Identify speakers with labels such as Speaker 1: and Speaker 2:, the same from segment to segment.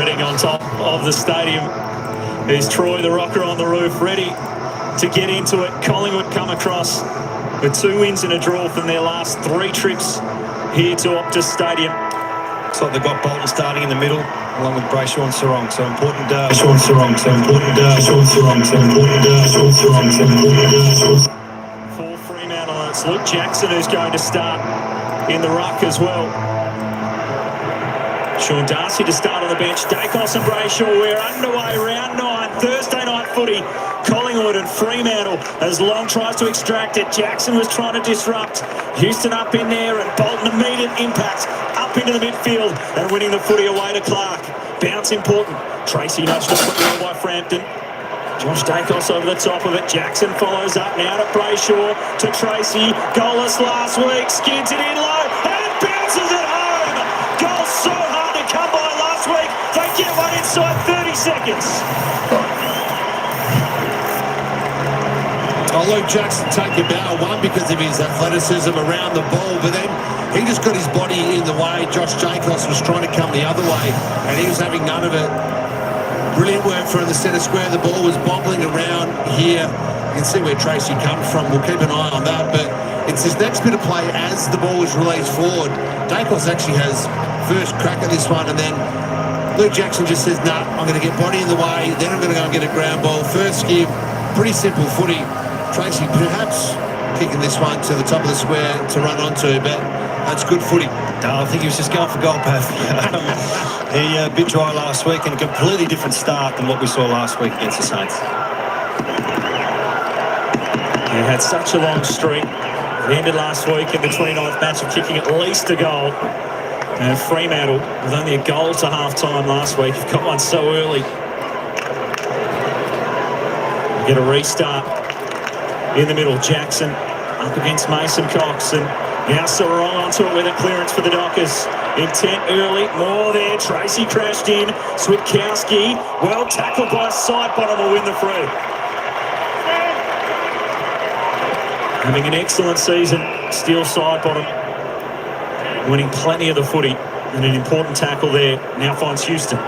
Speaker 1: spreading on top of the stadium. There's Troy, the rocker on the roof, ready to get into it. Collingwood come across with 2 wins and a draw from their last 3 trips here to Optus Stadium.
Speaker 2: Looks like they've got Bolton starting in the middle, along with Brayshaw and Sarong. So important.
Speaker 1: For Fremantle, it's Luke Jackson who's going to start in the ruck as well. Sean Darcy to start on the bench. Dacos and Brayshaw, we're underway, round 9, Thursday night footy. Collingwood and Fremantle as Long tries to extract it. Jackson was trying to disrupt. Houston up in there and Bolton immediate impact up into the midfield and winning the footy away to Clark. Bounce important. Tracy nudged to put well by Frampton. Josh Dacos over the top of it. Jackson follows up now to Brayshaw, to Tracy. Goalless last week. Skids it in low and bounces it home. Goal so hard to come by last week. They get one inside 30 seconds.
Speaker 3: Oh, Luke Jackson taking bow, one because of his athleticism around the ball, but then he just got his body in the way. Josh Jacobs was trying to come the other way, and he was having none of it. Brilliant work from the centre square. The ball was bobbling around here. You can see where Tracy comes from. We'll keep an eye on that, but it's his next bit of play as the ball was released forward. Jacobs actually has first crack at this one, and then Luke Jackson just says, nah, I'm going to get body in the way, then I'm going to go and get a ground ball. First give, pretty simple footy. Tracy perhaps kicking this one to the top of the square to run onto, but that's good footy.
Speaker 2: No, I think he was just going for goal path. He bit dry last week and a completely different start than what we saw last week against the Saints.
Speaker 1: He had such a long streak. It ended last week in the 29th match of kicking at least a goal. And Fremantle, with only a goal to half-time last week, have got one so early. We get a restart. In the middle, Jackson up against Mason Cox, and now Sarong onto it with a clearance for the Dockers. Intent early, more there. Tracy crashed in. Switkowski, well tackled by Sidebottom, will win the free. Having an excellent season, still Sidebottom, winning plenty of the footy, and an important tackle there. Now finds Houston.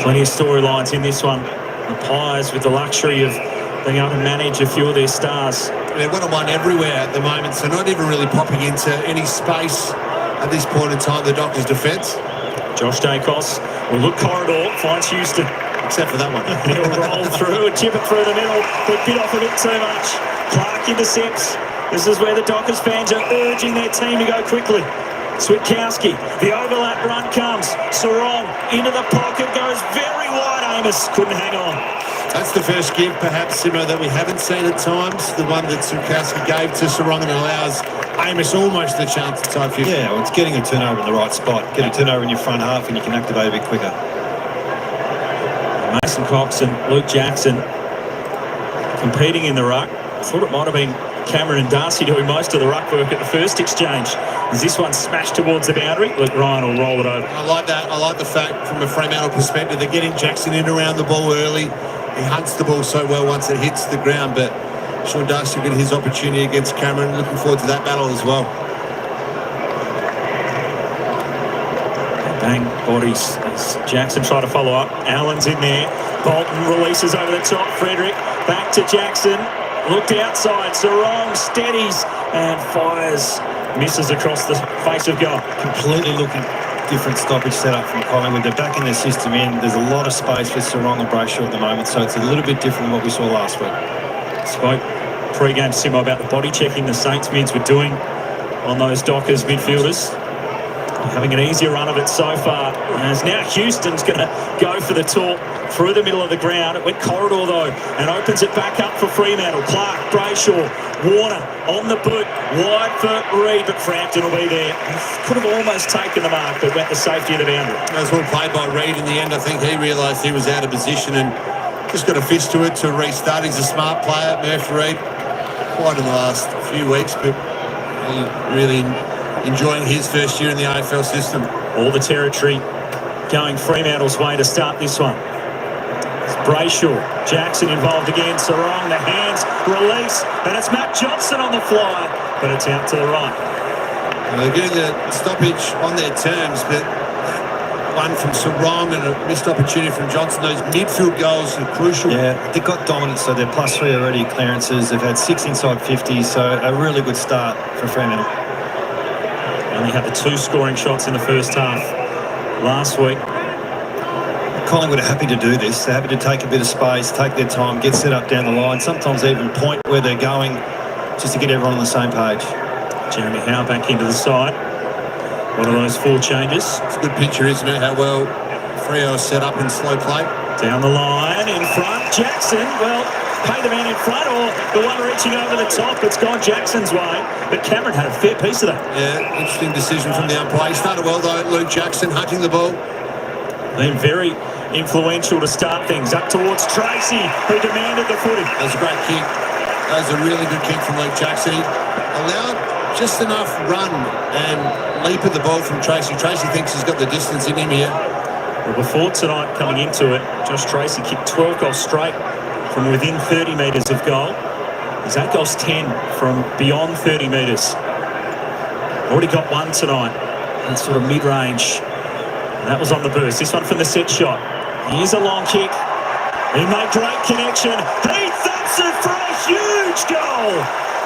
Speaker 1: Plenty of storylines in this one. The Pies with the luxury of being able to manage a few of their stars.
Speaker 3: They're one-on-one everywhere at the moment, so not even really popping into any space at this point in time, the Dockers' defence.
Speaker 1: Josh Dacos will look corridor, finds Houston.
Speaker 3: Except for that one.
Speaker 1: He'll roll through and chip it through the middle, but bit off a bit too much. Clark intercepts. This is where the Dockers fans are urging their team to go quickly. Switkowski, the overlap run comes. Sarong into the pocket, goes very wide. Amos couldn't hang on.
Speaker 3: That's the first give, perhaps, Simo, that we haven't seen at times. The one that Switkowski gave to Sarong and allows Amos almost the chance to tie 50.
Speaker 2: Yeah, well, it's getting a turnover in the right spot. Get a turnover in your front half and you can activate a bit quicker.
Speaker 1: Mason Cox and Luke Jackson competing in the ruck. I thought it might have been Cameron and Darcy doing most of the ruck work at the first exchange. As this one smashed towards the boundary, Luke Ryan will roll it over.
Speaker 3: I like that. I like the fact from a Fremantle perspective, they're getting Jackson in around the ball early. He hunts the ball so well once it hits the ground, but Sean Darcy will get his opportunity against Cameron. Looking forward to that battle as well.
Speaker 1: Bang bodies as Jackson tried to follow up. Allen's in there. Bolton releases over the top. Frederick back to Jackson. Looked outside. Sarong steadies and fires. Misses across the face of goal.
Speaker 2: Completely looking different stoppage setup from Collingwood. They're backing their system in. There's a lot of space for Sarong and Brayshaw at the moment, so it's a little bit different than what we saw last week.
Speaker 1: Spoke pre-game Simo about the body checking the Saints mids were doing on those Dockers midfielders. Having an easier run of it so far. As now Houston's going to go for the talk through the middle of the ground. It went corridor though and opens it back up for Fremantle. Clark, Brayshaw, Warner on the boot. Wide for Reid, but Frampton will be there. Could have almost taken the mark, but went the safety of the boundary.
Speaker 3: That was well played by Reid in the end. I think he realised he was out of position and just got a fist to it to restart. He's a smart player, Murphy Reid. Quite in the last few weeks, but really enjoying his first year in the AFL system.
Speaker 1: All the territory going Fremantle's way to start this one. It's Brayshaw, Jackson involved again, Sarong, the hands, release, and it's Matt Johnson on the fly, but it's out to the right.
Speaker 3: They're getting the stoppage on their terms, but one from Sarong and a missed opportunity from Johnson. Those midfield goals are crucial.
Speaker 2: Yeah, they've got dominance, so they're +3 already clearances. They've had 6 inside 50, so a really good start for Fremantle.
Speaker 1: Only had the 2 scoring shots in the first half last week.
Speaker 2: Collingwood are happy to do this. They're happy to take a bit of space, take their time, get set up down the line, sometimes even point where they're going just to get everyone on the same page.
Speaker 1: Jeremy Howe back into the side. One of those 4 changes.
Speaker 3: It's a good picture, isn't it? How well Freo is set up in slow play.
Speaker 1: Down the line, in front, Jackson. Well, pay the man in front or the one reaching over the top. It's gone Jackson's way, but Cameron had a fair piece of that.
Speaker 3: Yeah, interesting decision from the umpire. He started well though, Luke Jackson, hunting the ball.
Speaker 1: Been very influential to start things. Up towards Tracy, who demanded the footy.
Speaker 3: That was a great kick. That was a really good kick from Luke Jackson. He allowed just enough run and leap at the ball from Tracy. Tracy thinks he's got the distance in him here.
Speaker 1: Well, before tonight, coming into it, Josh Tracy kicked 12 goals straight from within 30 metres of goal. He's 8 goals 10 from beyond 30 metres. Already got 1 tonight. That's sort of mid-range. And that was on the burst. This one from the set shot. Here's a long kick. He made great connection. He thumps it for a huge goal.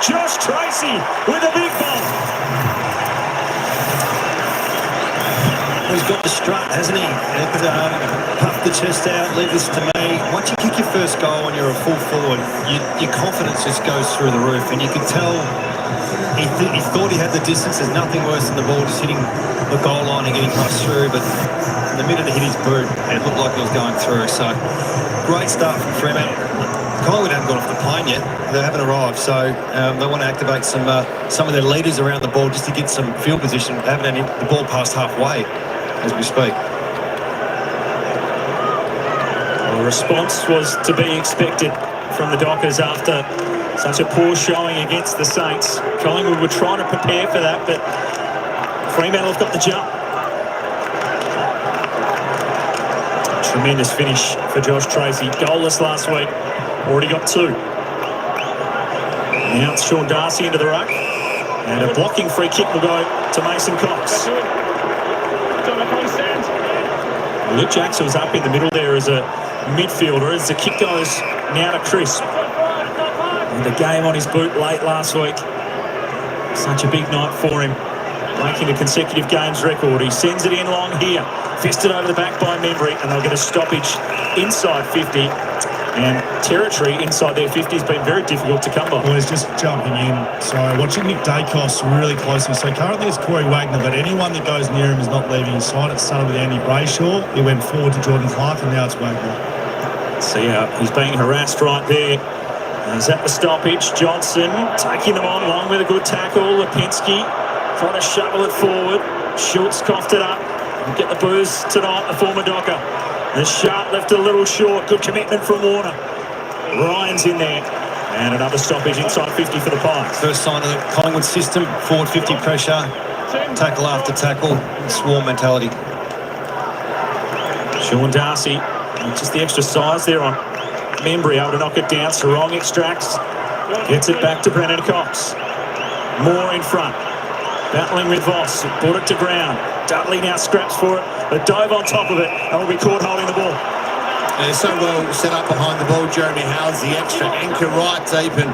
Speaker 1: Josh Tracy with a big bomb.
Speaker 2: He's got the strut, hasn't he? Puff the chest out, leave this to me. Once you kick your first goal and you're a full forward, your confidence just goes through the roof. And you can tell he thought he had the distance. There's nothing worse than the ball just hitting the goal line and getting passed through. But the minute it hit his boot, it looked like it was going through. So great start from Fremantle. Collingwood haven't got off the plane yet. They haven't arrived, so they want to activate some of their leaders around the ball just to get some field position. They haven't had the ball past halfway as we speak.
Speaker 1: Well, the response was to be expected from the Dockers after such a poor showing against the Saints. Collingwood were trying to prepare for that, but Fremantle have got the jump. Tremendous finish for Josh Tracy. Goalless last week. Already got 2. Now it's Sean Darcy into the ruck. And a blocking free kick will go to Mason Cox. Luke Jackson was up in the middle there as a midfielder as the kick goes now to Chris. And the game on his boot late last week. Such a big night for him. Making a consecutive games record. He sends it in long here. Fisted over the back by Membry, and they'll get a stoppage inside 50. And territory inside their 50 has been very difficult to come by.
Speaker 4: Well, he's just jumping in. So watching Nick Dacos really closely. So currently it's Corey Wagner, but anyone that goes near him is not leaving his side. It started with Andy Brayshaw. He went forward to Jordan Clark, and now it's Wagner.
Speaker 1: See how he's being harassed right there. Is that the stoppage? Johnson taking them on along with a good tackle. Lipinski trying to shovel it forward. Schultz coughed it up. And get the booze tonight, the former Docker. The shot left a little short. Good commitment from Warner. Ryan's in there. And another stoppage inside 50 for the Pies.
Speaker 2: First sign of the Collingwood system, forward 50 pressure, tackle after tackle, swarm mentality.
Speaker 1: Sean Darcy, just the extra size there on Membry, able to knock it down. Sarong extracts, gets it back to Brennan Cox. Moore in front, battling with Voss, brought it to ground. Dudley now scraps for it, but dove on top of it and will be caught holding the ball.
Speaker 3: They're so well set up behind the ball. Jeremy Howe's the extra anchor right deep, and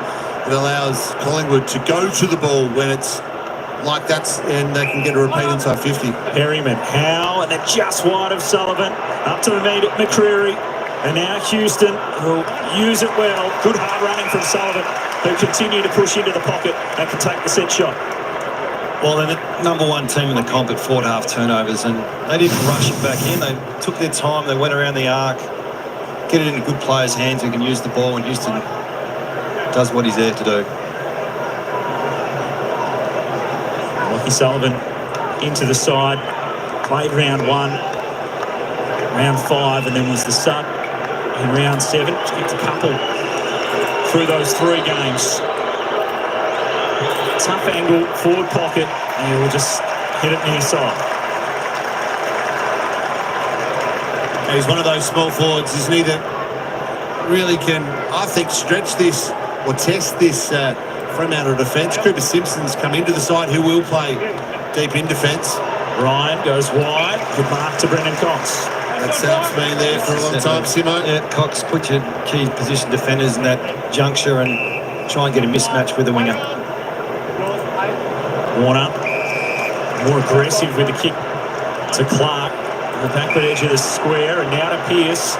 Speaker 3: it allows Collingwood to go to the ball when it's like that, and they can get a repeat inside 50.
Speaker 1: Perryman, Howe, and they're just wide of Sullivan. Up to the meet at McCreary. And now Houston will use it well. Good hard running from Sullivan, who continue to push into the pocket and can take the set shot.
Speaker 2: Well, they're the #1 team in the comp at forward half turnovers, and they didn't rush it back in. They took their time. They went around the arc, get it in a good player's hands who can use the ball, and Houston does what he's there to do.
Speaker 1: Lachie Sullivan into the side, played round 1, round 5, and then was the sub in round 7. Kicked a couple through those 3 games. Tough angle, forward pocket, and he will just hit it near side.
Speaker 3: He's one of those small forwards, isn't he, that really can, I think, stretch this or test this Fremantle defence. Cooper Simpson's come into the side, who will play deep in defence.
Speaker 1: Ryan goes wide. Good mark to Brendan Cox.
Speaker 3: That sounds been there for a long time, Simo.
Speaker 2: Yeah, Cox, put your key position defenders in that juncture and try and get a mismatch with the winger.
Speaker 1: Warner, more aggressive with the kick to Clark. The backward edge of the square, and now to Pearce.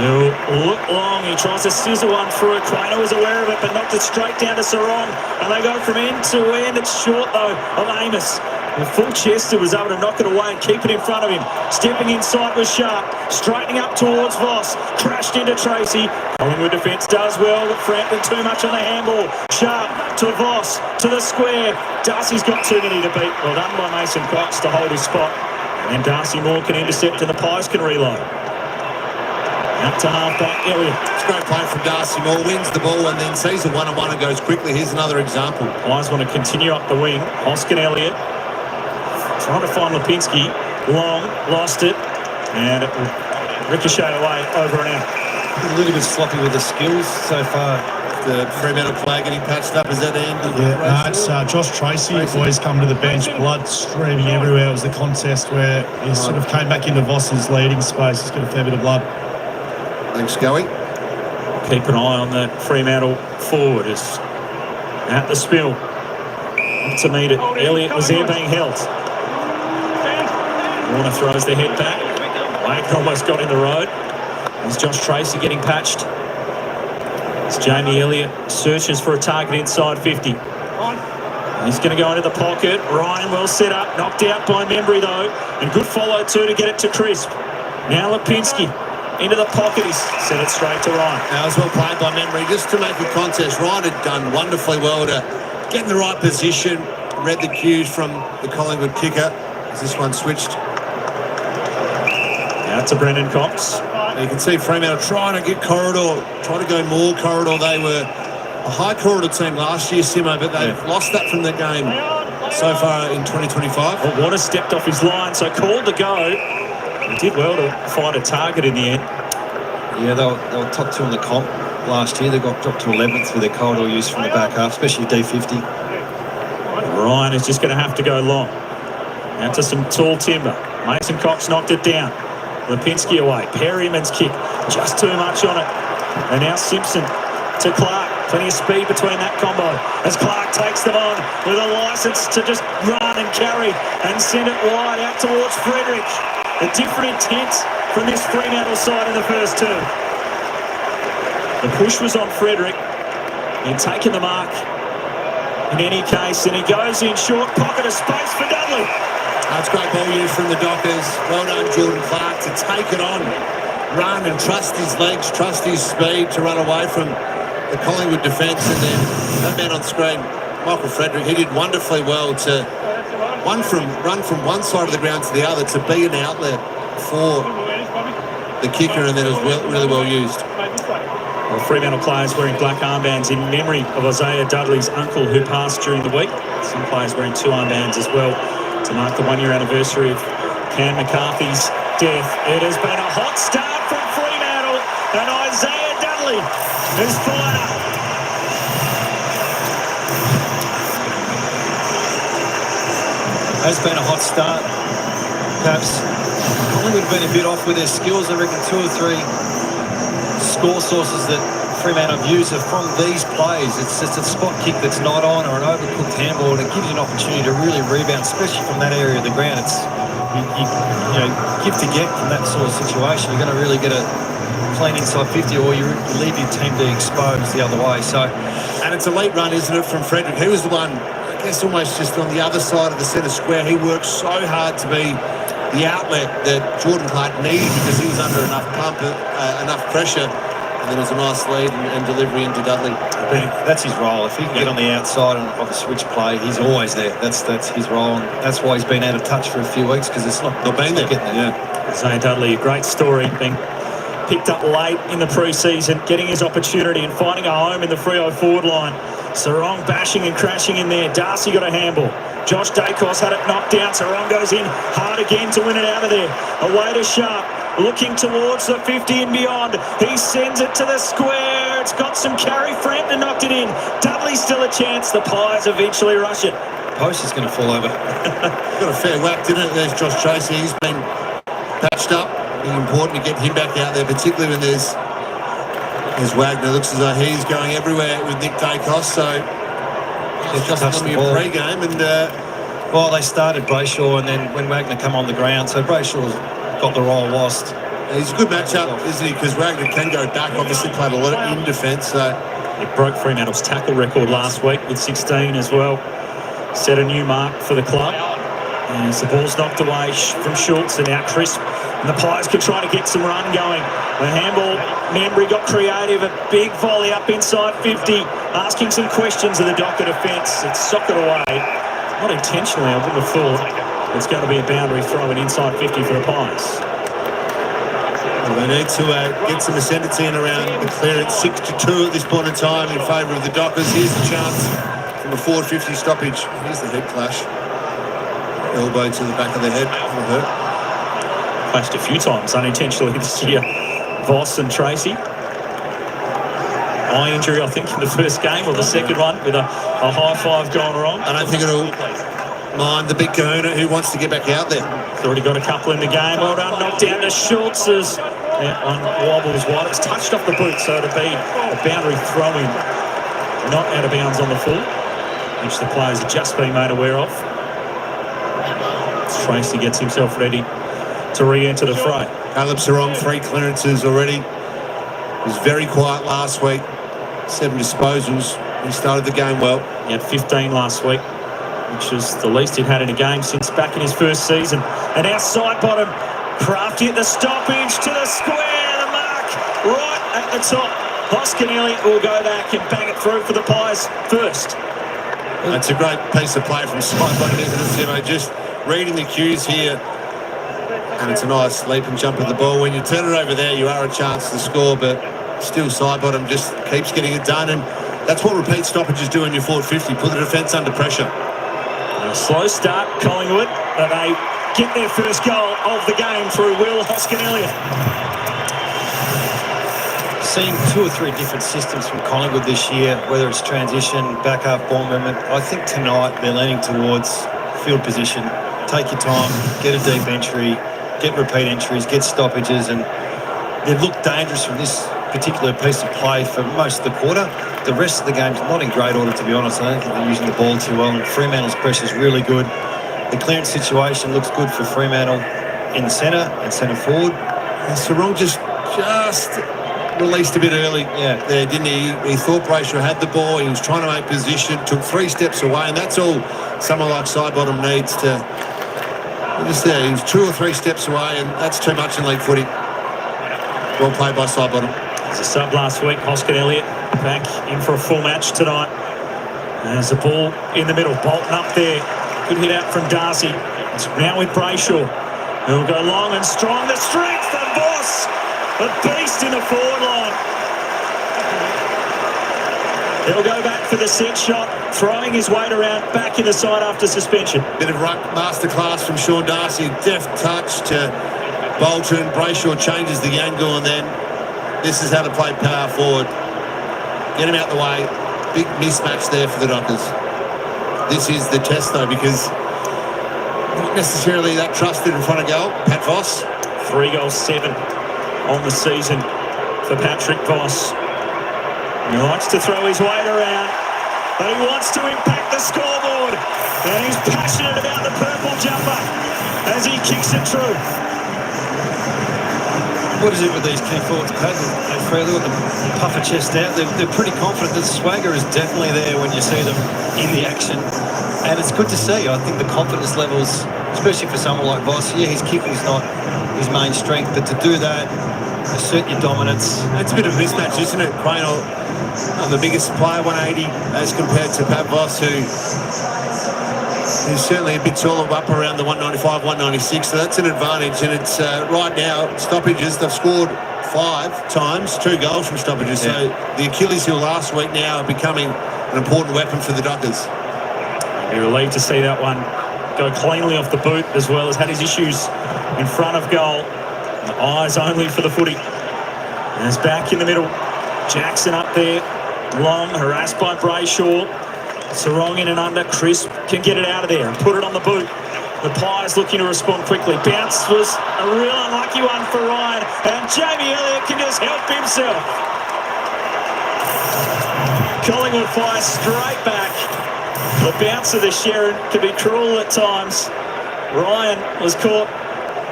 Speaker 1: He'll look long. He tries to scissor one through it. Quainer was aware of it, but knocked it straight down to Sarong. And they go from end to end. It's short, though, of Amos. The full chested was able to knock it away and keep it in front of him. Stepping inside was Sharp. Straightening up towards Voss. Crashed into Tracy. Collingwood defence does well, but Frampton too much on the handball. Sharp to Voss, to the square. Darcy's got too many to beat. Well done by Mason Cox to hold his spot. And then Darcy Moore can intercept and the Pies can reload. Out to half-back, Elliot.
Speaker 3: It's a great play from Darcy Moore. Wins the ball and then sees a one-on-one and goes quickly. Here's another example.
Speaker 1: Pies want to continue up the wing. Hoskin Elliot trying to find Lipinski. Long, lost it. And it will ricochet away, over and out.
Speaker 2: A little bit sloppy with the skills so far.
Speaker 3: The Fremantle player getting patched up. Is that the end?
Speaker 4: Yeah, it's Josh Tracy. Boys come to the bench, blood streaming everywhere. It was the contest where he sort of came back into Voss's leading space. He's got a fair bit of blood.
Speaker 3: Thanks, Scully.
Speaker 1: Keep an eye on that Fremantle forward. It's at the spill. To meet it. Elliot was there being held. Warner throws the head back. Wake almost got in the road. There's Josh Tracy getting patched. It's Jamie Elliott searches for a target inside 50. He's going to go into the pocket. Ryan well set up. Knocked out by Membry though. And good follow too to get it to Crisp. Now Lipinski into the pocket. He's sent it straight to Ryan.
Speaker 3: That was well played by Membry just to make a contest. Ryan had done wonderfully well to get in the right position. Read the cues from the Collingwood kicker as this one switched.
Speaker 1: Out to Brendan Cox.
Speaker 3: You can see Fremantle trying to get corridor, trying to go more corridor. They were a high corridor team last year, Simo, but they've lost that from the game so far in 2025.
Speaker 1: Well, Warner stepped off his line, so called to go. He did well to find a target in the end.
Speaker 2: Yeah, they were top two in the comp last year. They got dropped to 11th with their corridor use from the back half, especially D50.
Speaker 1: Ryan is just going to have to go long. Out to some tall timber. Mason Cox knocked it down. Lipinski away. Perryman's kick. Just too much on it. And now Simpson to Clark. Plenty of speed between that combo as Clark takes them on with a licence to just run and carry and send it wide out towards Frederick. A different intent from this Fremantle side in the first term. The push was on Frederick. He'd taken the mark in any case, and he goes in short pocket of space for Dudley.
Speaker 3: That's great ball use from the Dockers. Well done, Jordan Clark, to take it on, run and trust his legs, trust his speed to run away from the Collingwood defence. And then that man on screen, Michael Frederick, he did wonderfully well to run from one side of the ground to the other to be an outlet for the kicker, and then it was really well used.
Speaker 1: Well, Fremantle players wearing black armbands in memory of Isaiah Dudley's uncle who passed during the week. Some players wearing two armbands as well to mark the one-year anniversary of Cam McCarthy's death. It has been a hot start from Fremantle, and Isaiah Dudley is fired up.
Speaker 2: Has been a hot start. Perhaps Collingwood have been a bit off with their skills. I reckon two or three score sources that Fremantle have used are from these plays. It's just a spot kick that's not on, or an overcooked handball, and it gives you an opportunity to really rebound, especially from that area of the ground. It's you know, give to get from that sort of situation. You're going to really get a clean inside 50, or you leave your team to expose the other way. So,
Speaker 3: and it's a late run, isn't it, from Frederick? He was the one, I guess, almost just on the other side of the centre square. He worked so hard to be the outlet that Jordan Clark needed because he was under enough pump, enough pressure. And then it was a nice lead and delivery into Dudley.
Speaker 2: That's his role. If he can get on the outside of a switch play, he's always there. That's his role, and that's why he's been out of touch for a few weeks, because it's not been there. Getting there.
Speaker 1: Yeah. Isaiah Dudley, a great story, being picked up late in the pre-season, getting his opportunity and finding a home in the Freo forward line. Sarong bashing and crashing in there. Darcy got a handball. Josh Dacos had it knocked down. Sarong goes in hard again to win it out of there. Away to Sharp. Looking towards the 50 and beyond. He sends it to the square. there. It's got some carry. Frampton knocked it in. Dudley's still a chance. The Pies eventually rush it.
Speaker 2: Post is going to fall over.
Speaker 3: Got a fair whack, didn't it? There's Josh Tracy. He's been patched up. It's important to get him back out there, particularly when there's Wagner. Looks as though he's going everywhere with Nick Dacos. So it's just going to be a pre-game. And
Speaker 2: well, they started Brayshaw, and then when Wagner come on the ground, so Brayshaw's got the role whilst.
Speaker 3: He's a good matchup, isn't he? Because Wagner can go back. Obviously played a lot in defence. So
Speaker 1: it broke Fremantle's tackle record last week with 16 as well. Set a new mark for the club. And as the ball's knocked away from Schultz and out crisp, and the Pies can try to get some run going. The handball, Membry got creative, a big volley up inside 50, asking some questions of the Docker defence. It's socked away. Not intentionally, I wouldn't have thought. It's going to be a boundary throw and inside 50 for the Pies.
Speaker 3: Well, they need to get some ascendancy in around the clearance. 6-2 at this point in time in favour of the Dockers. Here's the chance from a forward 50 stoppage. Here's the head clash. Elbow to the back of the head. That'll hurt.
Speaker 1: Clashed a few times unintentionally this year. Voss and Tracy. Eye injury, I think, in the first game or the second one with a high five gone wrong.
Speaker 3: I don't think it'll mind the big kahuna who wants to get back out there.
Speaker 1: He's already got a couple in the game. Well done, knocked down to Schultz as that one wobbles wide. It's touched off the boot, so it'll be a boundary throw-in. Not out of bounds on the full, which the players have just been made aware of. Tracy gets himself ready to re-enter the fray.
Speaker 3: Caleb Sarong, 3 clearances already. Was very quiet last week. 7 disposals. He started the game well.
Speaker 1: He had 15 last week, which is the least he'd had in a game since back in his first season. And our side bottom, Crafty at the stoppage to the square, the mark right at the top. Hoskin Elliot will go back and bang it through for the Pies first.
Speaker 3: That's a great piece of play from side bottom, isn't it, Simo? Just reading the cues here. And it's a nice leap and jump of the ball. When you turn it over there, you are a chance to score, but still side bottom just keeps getting it done. And that's what repeat stoppages do in your forward 50. Put the defence under pressure.
Speaker 1: A slow start, Collingwood, but they get their first goal of the game through Will Hoskin-Elliott.
Speaker 2: Seeing 2 or 3 different systems from Collingwood this year, whether it's transition, back-up, ball movement. I think tonight they're leaning towards field position. Take your time, get a deep entry, get repeat entries, get stoppages, and they've looked dangerous from this particular piece of play for most of the quarter. The rest of the game's not in great order, to be honest. I don't think they're using the ball too well, and Fremantle's pressure is really good. The clearance situation looks good for Fremantle in the centre and centre forward.
Speaker 3: And Sarong just released a bit early there, didn't he? He thought Brayshaw had the ball. He was trying to make position, took 3 steps away, and that's all someone like Sidebottom needs to. Just there, he was 2 or 3 steps away, and that's too much in league footy. Well played by Sidebottom.
Speaker 1: As a sub last week, Hoskin-Elliott back in for a full match tonight. And there's the ball in the middle, Bolton up there. Good hit out from Darcy. It's now with Brayshaw. He'll go long and strong. The strength of Voss, a beast in the forward line. He'll go back for the set shot, throwing his weight around back in the side after suspension.
Speaker 3: Bit of ruck masterclass from Sean Darcy. Deft touch to Bolton. Brayshaw changes the angle, and then this is how to play power forward. Get him out the way. Big mismatch there for the Dockers. This is the test, though, because not necessarily that trusted in front of goal. Pat Voss.
Speaker 1: 3 goals, 7 on the season for Patrick Voss. He likes to throw his weight around, but he wants to impact the scoreboard. And he's passionate about the purple jumper as he kicks it through.
Speaker 2: What is it with these key forwards, Pat? They look at the puffer chest out. They're pretty confident. The swagger is definitely there when you see them in the action. And it's good to see. I think the confidence levels, especially for someone like Voss, his kicking's not his main strength, but to do that, assert your dominance.
Speaker 3: It's a bit of a mismatch, isn't it? Crane, the biggest player, 180, as compared to Pat Voss, who's certainly a bit taller, up around the 195, 196, so that's an advantage. And it's right now, stoppages, they've scored 5 times, 2 goals from stoppages. So the Achilles heel last week now are becoming an important weapon for the Dockers.
Speaker 1: You're relieved to see that one go cleanly off the boot, as well as had his issues in front of goal. Eyes only for the footy. And it's back in the middle. Jackson up there. Long, harassed by Brayshaw. Sarong in and under. Crisp can get it out of there and put it on the boot. The Pies looking to respond quickly. Bounce was a real unlucky one for Ryan. And Jamie Elliot can just help himself. Collingwood fire straight back. The bounce of the Sharon can be cruel at times. Ryan was caught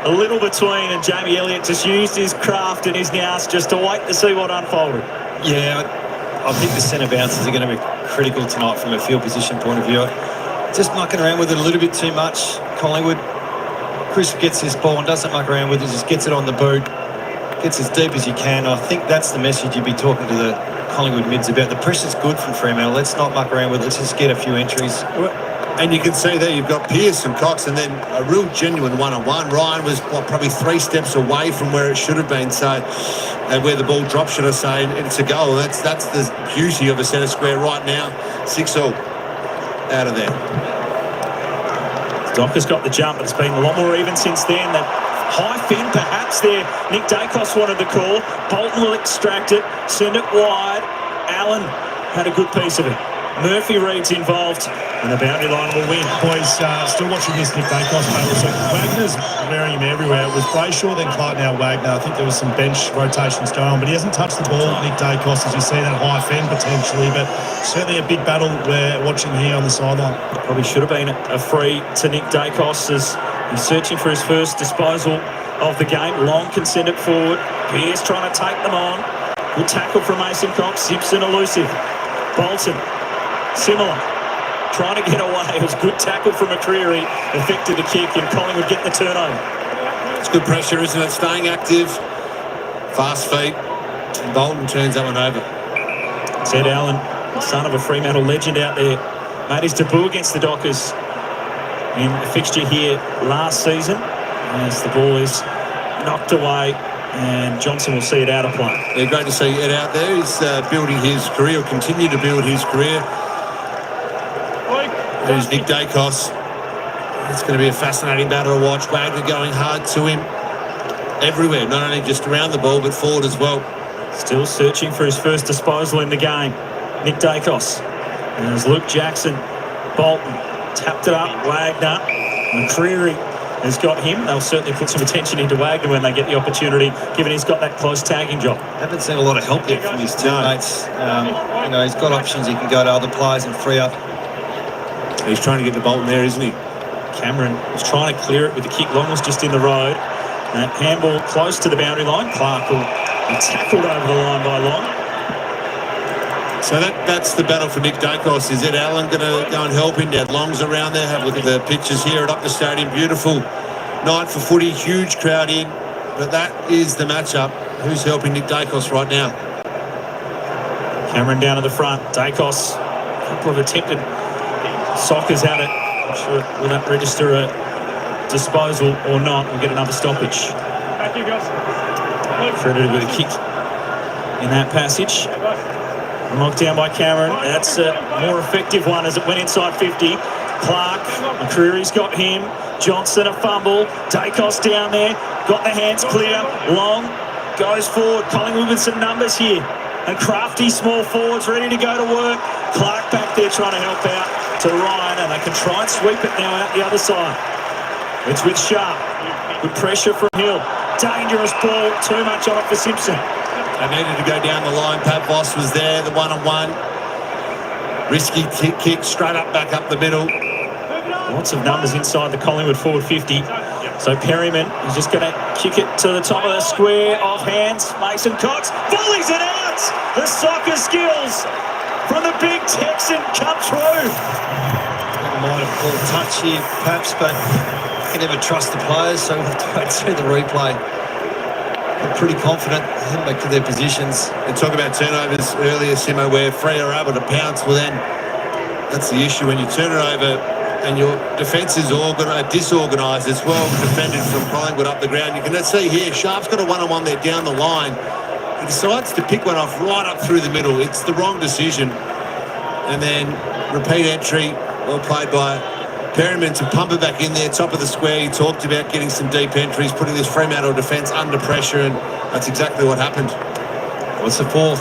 Speaker 1: a little between, and Jamie Elliot just used his craft and his nous just to wait to see what unfolded.
Speaker 2: Yeah, I think the centre bounces are going to be critical tonight from a field position point of view. Just mucking around with it a little bit too much. Collingwood, Chris gets this ball and doesn't muck around with it, just gets it on the boot, gets as deep as you can. I think that's the message you'd be talking to the Collingwood mids about. The pressure's good from Fremantle. Let's not muck around with it. Let's just get a few entries.
Speaker 3: And you can see there you've got Pearce and Cox, and then a real genuine one-on-one. Ryan was probably 3 steps away from where it should have been, so where the ball dropped, should I say, and it's a goal. That's the beauty of a centre square right now. 6-all out of there.
Speaker 1: Docker's got the jump, but it's been a lot more even since then. That high fin perhaps there. Nick Dacos wanted the call. Bolton will extract it, send it wide. Allen had a good piece of it. Murphy Reed's involved, and the boundary line will win.
Speaker 4: Boys, still watching this Nick Dacos battle. So Wagner's wearing him everywhere. It was Brayshaw, then Clark, now Wagner. I think there was some bench rotations going on, but he hasn't touched the ball, Nick Dacos, as you see that high fend potentially, but certainly a big battle we're watching here on the sideline.
Speaker 1: Probably should have been a free to Nick Dacos as he's searching for his first disposal of the game. Long can send it forward. Pearce trying to take them on. Good tackle from Mason Cox. Simpson elusive. Bolton. Similar, trying to get away. It was good tackle from McCreary, affected the kick, and Collingwood get the turnover.
Speaker 3: It's good pressure, isn't it? Staying active, fast feet, and Bolton turns that one over.
Speaker 1: Ted Allen, son of a Fremantle legend out there, made his debut against the Dockers in a fixture here last season, as the ball is knocked away, and Johnson will see it out of play.
Speaker 3: Yeah, great to see Ed out there. He's building his career, will continue to build his career. There's Nick Dacos. It's going to be a fascinating battle to watch. Wagner going hard to him everywhere, not only just around the ball, but forward as well.
Speaker 1: Still searching for his first disposal in the game. Nick Dacos. And there's Luke Jackson. Bolton tapped it up. Wagner. McCreary has got him. They'll certainly put some attention into Wagner when they get the opportunity, given he's got that close tagging job.
Speaker 2: Haven't seen a lot of help yet from his teammates. He's got options. He can go to other players and free up.
Speaker 3: He's trying to get the Bolton there, isn't he?
Speaker 1: Cameron was trying to clear it with the kick. Long was just in the road. Handball close to the boundary line. Clark will be tackled over the line by Long.
Speaker 3: So that's the battle for Nick Dacos. Is Ed Allen going to go and help him? Dad Long's around there. Have a look at the pictures here at Optus Stadium. Beautiful night for footy. Huge crowd in. But that is the matchup. Who's helping Nick Dacos right now?
Speaker 1: Cameron down to the front. Dacos, a couple of attempted sockers at it. I'm sure will that register a disposal or not. We'll get another stoppage. Credited with a kick in that passage. Knocked down by Cameron. That's a more effective one as it went inside 50. Clark, McCreary's got him. Johnson a fumble. Dacos down there. Got the hands clear. Long goes forward. Collingwood with some numbers here. And crafty small forwards ready to go to work. Clark back there trying to help out to Ryan, and they can try and sweep it now out the other side. It's with Sharp. Good pressure from Hill. Dangerous ball. Too much on it for Simpson.
Speaker 3: They needed to go down the line. Pat Voss was there, the one-on-one. Risky kick straight up, back up the middle.
Speaker 1: Lots of numbers inside the Collingwood forward 50. So Perryman is just going to kick it to the top of the square, off hands. Mason Cox volleys it out. The soccer skills from the big Texan come through.
Speaker 2: Might have called touch here, perhaps, but you can never trust the players, so we'll have to wait through the replay. I'm pretty confident heading back to their positions.
Speaker 3: And talk about turnovers earlier, Simo, where Free are able to pounce. Well, then that's the issue when you turn it over and your defence is disorganised as well, defended from Collingwood up the ground. You can see here, Sharp's got a one-on-one there down the line. He decides to pick one off right up through the middle. It's the wrong decision. And then repeat entry, well played by Perryman to pump it back in there, top of the square. He talked about getting some deep entries, putting this Fremantle defence under pressure, and that's exactly what happened.
Speaker 2: What's the fourth?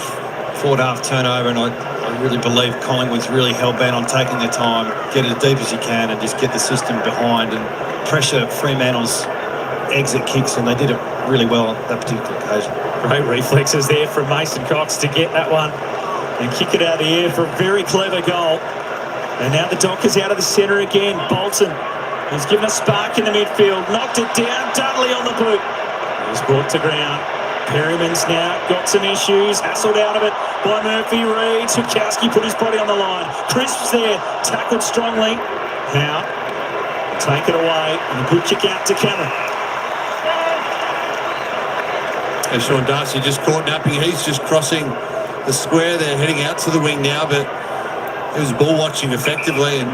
Speaker 2: forward half turnover, and I really believe Collingwood's really hell-bent on taking their time, get it as deep as you can, and just get the system behind and pressure Fremantle's exit kicks, and they did it really well on that particular occasion.
Speaker 1: Great reflexes there from Mason Cox to get that one and kick it out of the air for a very clever goal. And now the Dockers out of the centre again. Bolton has given a spark in the midfield, knocked it down. Dudley on the boot. It was brought to ground. Perryman's now got some issues, hassled out of it by Murphy Reid. Sukowski put his body on the line. Crisp's there, tackled strongly. Now, take it away, and a good kick out to Cameron.
Speaker 3: And Sean Darcy just caught napping. He's just crossing the square there, heading out to the wing now, but he was ball watching effectively, and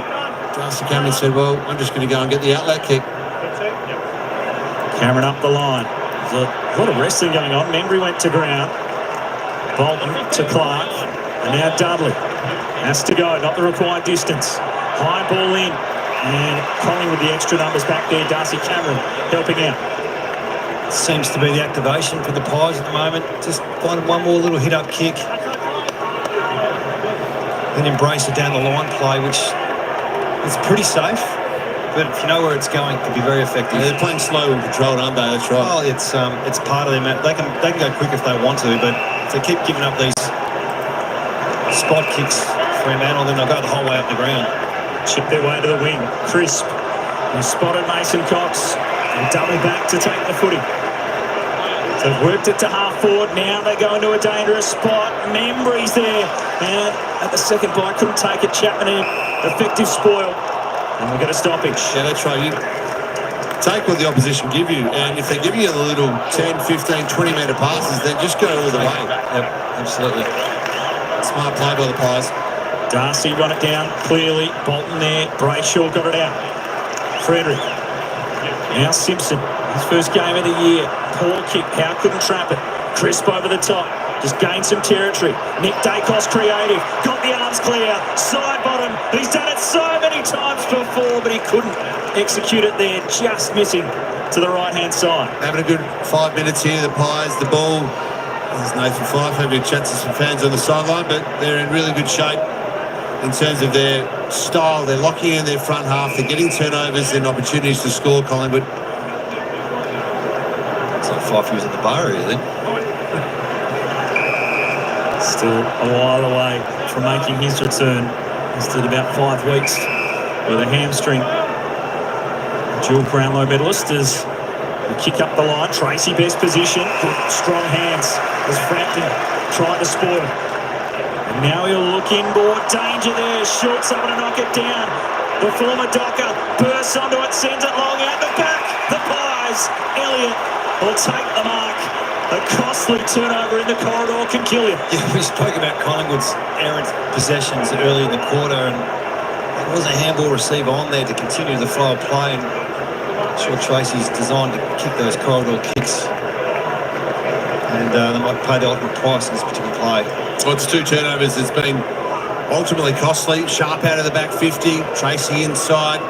Speaker 3: Darcy Cameron said, well, I'm just going to go and get the outlet kick.
Speaker 1: Cameron up the line. There's a lot of wrestling going on. Membry went to ground. Bolton to Clark. And now Dudley has to go, not the required distance. High ball in. And Collingwood with the extra numbers back there. Darcy Cameron helping out.
Speaker 2: Seems to be the activation for the Pies at the moment. Just find one more little hit-up kick. Then embrace it down the line play, which is pretty safe. But if you know where it's going, it can be very effective.
Speaker 3: Yeah, they're playing slow and controlled, aren't they? That's right.
Speaker 2: Well, it's part of them. They can go quick if they want to, but if they keep giving up these spot kicks, Fremantle, then they'll go the whole way up the ground.
Speaker 1: Chip their way to the wing. Crisp. He spotted Mason Cox and double back to take the footy. So they've worked it to half forward. Now they go into a dangerous spot. Membry's there. And at the second bite, couldn't take it. Chapman in. Effective spoil. And we'll get a stoppage.
Speaker 3: Yeah, that's right. You take what the opposition give you, and if they're giving you the little 10, 15, 20-metre passes, then just go all the way.
Speaker 2: Yep, absolutely.
Speaker 3: Smart play by the Pies.
Speaker 1: Darcy run it down clearly. Bolton there. Brayshaw got it out. Frederick. Now Simpson. His first game of the year. Poor kick. Howe couldn't trap it. Crisp over the top. Just gained some territory. Nick Dacos creative. Got the arms clear. Side bottom. He's done it so many times before, but he couldn't execute it there. Just missing to the right-hand side.
Speaker 3: Having a good 5 minutes here, the Pies, the ball. There's Nathan Fife having a chat to some fans on the sideline, but they're in really good shape in terms of their style. They're locking in their front half. They're getting turnovers and opportunities to score, Collingwood.
Speaker 2: It's like Fife was in the bar area then.
Speaker 1: Still a while away from making his return. He's still about 5 weeks with a hamstring. Dual Brownlow medalist as we kick up the line. Tracy best position. Good, strong hands as Frampton tried to spoil. And now he'll look inboard. Danger there. Schultz able to knock it down. The former Docker bursts onto it, sends it long out the back. The Pies. Elliot will take the mark. A costly turnover in the corridor can kill you.
Speaker 2: Yeah, we spoke about Collingwood's errant possessions early in the quarter, and there was a handball receiver on there to continue the flow of play. And I'm sure Tracy's designed to kick those corridor kicks, and they might pay the ultimate price in this particular play.
Speaker 3: Well, it's 2 turnovers. It's been ultimately costly. Sharp out of the back 50. Tracy inside.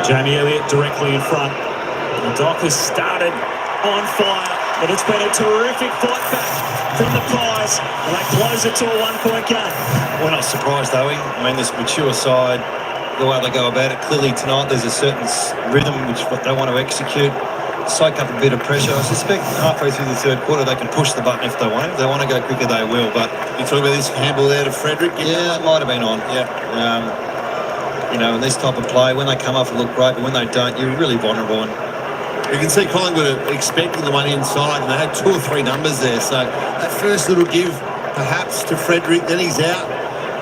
Speaker 1: Jamie Elliott directly in front. The Dockers started on fire, but it's been a terrific fight back from the Pies, and they close it to a 1-point game.
Speaker 2: We're not surprised, though. I mean, this mature side, the way they go about it, clearly tonight there's a certain rhythm which they want to execute, soak up a bit of pressure. I suspect halfway through the third quarter they can push the button if they want. If they want to go quicker, they will. But
Speaker 3: You talk about this handball there to Frederick?
Speaker 2: yeah, it might have been on. Yeah. You know, in this type of play, when they come off, it look great, but when they don't, you're really vulnerable. And
Speaker 3: you can see Collingwood are expecting the one inside, and they had 2 or 3 numbers there. So that first little give, perhaps, to Frederick, then he's out,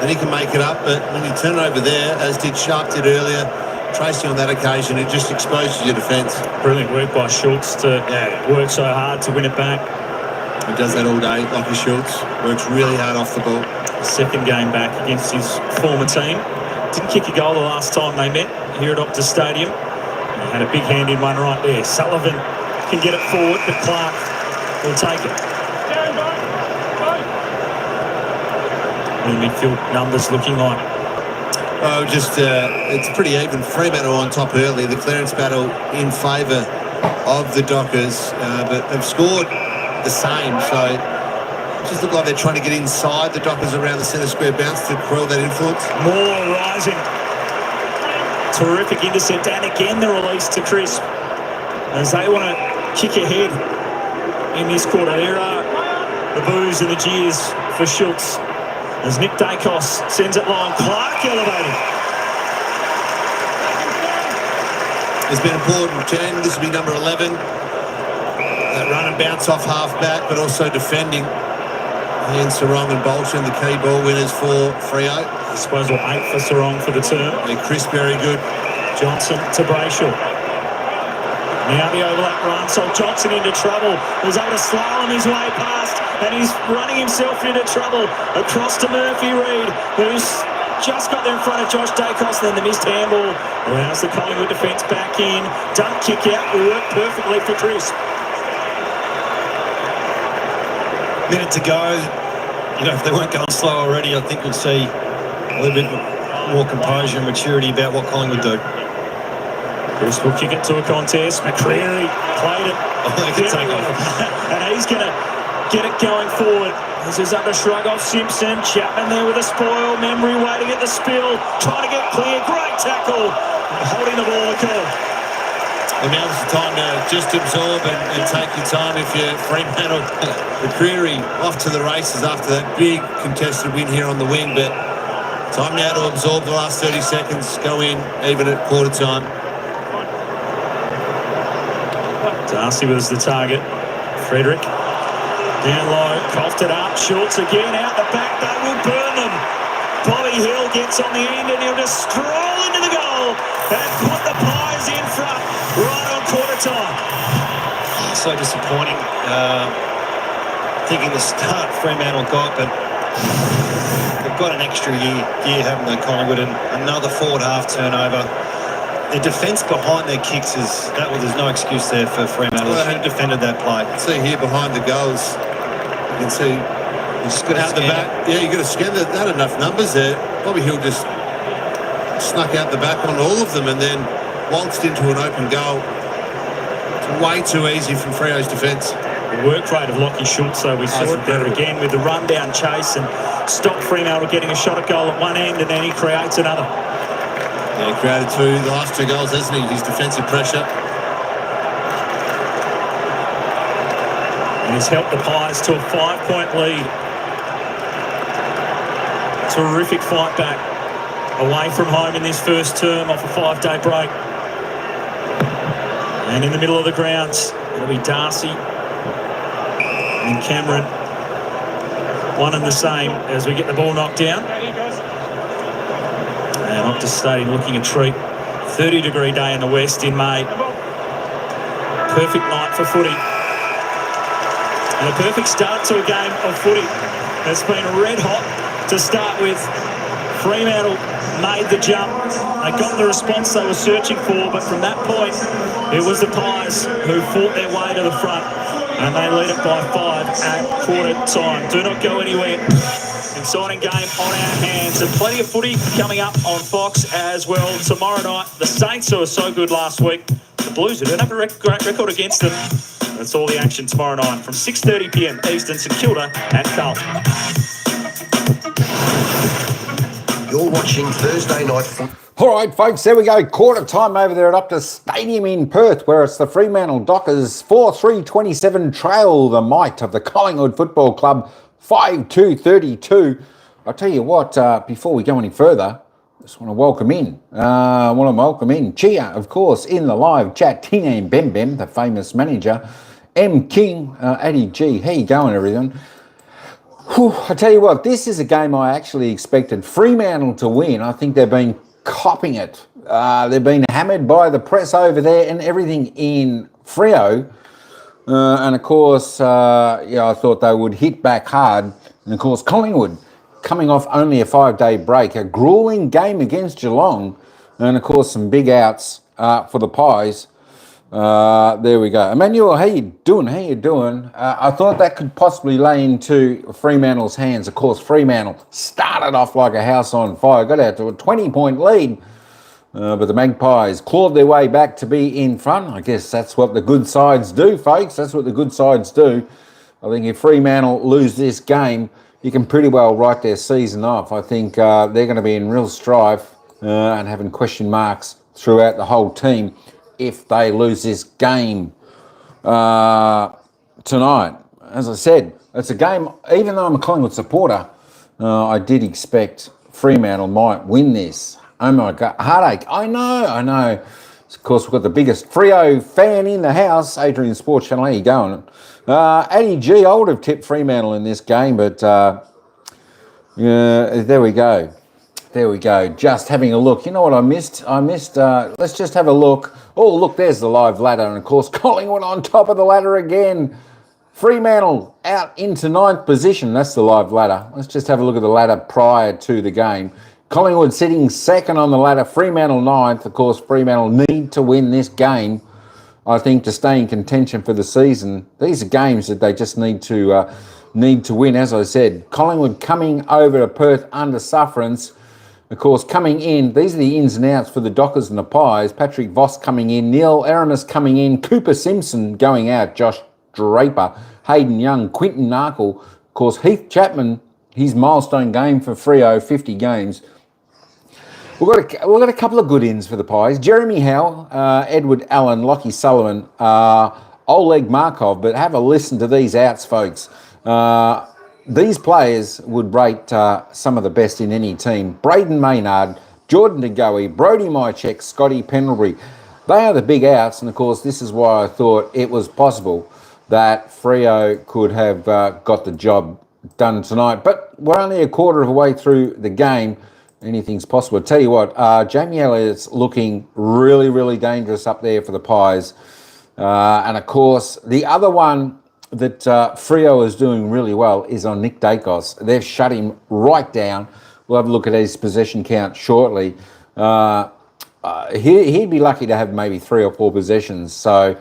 Speaker 3: and he can make it up. But when you turn it over there, as did Sharp did earlier, Tracy on that occasion, it just exposes your defence.
Speaker 1: Brilliant work by Schultz to work so hard to win it back.
Speaker 3: He does that all day, like a Schultz. Works really hard off the ball.
Speaker 1: Second game back against his former team. Didn't kick a goal the last time they met here at Optus Stadium. He had a big hand in one right there. Sullivan can get it forward, but Clark will take it. The midfield numbers looking like.
Speaker 3: Oh, it's pretty even. Fremantle on top early. The clearance battle in favour of the Dockers, but they've scored the same. So it just look like they're trying to get inside the Dockers around the centre square bounce to quell that influence.
Speaker 1: More rising. Terrific intercept, and again the release to Crisp as they want to kick ahead in this quarter. There are the boos and the jeers for Schultz as Nick Dacos sends it long. Clark elevated.
Speaker 3: It's been important, 10. This will be number 11. That run and bounce off half-back, but also defending. Ian Sarong and Bolton, the key ball winners for Freo.
Speaker 1: Disposal 8 for Sarong for the term.
Speaker 3: And Chris, very good.
Speaker 1: Johnson to Brayshaw. Now the overlap run, so Johnson into trouble. Was able to slalom his way past, and he's running himself into trouble. Across to Murphy Reid, who's just got there in front of Josh Dacos, and then the missed handball allows the Collingwood defence back in. Dunk kick out, worked perfectly for Chris.
Speaker 2: Minute to go. You know, if they weren't going slow already, I think we'd see a little bit more composure and maturity about what Collingwood do.
Speaker 1: Chris will kick it to a contest. McCreary played it.
Speaker 2: Oh, they can take off.
Speaker 1: And he's going to get it going forward. This is under shrug off Simpson. Chapman there with a spoil. Memory waiting at the spill. Trying to get clear. Great tackle. Holding the ball.
Speaker 3: Well, now's the time to just absorb and take your time if you're Fremantle. McCreary off to the races after that big contested win here on the wing, but time now to absorb the last 30 seconds, go in even at quarter time.
Speaker 1: Darcy was the target. Frederick down low, coughed it up. Schultz again out the back. They will burn them. Bobby Hill gets on the end and he'll just stroll into the goal and put the Pies in front right on quarter time.
Speaker 2: So disappointing. Thinking the start Fremantle got, but they've got an extra year, haven't they, Collingwood? And another forward half turnover. The defence behind their kicks there's no excuse there for Fremantle. They should have defended that play.
Speaker 3: See here behind the goals, you can see out the back. Yeah, you got to scan that. Not enough numbers there. Bobby Hill just snuck out the back on all of them and then waltzed into an open goal. It's way too easy from Freo's defence.
Speaker 1: The work rate of Lockie Schultz, though, we saw it there again with the run-down chase and stopped Fremantle getting a shot at goal at one end, and then he creates another.
Speaker 3: Yeah, he created the last two goals, hasn't he? His defensive pressure.
Speaker 1: And he's helped the Pies to a 5-point lead. Terrific fight back away from home in this first term off a 5-day break. And in the middle of the grounds, it'll be Darcy and Cameron. One and the same as we get the ball knocked down. And Optus Stadium looking a treat. 30-degree day in the west in May. Perfect night for footy. And a perfect start to a game of footy. It's been red hot to start with. Fremantle made the jump. They got the response they were searching for, but from that point, it was the Pies who fought their way to the front, and they lead it by 5 at quarter time. Do not go anywhere. Exciting game on our hands, and plenty of footy coming up on Fox as well tomorrow night. The Saints, who were so good last week, the Blues, who don't have a great record against them. That's all the action tomorrow night from 6:30 p.m. Eastern, St Kilda and Carlton.
Speaker 5: You're watching Thursday Night Football.
Speaker 6: All right, folks, there we go. Quarter time over there at Optus Stadium in Perth, where it's the Fremantle Dockers 4-3-27 trail the might of the Collingwood Football Club 5-2-32. I'll tell you what, before we go any further, I just want to welcome in Chia, of course, in the live chat, Tine Bem Bem, the famous manager, M King, Addy G. How you going, everyone? I tell you what, this is a game I actually expected Fremantle to win. I think they've been copping it. They've been hammered by the press over there and everything in Freo. And of course, I thought they would hit back hard. And of course, Collingwood coming off only a 5-day break, a grueling game against Geelong. And of course, some big outs for the Pies. There we go. Emmanuel, how you doing? I thought that could possibly lay into Fremantle's hands. Of course, Fremantle started off like a house on fire, got out to a 20-point lead, but the Magpies clawed their way back to be in front. I guess that's what the good sides do, folks. That's what the good sides do. I think if Fremantle lose this game, you can pretty well write their season off. I think they're going to be in real strife and having question marks throughout the whole team if they lose this game tonight. As I said, it's a game, even though I'm a Collingwood supporter, I did expect Fremantle might win this. Oh my God, heartache. I know. Of course, we've got the biggest Freo fan in the house, Adrian Sports Channel. How you going? Addy G, I would have tipped Fremantle in this game, but there we go. Just having a look. You know what I missed? Let's just have a look. Oh, look, there's the live ladder. And, of course, Collingwood on top of the ladder again. Fremantle out into 9th position. That's the live ladder. Let's just have a look at the ladder prior to the game. Collingwood sitting second on the ladder. Fremantle 9th. Of course, Fremantle need to win this game, I think, to stay in contention for the season. These are games that they just need to win, as I said. Collingwood coming over to Perth under sufferance. Of course, coming in, these are the ins and outs for the Dockers and the Pies. Patrick Voss coming in, Neil Aramis coming in, Cooper Simpson going out, Josh Draper, Hayden Young, Quinton Narkle. Of course, Heath Chapman, his milestone game for Freo, 50 games. We've got a couple of good ins for the Pies. Jeremy Howe, Edward Allen, Lockie Sullivan, Oleg Markov. But have a listen to these outs, folks. These players would rate some of the best in any team. Braden Maynard, Jordan DeGoey, Brodie Mychek, Scotty Pendlebury. They are the big outs, and of course this is why I thought it was possible that Freo could have got the job done tonight. But we're only a quarter of a way through the game. Anything's possible. I tell you what, Jamie Elliott's looking really, really dangerous up there for the Pies. And of course, the other one that Freo is doing really well is on Nick Dacos. They've shut him right down. We'll have a look at his possession count shortly. He'd be lucky to have maybe 3 or 4 possessions. So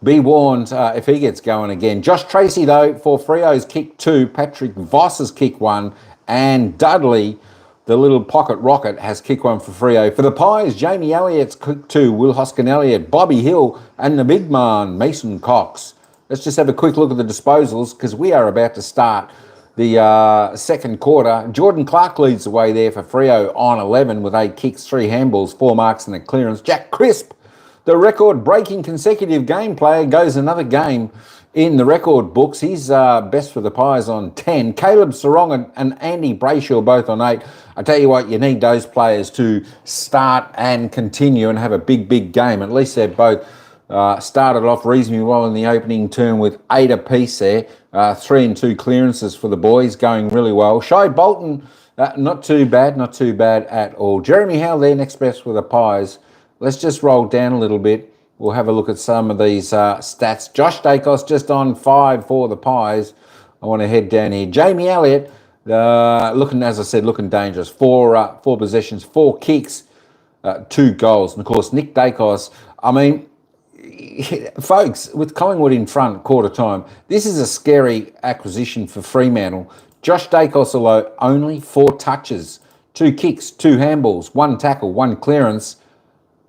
Speaker 6: be warned if he gets going again. Josh Tracy, though, for Freo's kick 2. Patrick Voss's kick 1. And Dudley, the little pocket rocket, has kick 1 for Freo. For the Pies, Jamie Elliott's kick 2. Will Hoskin Elliott, Bobby Hill, and the big man, Mason Cox. Let's just have a quick look at the disposals because we are about to start the second quarter. Jordan Clark leads the way there for Freo on 11 with 8 kicks, 3 handballs, 4 marks and a clearance. Jack Crisp, the record-breaking consecutive game player, goes another game in the record books. He's best for the Pies on 10. Caleb Sarong and Andy Brayshaw both on 8. I tell you what, you need those players to start and continue and have a big, big game. At least they're both started off reasonably well in the opening term with 8 apiece there. 3 and 2 clearances for the boys, going really well. Shai Bolton, not too bad at all. Jeremy Howe there, next best for the Pies. Let's just roll down a little bit. We'll have a look at some of these stats. Josh Dacos just on 5 for the Pies. I want to head down here. Jamie Elliott, looking, as I said, looking dangerous. 4 possessions, 4 kicks, 2 goals. And, of course, Nick Dacos, I mean, folks, with Collingwood in front quarter time, this is a scary acquisition for Fremantle. Josh Dacos alone, only 4 touches, 2 kicks, 2 handballs, 1 tackle, 1 clearance,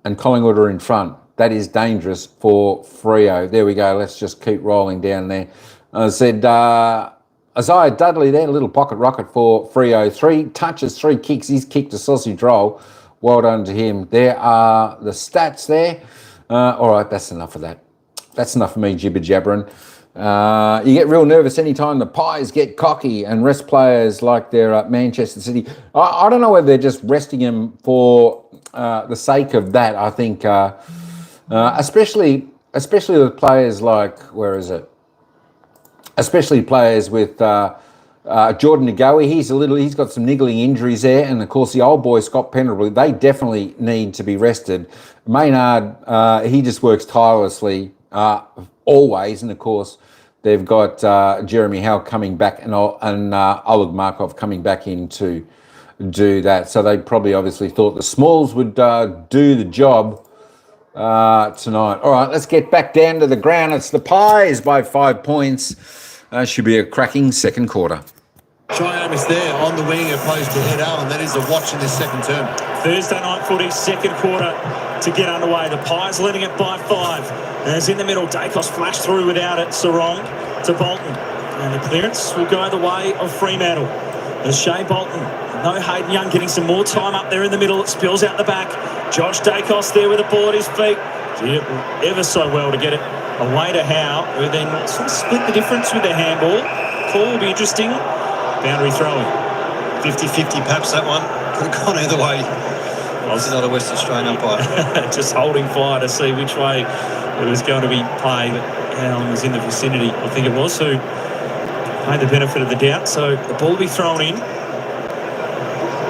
Speaker 6: and Collingwood are in front. That is dangerous for Freo. There we go. Let's just keep rolling down there. I said Isaiah Dudley there, a little pocket rocket for Freo. 3 touches, 3 kicks. He's kicked a sausage roll. Well done to him. There are the stats there. All right, that's enough of that. That's enough for me jibber-jabbering. You get real nervous anytime the Pies get cocky and rest players like they're at Manchester City. I don't know whether they're just resting him for the sake of that. I think, especially with players like, where is it? Especially players with Jordan DeGoey. He's got some niggling injuries there, and of course the old boy Scott Pendlebury. They definitely need to be rested. Maynard, he just works tirelessly always, and of course they've got Jeremy Howe coming back and Oleg Markov coming back in to do that. So they probably obviously thought the Smalls would do the job tonight. All right, let's get back down to the ground. It's the Pies by 5 points. Should be a cracking second quarter.
Speaker 3: Xiaomi is there on the wing opposed to Ed Allen. That is a watch in this second term.
Speaker 1: Thursday night footy, second quarter to get underway. The Pies leading it by 5. As in the middle, Dacos flashed through without it. Sarong to Bolton. And the clearance will go the way of Fremantle. As Shea Bolton, no Hayden Young getting some more time up there in the middle. It spills out the back. Josh Dacos there with the ball at his feet. Did ever so well to get it away to Howe, who then sort of split the difference with their handball. Call will be interesting. Boundary throwing.
Speaker 2: 50-50 perhaps that one. Could have gone either way. Obviously not a West Australian umpire.
Speaker 1: Just holding fire to see which way it was going to be played. But Allen was in the vicinity, I think it was, who made the benefit of the doubt. So the ball will be thrown in.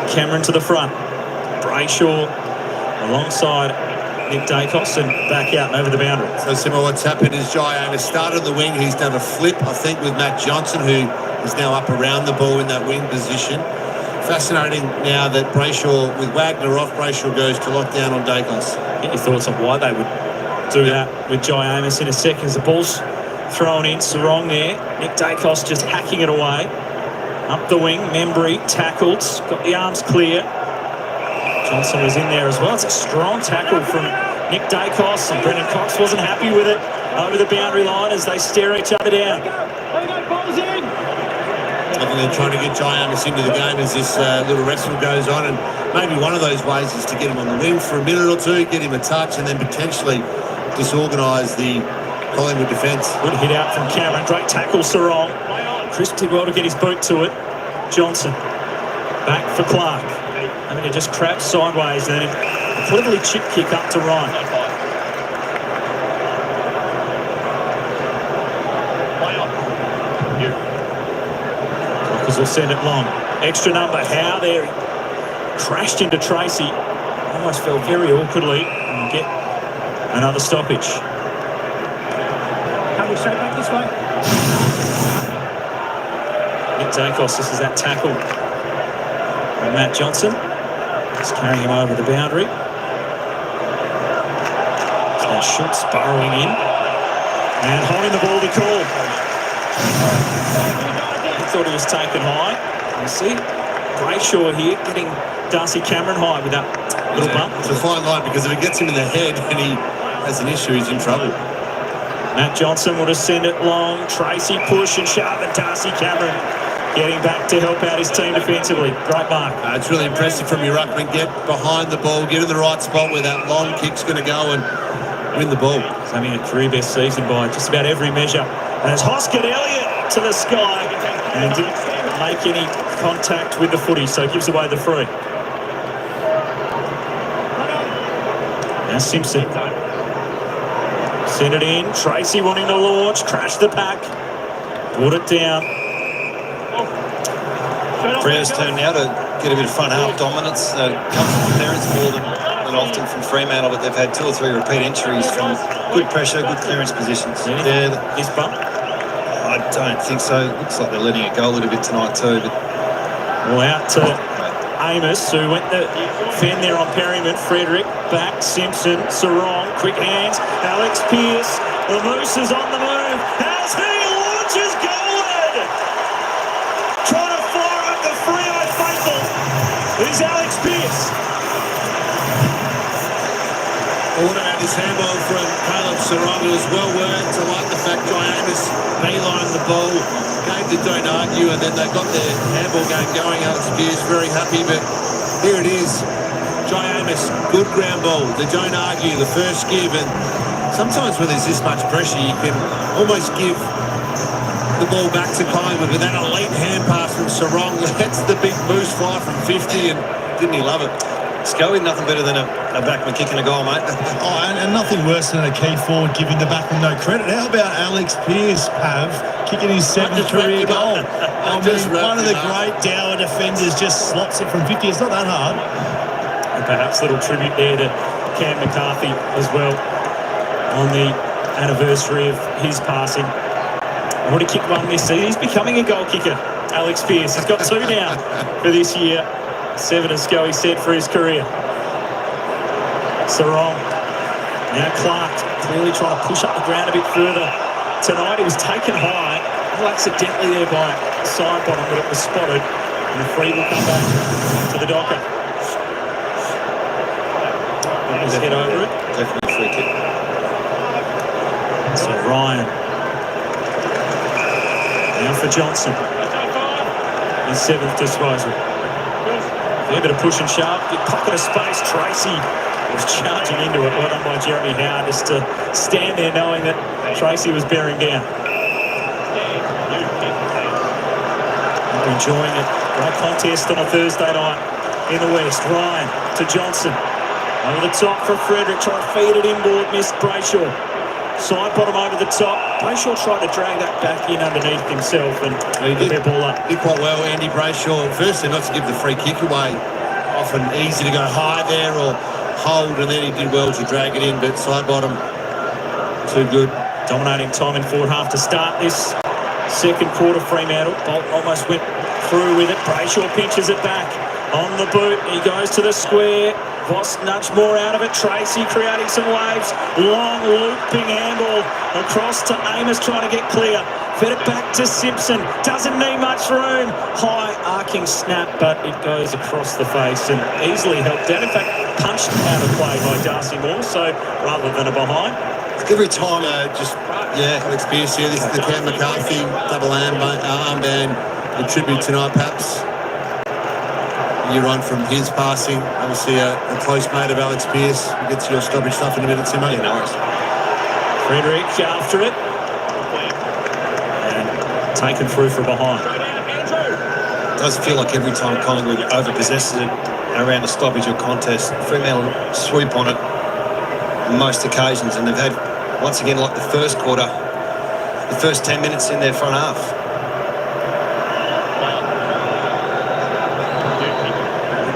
Speaker 1: Cameron to the front. Brayshaw alongside Nick Dacos and back out and over the boundary.
Speaker 3: So similar, what's happened is Jai Amos started the wing. He's done a flip, I think, with Matt Johnson, who is now up around the ball in that wing position. Fascinating now that Brayshaw, with Wagner off, Brayshaw goes to lock down on Dacos.
Speaker 1: Get your thoughts on why they would do that with Jai Amos in a second. As the ball's thrown in, Sarong there. Nick Dacos just hacking it away. Up the wing, Membry tackled, got the arms clear. Johnson was in there as well. It's a strong tackle from Nick Dacos, and Brendan Cox wasn't happy with it over the boundary line as they stare each other down.
Speaker 3: I think they're trying to get Jai Amos into the game as this little wrestle goes on, and maybe one of those ways is to get him on the wing for a minute or two, get him a touch, and then potentially disorganise the Collingwood defence.
Speaker 1: Good hit out from Cameron. Great tackle, Sarong. Chris did well to get his boot to it. Johnson back for Clark. I mean, it just craps sideways and then a cleverly chip kick up to Ryan. Cockers will send it long. Extra number, Howe there. He crashed into Tracy. Almost fell very awkwardly and get another stoppage. Can we straight back this way? Nick Dacos, this is that tackle from Matt Johnson. Just carrying him over the boundary. So Schultz burrowing in. And holding the ball to call. He thought he was taken high. You see Brayshaw here getting Darcy Cameron high with that little bump.
Speaker 3: It's a fine line because if it gets him in the head and he has an issue, he's in trouble.
Speaker 1: Matt Johnson will just send it long. Tracy push and shove, and Darcy Cameron getting back to help out his team defensively. Great mark.
Speaker 3: It's really impressive from your ruckman. Get behind the ball, get in the right spot where that long kick's going to go and win the ball.
Speaker 1: He's having a career best season by just about every measure. And it's Hoskin Elliot to the sky and didn't make any contact with the footy, so gives away the free. Now Simpson. Send it in. Tracy wanting to launch. Crash the pack. Brought it down.
Speaker 2: Freo's turn now to get a bit of front half dominance. Comes from clearance more than often from Fremantle, but they've had 2 or 3 repeat entries from good pressure, good clearance positions.
Speaker 1: There, this bump?
Speaker 2: I don't think so. Looks like they're letting it go a little bit tonight too. But
Speaker 1: well, out to Amos, who went the fend there on Perryman. Frederick, back, Simpson, Sarong, quick hands. Alex Pearce, the Moose is on the move. As he launches goalward! Trying to fire up the Freo faithful is Alex Pearce.
Speaker 3: Order at his handball from Caleb Sarong. It was well worked. I like the fact Jai Amos baylined the ball, gave the don't argue, and then they got their handball game going. Alex Pearce very happy, but here it is. Jai Amos, good ground ball. The don't argue, the first give, and sometimes when there's this much pressure, you can almost give the ball back to Collingwood, but that elite hand pass from Sarong lets the big Moose fly from 50, and didn't he love it?
Speaker 2: Scully, nothing better than a backman kicking a goal, mate.
Speaker 4: And nothing worse than a key forward giving the backman no credit. How about Alex Pearce, Pav, kicking his 7th career goal? I mean, one of the great Dower defenders just slots it from 50. It's not that hard.
Speaker 1: And perhaps a little tribute there to Cam McCarthy as well on the anniversary of his passing. I would have kicked one this season. He's becoming a goal kicker, Alex Pearce. He's got 2 now for this year. 7 as Scully said for his career. Sarong. Now Clark clearly trying to push up the ground a bit further. Tonight he was taken high, a little accidentally there by side bottom, but it was spotted. And the free will come back to the Docker. Let's head over it.
Speaker 2: Definitely free kick.
Speaker 1: So Ryan. Now for Johnson. His 7th disposal. A bit of push and shove. Big pocket of space. Tracy was charging into it. Well done by Jeremy Howe just to stand there knowing that Tracy was bearing down. Enjoying it. Great contest on a Thursday night in the West. Ryan to Johnson. Over the top for Frederick. Trying to feed it inboard. Missed Brayshaw. Side bottom over the top. Brayshaw tried to drag that back in underneath himself and
Speaker 2: he did
Speaker 1: their ball up.
Speaker 2: Did quite well, Andy Brayshaw. Firstly, not to give the free kick away. Often easy to go high there or hold, and then he did well to drag it in, but side bottom, too good.
Speaker 1: Dominating time in forward half to start this second quarter. Fremantle. Bolton almost went through with it. Brayshaw pinches it back on the boot. He goes to the square. Voss nudged more out of it. Tracy creating some waves. Long looping handball across to Amos trying to get clear. Fed it back to Simpson. Doesn't need much room. High arcing snap, but it goes across the face and easily helped out. In fact, punched out of play by Darcy Moore, so rather than a behind.
Speaker 2: Every time, Alex Pearce here. This is the Cam McCarthy double armband, a tribute tonight, perhaps. You run from his passing, obviously a close mate of Alex Pearce. We'll get to your stoppage stuff in a minute, Timo.
Speaker 1: Yeah, no worries. Frederick after it. And taken through for behind.
Speaker 2: It does feel like every time Collingwood overpossesses it around a stoppage or contest, Fremantle sweep on it on most occasions, and they've had, once again, like the first quarter, the first 10 minutes in their front half.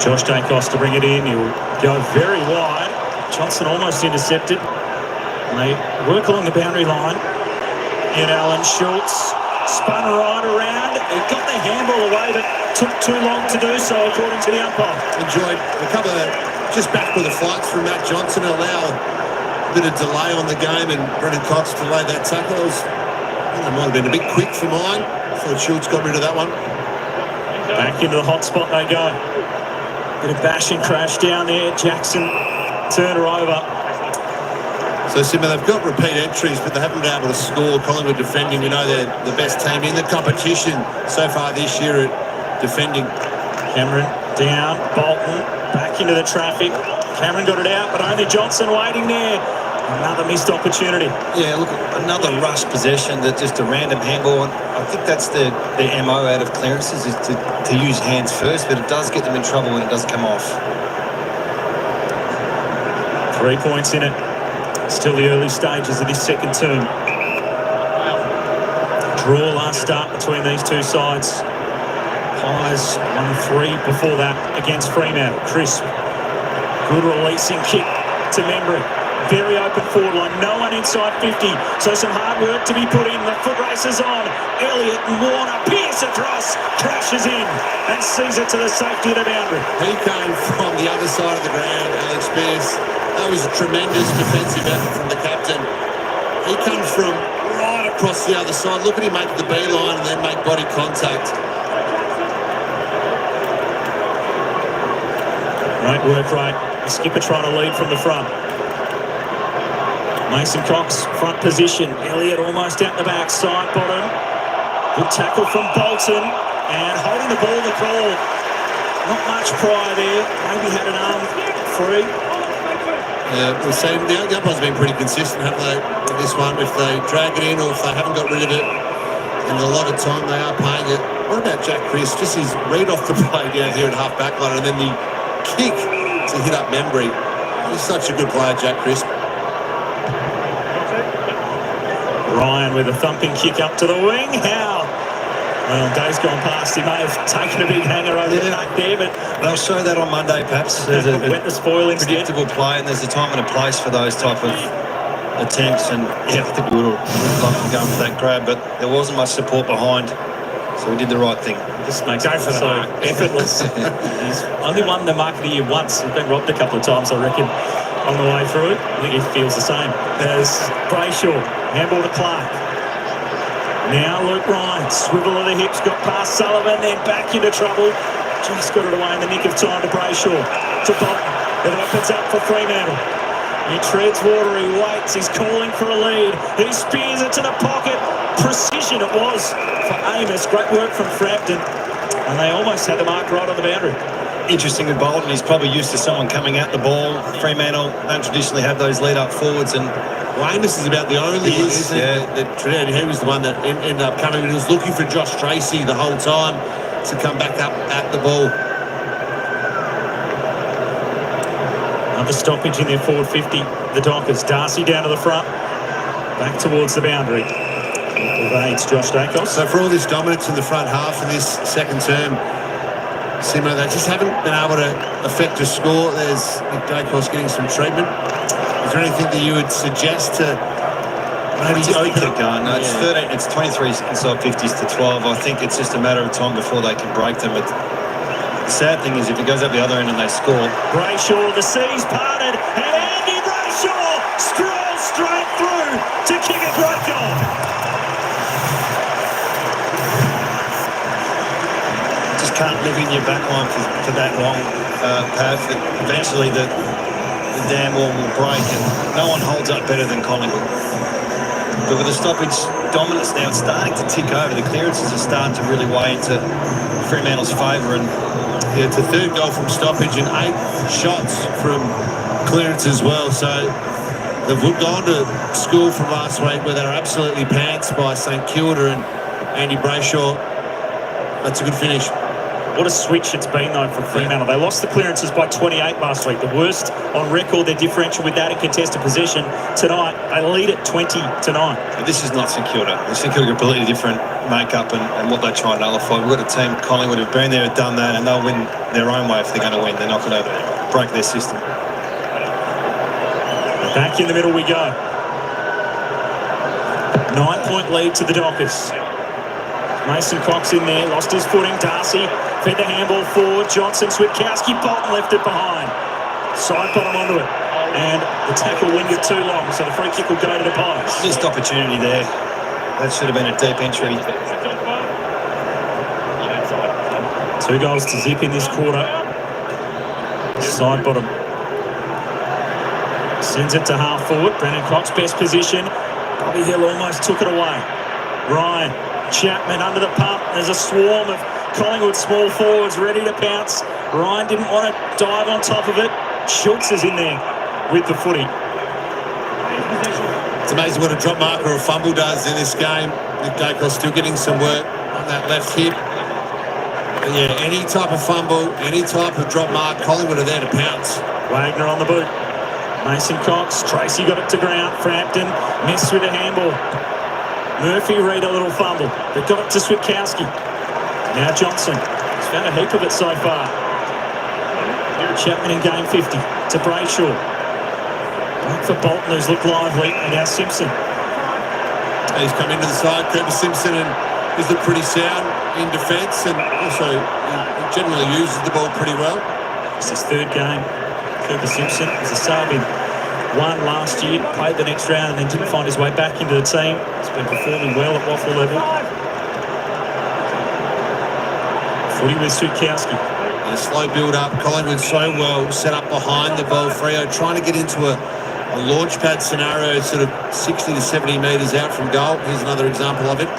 Speaker 1: Josh Dacos to bring it in. He'll go very wide. Johnson almost intercepted. And they work along the boundary line. And Alan Schultz spun right around. He got the handball away, but took too long to do so, according to the umpire.
Speaker 2: Enjoyed a couple of just back with the flights from Matt Johnson, allow a bit of delay on the game, and Brennan Cox to lay that tackle. I think it might have been a bit quick for mine. Thought Schultz got rid of that one.
Speaker 1: Back into the hot spot they go. Bit of bash and crash down there. Jackson turned her over.
Speaker 3: So, Simon, they've got repeat entries, but they haven't been able to score. Collingwood defending, we know they're the best team in the competition so far this year at defending.
Speaker 1: Cameron down. Bolton back into the traffic. Cameron got it out, but only Johnson waiting there. Another missed opportunity.
Speaker 2: Yeah, look, another rush possession, that just a random handball. I think that's the MO out of clearances, is to use hands first, but it does get them in trouble when it does come off.
Speaker 1: 3 points in it. Still the early stages of this second term. Draw last start between these two sides. Pies 1-3 before that against Fremantle. Crisp. Good releasing kick to Membry. Very open forward line, no one inside 50, so some hard work to be put in. The foot race is on. Elliot and Warner, Pearce across, crashes in and sees it to the safety of the boundary.
Speaker 3: He came from the other side of the ground, Alex Pearce. That was a tremendous defensive effort from the captain. He comes from right across the other side. Look at him make the beeline and then make body contact.
Speaker 1: Great work rate. The skipper trying to lead from the front. Mason Cox, front position. Elliot almost out the back, side bottom. Good tackle from Bolton. And holding the ball, the call. Not much prior there. Maybe had an arm free.
Speaker 3: Yeah, we've seen the umpire's been pretty consistent, haven't they, with this one? If they drag it in or if they haven't got rid of it, and a lot of time they are paying it. What about Jack Crisp? Just his read off the play down here at half back line, and then the kick to hit up Membry. He's such a good player, Jack Crisp.
Speaker 1: Ryan with a thumping kick up to the wing. How? Well, days gone past, he may have taken a big hanger over the back there, but
Speaker 2: they'll show that on Monday, perhaps. There's a
Speaker 1: wet the spoil instead.
Speaker 2: Predictable play, and there's a time and a place for those type of attempts. And yeah, I think we would have loved to go for that grab, but there wasn't much support behind, so we did the right thing.
Speaker 1: Just makes it so effortless. He's only won the Mark of the Year once. He's been robbed a couple of times, I reckon, on the way through it. I think he feels the same as Brayshaw. Handball to Clark. Now Luke Ryan, swivel of the hips, got past Sullivan, then back into trouble. Just got it away in the nick of time to Brayshaw. To Bolton. It opens up for Fremantle. He treads water, he waits, he's calling for a lead. He spears it to the pocket. precision it was for Amos. Great work from Frampton. And they almost had the mark right on the boundary.
Speaker 2: Interesting with Bolton. He's probably used to someone coming at the ball. Fremantle don't traditionally have those lead-up forwards, and
Speaker 3: Amos is about the only one, isn't it? He was the one that ended up coming. He was looking for Josh Tracy the whole time to come back up at the ball.
Speaker 1: Another stoppage in their forward 50. The Dockers. Darcy down to the front. Back towards the boundary. Evades Josh Dacos.
Speaker 3: So for all this dominance in the front half of this second term, Simo, they just haven't been able to affect a score. There's Nick Dacos getting some treatment. Is there anything that you would suggest to maybe open
Speaker 2: it going? No, it's 13. It's 23 inside 50s to 12. I think it's just a matter of time before they can break them. But the sad thing is, if it goes up the other end and they score,
Speaker 1: Brayshaw, the seas parted, and Andy Brayshaw scrolls straight through to kick a great goal.
Speaker 2: just can't live in your back line for that long, Pav. Eventually the dam wall will break, and no one holds up better than Collingwood. But with the stoppage dominance now, it's starting to tick over. The clearances are starting to really weigh into Fremantle's favour, and
Speaker 3: it's a third goal from stoppage and 8 shots from clearance as well. So they've gone to school from last week where they were absolutely pants by St Kilda and Andy Brayshaw. That's a good finish.
Speaker 1: What a switch it's been, though, from Fremantle. They lost the clearances by 28 last week. The worst on record, their differential with that in contested possession. Tonight, they lead at 20-9.
Speaker 2: But this is not St Kilda. St Kilda are a completely different makeup and what they try and nullify. We've got a team, Collingwood, have been there, have done that, and they'll win their own way if they're going to win. They're not going to break their system.
Speaker 1: Back in the middle we go. 9-point lead to the Dockers. Mason Cox in there, lost his footing. Darcy fed the handball forward. Johnson, Switkowski, Bolton left it behind. Side bottom onto it. And the tackle lingered too long, so the free kick will go to the Pies.
Speaker 2: Missed opportunity there. That should have been a deep entry.
Speaker 1: 2 goals to zip in this quarter. Side bottom. Sends it to half forward. Brennan Cox, best position. Bobby Hill almost took it away. Ryan Chapman under the pump. There's a swarm of Collingwood small forwards ready to pounce. Ryan didn't want to dive on top of it. Schultz is in there with the footy.
Speaker 3: It's amazing what a drop mark or a fumble does in this game. Nick Dacos still getting some work on that left hip. But yeah, any type of fumble, any type of drop mark, Collingwood are there to pounce.
Speaker 1: Wagner on the boot. Mason Cox. Tracy got it to ground. Frampton missed with a handball. Murphy read a little fumble, but got it to Switkowski. Now Johnson. He's found a heap of it so far. Chapman in game 50 to Brayshaw. Back for Bolton, who's looked lively, and now Simpson.
Speaker 3: He's come into the side, Curtis Simpson, and he's looked pretty sound in defence, and also he generally uses the ball pretty well.
Speaker 1: It's his 3rd game. Curtis Simpson was a sub in 1 last year, played the next round and then didn't find his way back into the team. He's been performing well at waffle level. Footy with Switkowski.
Speaker 3: A slow build-up. Collingwood so well set up behind the ball. Freo trying to get into a launch pad scenario, sort of 60 to 70 metres out from goal. Here's another example of it.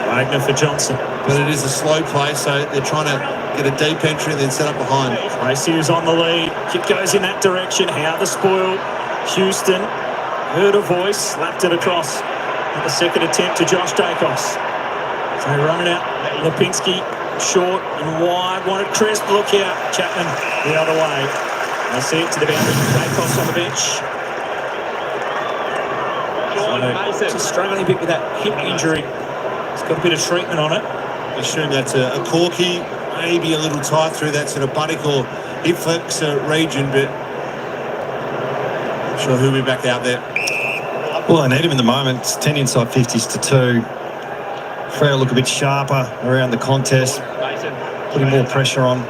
Speaker 1: Wagner for Johnson.
Speaker 3: But it is a slow play, so they're trying to get a deep entry and then set up behind.
Speaker 1: Tracy is on the lead. Kick goes in that direction. How the spoil. Houston heard a voice, slapped it across. At the second attempt to Josh Dacos. So they run it out. Lipinski short and wide. Wanted crisp. Look out. Chapman the other way. They see it to the boundary. Dacos on the bench. So just struggling a bit with that hip injury. He's got a bit of treatment on it.
Speaker 3: I assume that's a corky, maybe a little tight through that sort of buttock or hip flexor region, but I'm sure he'll be back out there.
Speaker 2: Well, I need him in the moment. It's 10 inside 50s to 2. Freo look a bit sharper around the contest, putting more pressure on.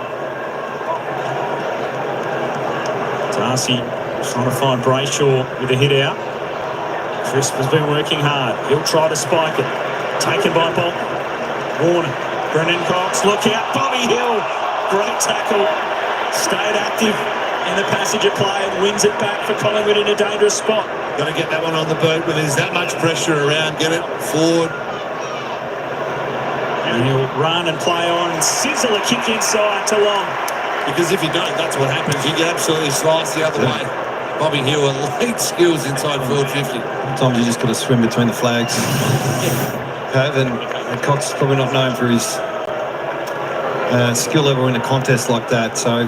Speaker 1: Darcy trying to find Brayshaw with a hit out. Crisp has been working hard. He'll try to spike it. Taken by Bolton. Warner. Brennan Cox. Look out. Bobby Hill. Great tackle. Stayed active in the passage of play and wins it back for Collingwood in a dangerous spot.
Speaker 3: Got to get that one on the boot when there's that much pressure around. Get it forward.
Speaker 1: And he'll run and play on and sizzle a kick inside to Long.
Speaker 3: Because if you don't, that's what happens. You get absolutely sliced the other way. Bobby Hill, elite skills inside forward 50.
Speaker 2: Sometimes you just got to swim between the flags. And Cox is probably not known for his skill level in a contest like that. So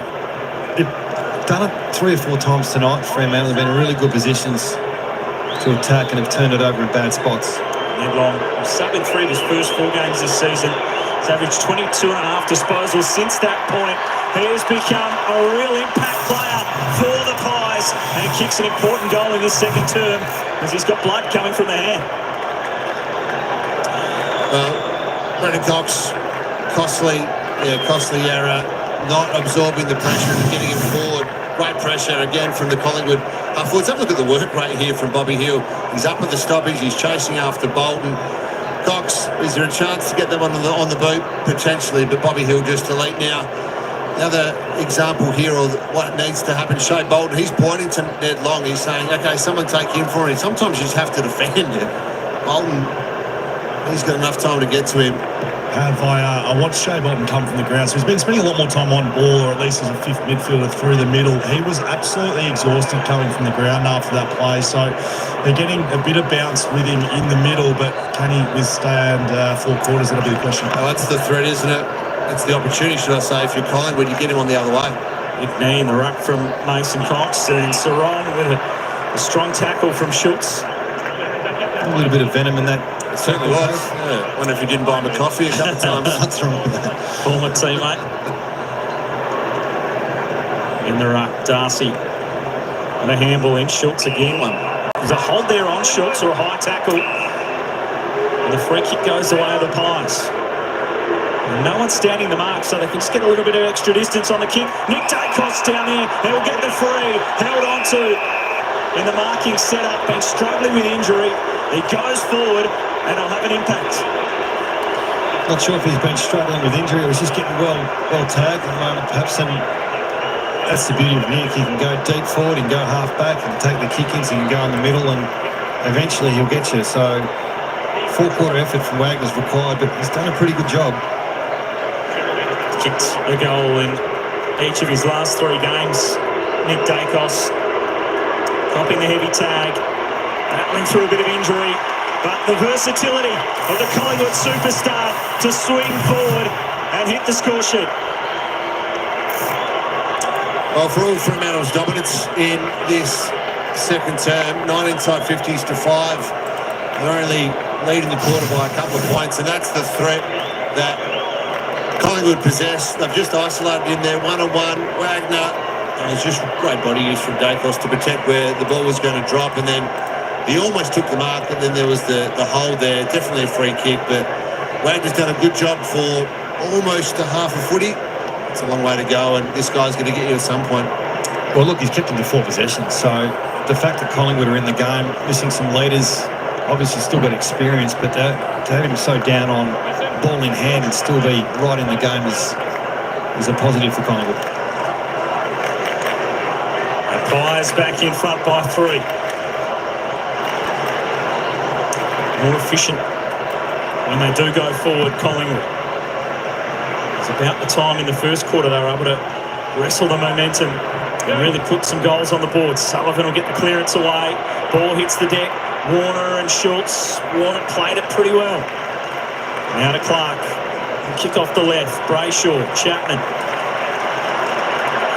Speaker 2: they've done it 3 or 4 times tonight. Fremantle have been in really good positions to attack and have turned it over in bad spots.
Speaker 1: Ned Long, subbing 3 of his first 4 games this season. He's averaged 22.5 disposals since that point. He has become a real impact player for the Pies and kicks an important goal in his second term as he's got blood coming from the hand.
Speaker 3: Brendan Cox, costly error, not absorbing the pressure and getting him forward. Great pressure again from the Collingwood half-forwards. Have a look at the work rate here from Bobby Hill. He's up at the stoppage. He's chasing after Bolton. Cox, is there a chance to get them on the boot? Potentially, but Bobby Hill just elite now. The other example here of what needs to happen, Shea Bolton, he's pointing to Ned Long. He's saying, okay, someone take him for it. Sometimes you just have to defend it. Bolton, he's got enough time to get to him.
Speaker 4: I watched Shea Bolton come from the ground, so he's been spending a lot more time on ball, or at least as a 5th midfielder through the middle. He was absolutely exhausted coming from the ground after that play, so they're getting a bit of bounce with him in the middle, but can he withstand 4 quarters? That'll be the question.
Speaker 3: Oh, that's the threat, isn't it? It's the opportunity, should I say, if you're Collingwood, you get him on the other way.
Speaker 1: Big knee in the ruck from Mason Cox, and Sarong with a strong tackle from Schultz.
Speaker 2: A little bit of venom in that.
Speaker 3: It certainly was. Yeah. Wonder if you didn't buy him a coffee a couple of times.
Speaker 2: What's wrong with that?
Speaker 1: Former teammate. In the ruck, Darcy. And a handball in. Schultz again. There's a hold there on Schultz, or a high tackle. And the free kick goes the way of the Pies. And no one's standing the mark, so they can just get a little bit of extra distance on the kick. Nick Dacos down there. He'll get the free. Held on to in the marking setup. Been struggling with injury. He goes forward and he'll have an impact.
Speaker 2: Not sure if he's been struggling with injury or he's just getting well tagged at the moment, perhaps. And that's the beauty of Nick. He can go deep forward, he can go half back, he can take the kick-ins, he can go in the middle, and eventually he'll get you. So 4-quarter effort from Wagner's required, but he's done a pretty good job.
Speaker 1: Kicked a goal in each of his last 3 games. Nick Dacos dropping the heavy tag, battling through a bit of injury, but the versatility of the Collingwood superstar to swing forward and hit the score sheet.
Speaker 3: Well, for all Fremantle's dominance in this second term, 9 inside 50s to 5, they're only leading the quarter by a couple of points, and that's the threat that Collingwood possess. They've just isolated in there, one-on-one. Wagner, and it's just great body use from Dacos to protect where the ball was going to drop, and then he almost took the mark, but then there was the hold there. Definitely a free kick, but Wagner's done a good job for almost a half a footy. It's a long way to go, and this guy's going to get you at some point.
Speaker 2: Well, look, he's kept them to 4 possessions, so the fact that Collingwood are in the game, missing some leaders, obviously still got experience, but to have him so down on ball in hand and still be right in the game is a positive for Collingwood.
Speaker 1: The Pies back in front by 3. More efficient when they do go forward, Collingwood. It's about the time in the first quarter they were able to wrestle the momentum and really put some goals on the board. Sullivan will get the clearance away. Ball hits the deck. Warner and Schultz. Warner played it pretty well. Now to Clark. Kick off the left. Brayshaw. Chapman.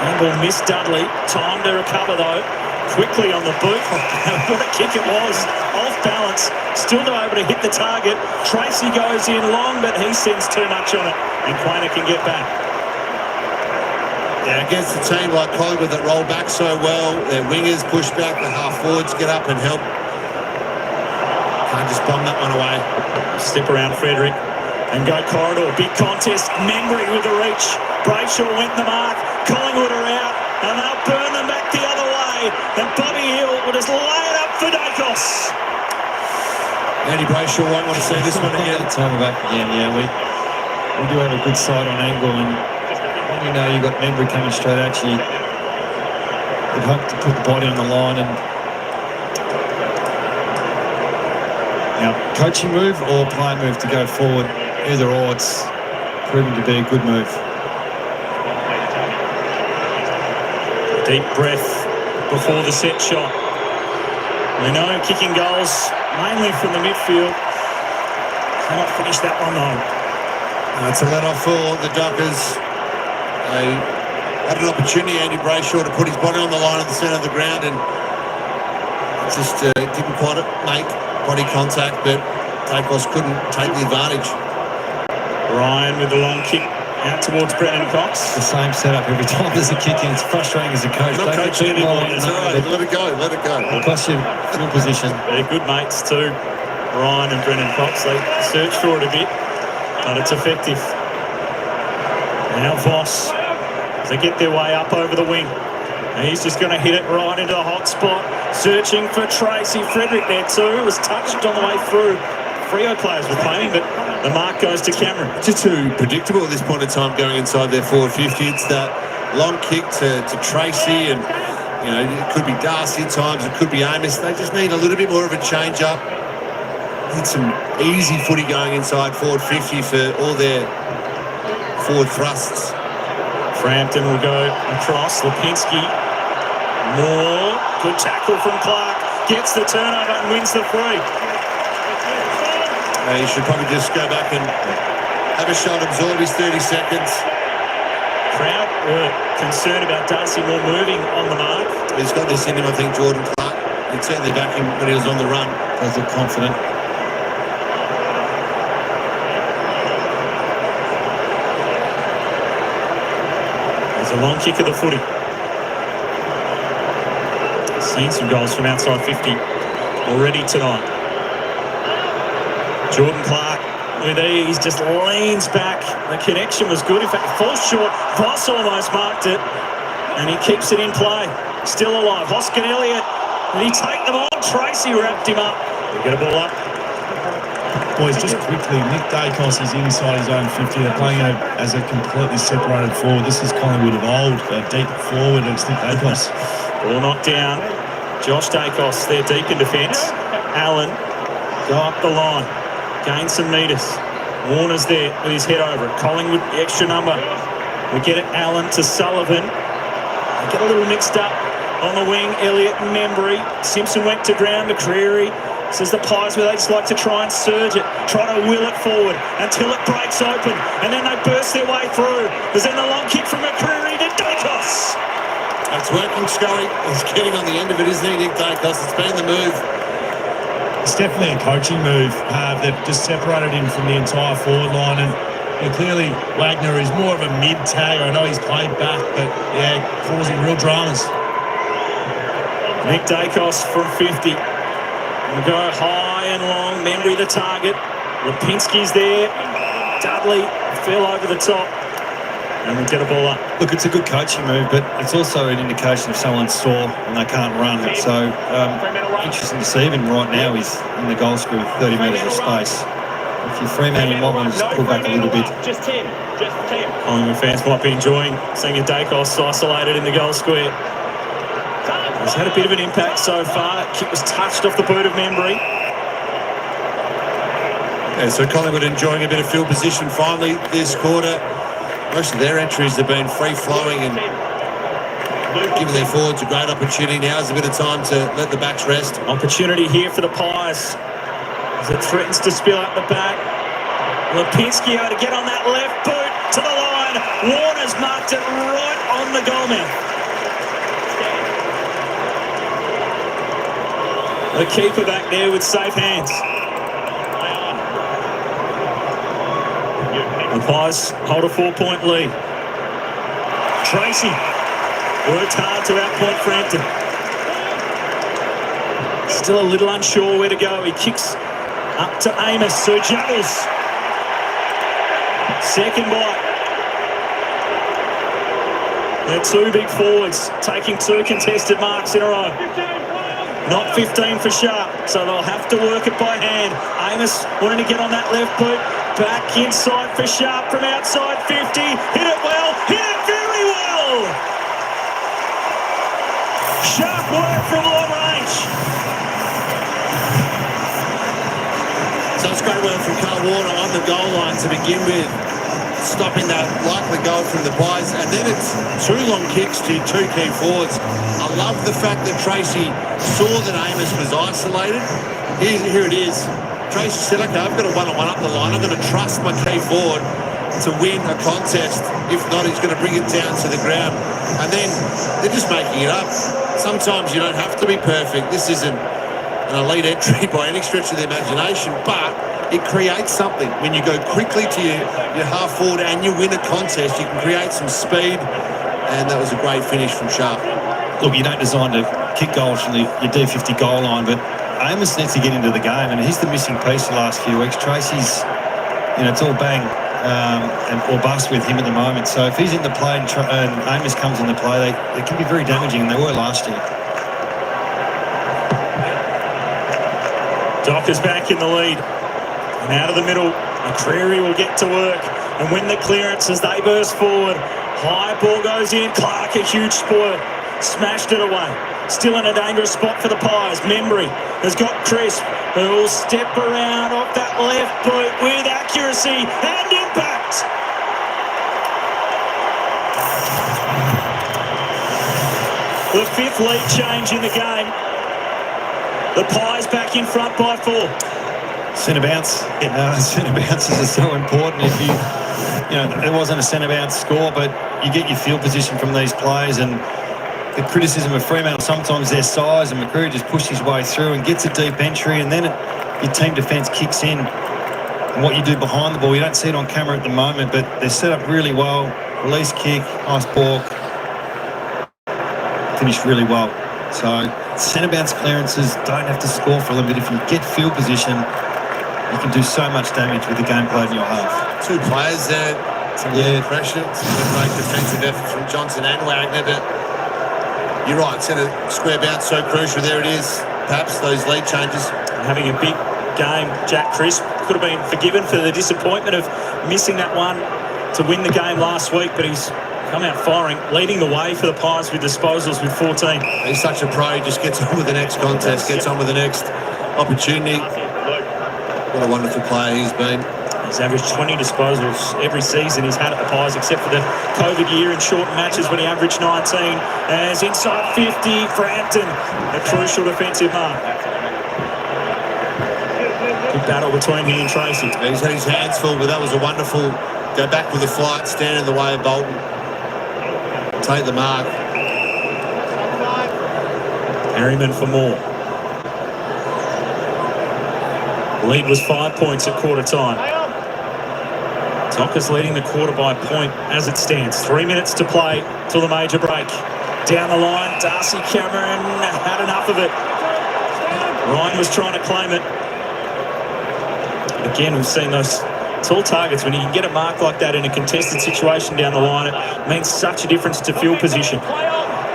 Speaker 1: Handball missed Dudley. Time to recover though. Quickly on the boot. What a kick it was. Off balance. Still not able to hit the target. Tracy goes in long, but he sends too much on it. And Quainer can get back.
Speaker 3: Yeah, against a team like Collingwood that roll back so well, their wingers push back, the half-forwards get up and help. Can't just bomb that one away.
Speaker 1: Step around Frederick and go corridor. Big contest. Membry with the reach. Brayshaw went the mark. Collingwood are out, and they'll burn them back the other way. And Bobby Hill will just lay it up for Dacos.
Speaker 3: Andy Brayshaw won't want to see this one again.
Speaker 2: Time back again, yeah. We do have a good side on angle, and when you know you've got Membry coming straight at you, you'd hope to put the body on the line and Now, coaching move or player move to go forward, either or, it's proving to be a good move.
Speaker 1: Deep breath before the set shot. We know kicking goals, mainly from the midfield. Cannot finish that one though.
Speaker 3: It's a let-off for the Dockers. They had an opportunity, Andy Brayshaw, to put his body on the line at the centre of the ground, and just didn't quite make body contact, but Dacos couldn't take the advantage.
Speaker 1: Ryan with the long kick out towards Brennan Cox.
Speaker 2: The same setup every time there's a kick in. It's frustrating as a coach.
Speaker 3: Not coaching anymore. It's all right. Let it go. Let it go.
Speaker 2: It'll cost you field position.
Speaker 1: They're good mates too, Ryan and Brennan Cox. They search for it a bit, but it's effective. Now Voss, as they get their way up over the wing. And he's just going to hit it right into the hot spot. Searching for Tracy. Frederick there too. It was touched on the way through. Freo players were playing, but the mark goes to Cameron.
Speaker 3: Just too predictable at this point in time going inside their forward 50. It's that long kick to Tracy, and you know, it could be Darcy at times, it could be Amos. They just need a little bit more of a change up. Need some easy footy going inside forward 50 for all their forward thrusts.
Speaker 1: Frampton will go across. Lipinski. More. Good tackle from Clark. Gets the turnover and wins the free.
Speaker 3: You should probably just go back and have a shot, absorb his 30 seconds.
Speaker 1: Crowd were concerned about Darcy Moore moving on the mark.
Speaker 3: He's got this in him, I think, Jordan Clark. He'd certainly back him when he was on the run.
Speaker 2: Does look confident.
Speaker 1: There's a long kick of the footy. Seen some goals from outside 50 already tonight. Jordan Clark with ease just leans back. The connection was good. In fact, falls short. Voss almost marked it, and he keeps it in play. Still alive. Hoskin Elliot. Did he take them on? Tracy wrapped him up. They get a ball up.
Speaker 4: Boys, just quickly, Nick Dacos is inside his own 50. They're playing as a completely separated forward. This is Collingwood of old, deep forward against Nick Dacos.
Speaker 1: Ball knocked down. Josh Dacos there deep in defence. Allen go up the line. Gain some metres. Warner's there with his head over it. Collingwood, the extra number. We get it, Allen to Sullivan. They get a little mixed up on the wing. Elliot and Membry. Simpson went to ground. McCreary says the Pies where they just like to try and surge it, try to will it forward until it breaks open, and then they burst their way through. There's then the long kick from McCreary to Dacos.
Speaker 3: It's working, Scotty. He's getting on the end of it, isn't he, Nick Dacos? It's been the move.
Speaker 4: It's definitely a coaching move. They've just separated him from the entire forward line, and clearly Wagner is more of a mid-tagger. I know he's played back, but yeah, causing real dramas.
Speaker 1: Nick Dacos from 50. We'll go high and long. Membry the target. Lipinski's there. Dudley fell over the top. And we'll get a ball up.
Speaker 2: Look, it's a good coaching move, but it's also an indication if someone's sore and they can't run. So interesting to see him right now. He's in the goal square with 30 metres of space. If you're Fremantle, you might want to just pull back a little bit.
Speaker 1: Just 10. Collingwood fans might be enjoying seeing a Dacos isolated in the goal square. He's had a bit of an impact so far. That kick was touched off the boot of Membry.
Speaker 3: Yeah, so Collingwood enjoying a bit of field position finally this quarter. Most of their entries have been free-flowing and giving their forwards a great opportunity. Now's a bit of time to let the backs rest.
Speaker 1: Opportunity here for the Pies as it threatens to spill out the back. Lipinski to get on that left boot to the line. Warner's marked it right on the goal mouth. The keeper back there with safe hands. The Pies hold a 4-point lead. Tracy worked hard to outpoint Frampton. Still a little unsure where to go. He kicks up to Amos, so juggles. Second bite. They're two big forwards taking two contested marks in a row. Not 15 for Sharp, so they'll have to work it by hand. Amos wanting to get on that left boot. Back inside for Sharp from outside 50. Hit it well, hit it very well. Sharp work from long range.
Speaker 3: So it's great work from Carl Warner on the goal line to begin with, stopping that likely goal from the Pies. And then it's 2 long kicks to 2 key forwards. I love the fact that Tracy saw that Amos was isolated. Here it is. Tracy said, okay, I've got a one-on-one up the line. I'm going to trust my key forward to win a contest. If not, he's going to bring it down to the ground. And then they're just making it up. Sometimes you don't have to be perfect. This isn't an elite entry by any stretch of the imagination, but it creates something. When you go quickly to your half forward and you win a contest, you can create some speed, and that was a great finish from Sharp.
Speaker 2: Look, you don't design to kick goals from your D50 goal line, but Amos needs to get into the game, and he's the missing piece the last few weeks. Tracy's, it's all bang or bust with him at the moment. So if he's in the play and Amos comes in the play, they can be very damaging, and they were last year.
Speaker 1: Dockers back in the lead. And out of the middle, McCreary will get to work and win the clearance as they burst forward. High ball goes in. Clark, a huge spoil. Smashed it away. Still in a dangerous spot for the Pies. Membry has got Crisp, who will step around off that left boot with accuracy and impact. The 5th lead change in the game. The Pies back in front by 4.
Speaker 2: Centre bounce. Centre bounces are so important. If it wasn't a centre bounce score, but you get your field position from these players, and the criticism of Fremantle, sometimes their size, and McCreary just pushed his way through and gets a deep entry, and then your team defence kicks in. And what you do behind the ball, you don't see it on camera at the moment, but they're set up really well. Release kick, nice ball, finished really well. So centre bounce clearances don't have to score for them, but if you get field position, you can do so much damage with the game played in your half.
Speaker 3: 2 players there, some pressure, some great defensive effort from Johnson and Wagner, but you're right, centre square bounce so crucial. There it is, perhaps those lead changes.
Speaker 1: Having a big game, Jack Crisp could have been forgiven for the disappointment of missing that one to win the game last week, but he's come out firing, leading the way for the Pies with disposals with 14.
Speaker 3: He's such a pro, he just gets on with the next contest, gets on with the next opportunity. What a wonderful player he's been.
Speaker 1: He's averaged 20 disposals every season he's had at the Pies, except for the COVID year and short matches when he averaged 19. As inside 50, Frampton, a crucial defensive mark. Good battle between he and Tracy.
Speaker 3: He's had his hands full, but that was a wonderful go back with the flight, stand in the way of Bolton. Take the mark.
Speaker 1: Harryman for more. Lead was 5 points at quarter time. Dockers leading the quarter by a point as it stands. 3 minutes to play till the major break. Down the line, Darcy Cameron had enough of it. Ryan was trying to claim it. Again, we've seen those tall targets. When you can get a mark like that in a contested situation down the line, it means such a difference to field position.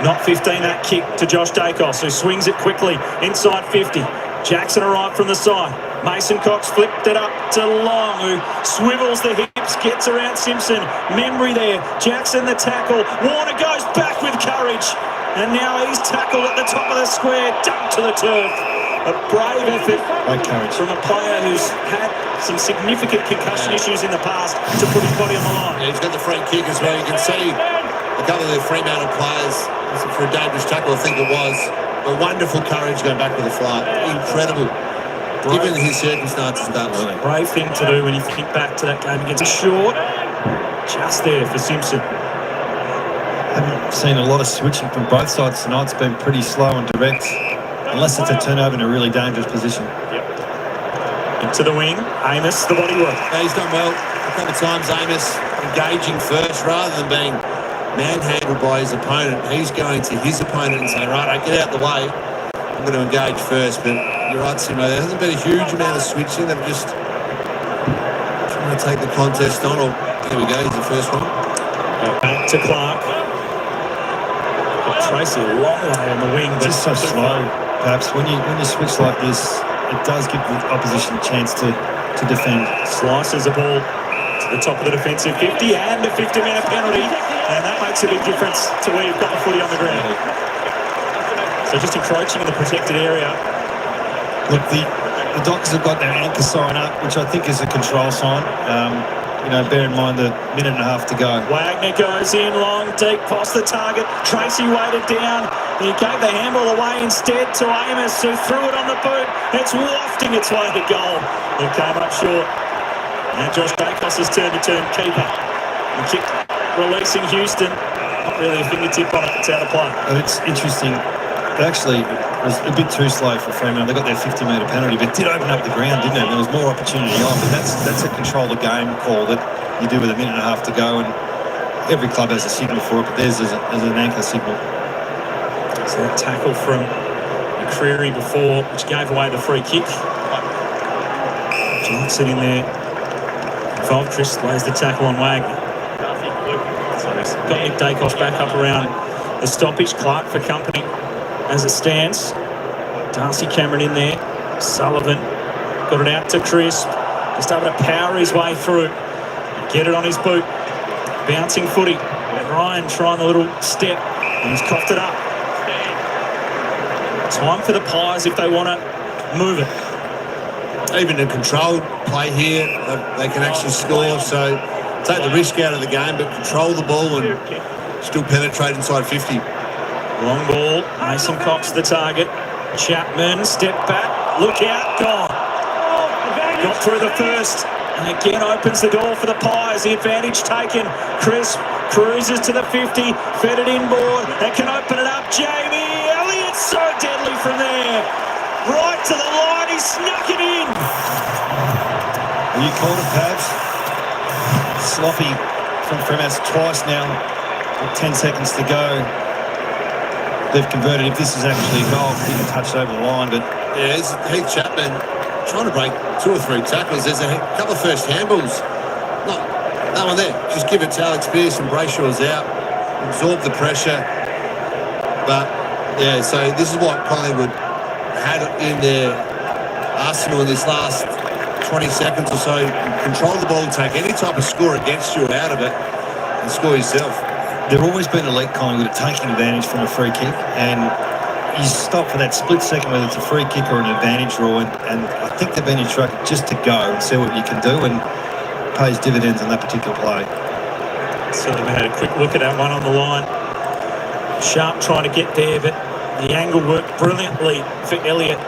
Speaker 1: Not 15, that kick to Josh Dacos, who swings it quickly inside 50. Jackson arrived from the side. Mason Cox flipped it up to Long, who swivels the hips, gets around Simpson. Membry there. Jackson the tackle. Warner goes back with courage. And now he's tackled at the top of the square, dumped to the turf. A brave effort from a player who's had some significant concussion issues in the past to put his body on the line.
Speaker 3: Yeah, he's got the free kick as well. You can see a couple of the Fremantle players for a dangerous tackle, I think it was. But wonderful courage going back with the flight. Incredible. Given his circumstances, that was a
Speaker 1: brave thing to do when you think back to that game against Short. Just there for Simpson.
Speaker 2: Haven't seen a lot of switching from both sides tonight. It's been pretty slow and direct, unless it's a turnover in a really dangerous position.
Speaker 1: Into the wing, Amos, the body work.
Speaker 3: Yeah, he's done well a couple of times. Amos engaging first rather than being manhandled by his opponent. He's going to his opponent and saying, right, get out the way. I'm going to engage first. But you're right, Simo, there hasn't been a huge amount of switching. They've just trying to take the contest on. Or here we go, he's the first one.
Speaker 1: Back to Clark. Tracy a long way on the wing, but
Speaker 2: just so slow. Perhaps when you switch like this, it does give the opposition a chance to defend.
Speaker 1: Slices a ball to the top of the defensive 50 and a 50-minute penalty, and that makes a big difference to where you've got the footy on the ground. So just encroaching in the protected area.
Speaker 2: Look, the Dockers have got their anchor sign up, which I think is a control sign. Bear in mind the minute and a half to go.
Speaker 1: Wagner goes in long, deep, past the target. Tracy weighted down. He gave the handball away instead to Amos, who threw it on the boot. It's wafting its way to goal. It came up short. And Josh Dacos has turned to turn keeper. And kicked, releasing Houston. Not really a fingertip on it. It's out of play.
Speaker 2: It's interesting. Actually, it was a bit too slow for Fremantle. They got their 50-metre penalty, but it did open up the ground, didn't it? There was more opportunity on, but that's a control the game call that you do with a minute and a half to go, and every club has a signal for it, but theirs is an anchor signal.
Speaker 1: So that tackle from McCreary before, which gave away the free kick. Johnson in there. Chris lays the tackle on Wagner. So he's got Nick Dacos back up around the stoppage. Clark for company as it stands. Darcy Cameron in there. Sullivan got it out to Crisp. Just able to power his way through. Get it on his boot. Bouncing footy. Ryan trying the little step. And he's coughed it up. Time for the Pies if they want to move it.
Speaker 3: Even a controlled play here, they can actually score. So take the risk out of the game, but control the ball and still penetrate inside 50.
Speaker 1: Long ball, Mason Cox the target. Chapman, step back, look out, gone. Got through the first, and again opens the door for the Pies. The advantage taken. Crisp cruises to the 50, fed it inboard. They can open it up. Jamie Elliot, so deadly from there. Right to the line, he snuck it in.
Speaker 2: You called it, Pabs. Sloppy from Fremantle twice now. 10 seconds to go. They've converted. If this is actually a goal, he can touch over the line, but
Speaker 3: yeah, it's Heath Chapman trying to break 2 or 3 tackles. There's a couple of first handballs. No one there. Just give it to Alex Pearce and Brayshaw's out. Absorb the pressure. But yeah, so this is what Collingwood had in their arsenal in this last 20 seconds or so. Control the ball, take any type of score against you out of it, and score yourself.
Speaker 2: They've always been elite Collingwood at taking advantage from a free kick, and you stop for that split second whether it's a free kick or an advantage rule, and I think they've been instructed just to go and see what you can do, and pays dividends on that particular play.
Speaker 1: So we had a quick look at that one on the line. Sharp trying to get there, but the angle worked brilliantly for Elliot.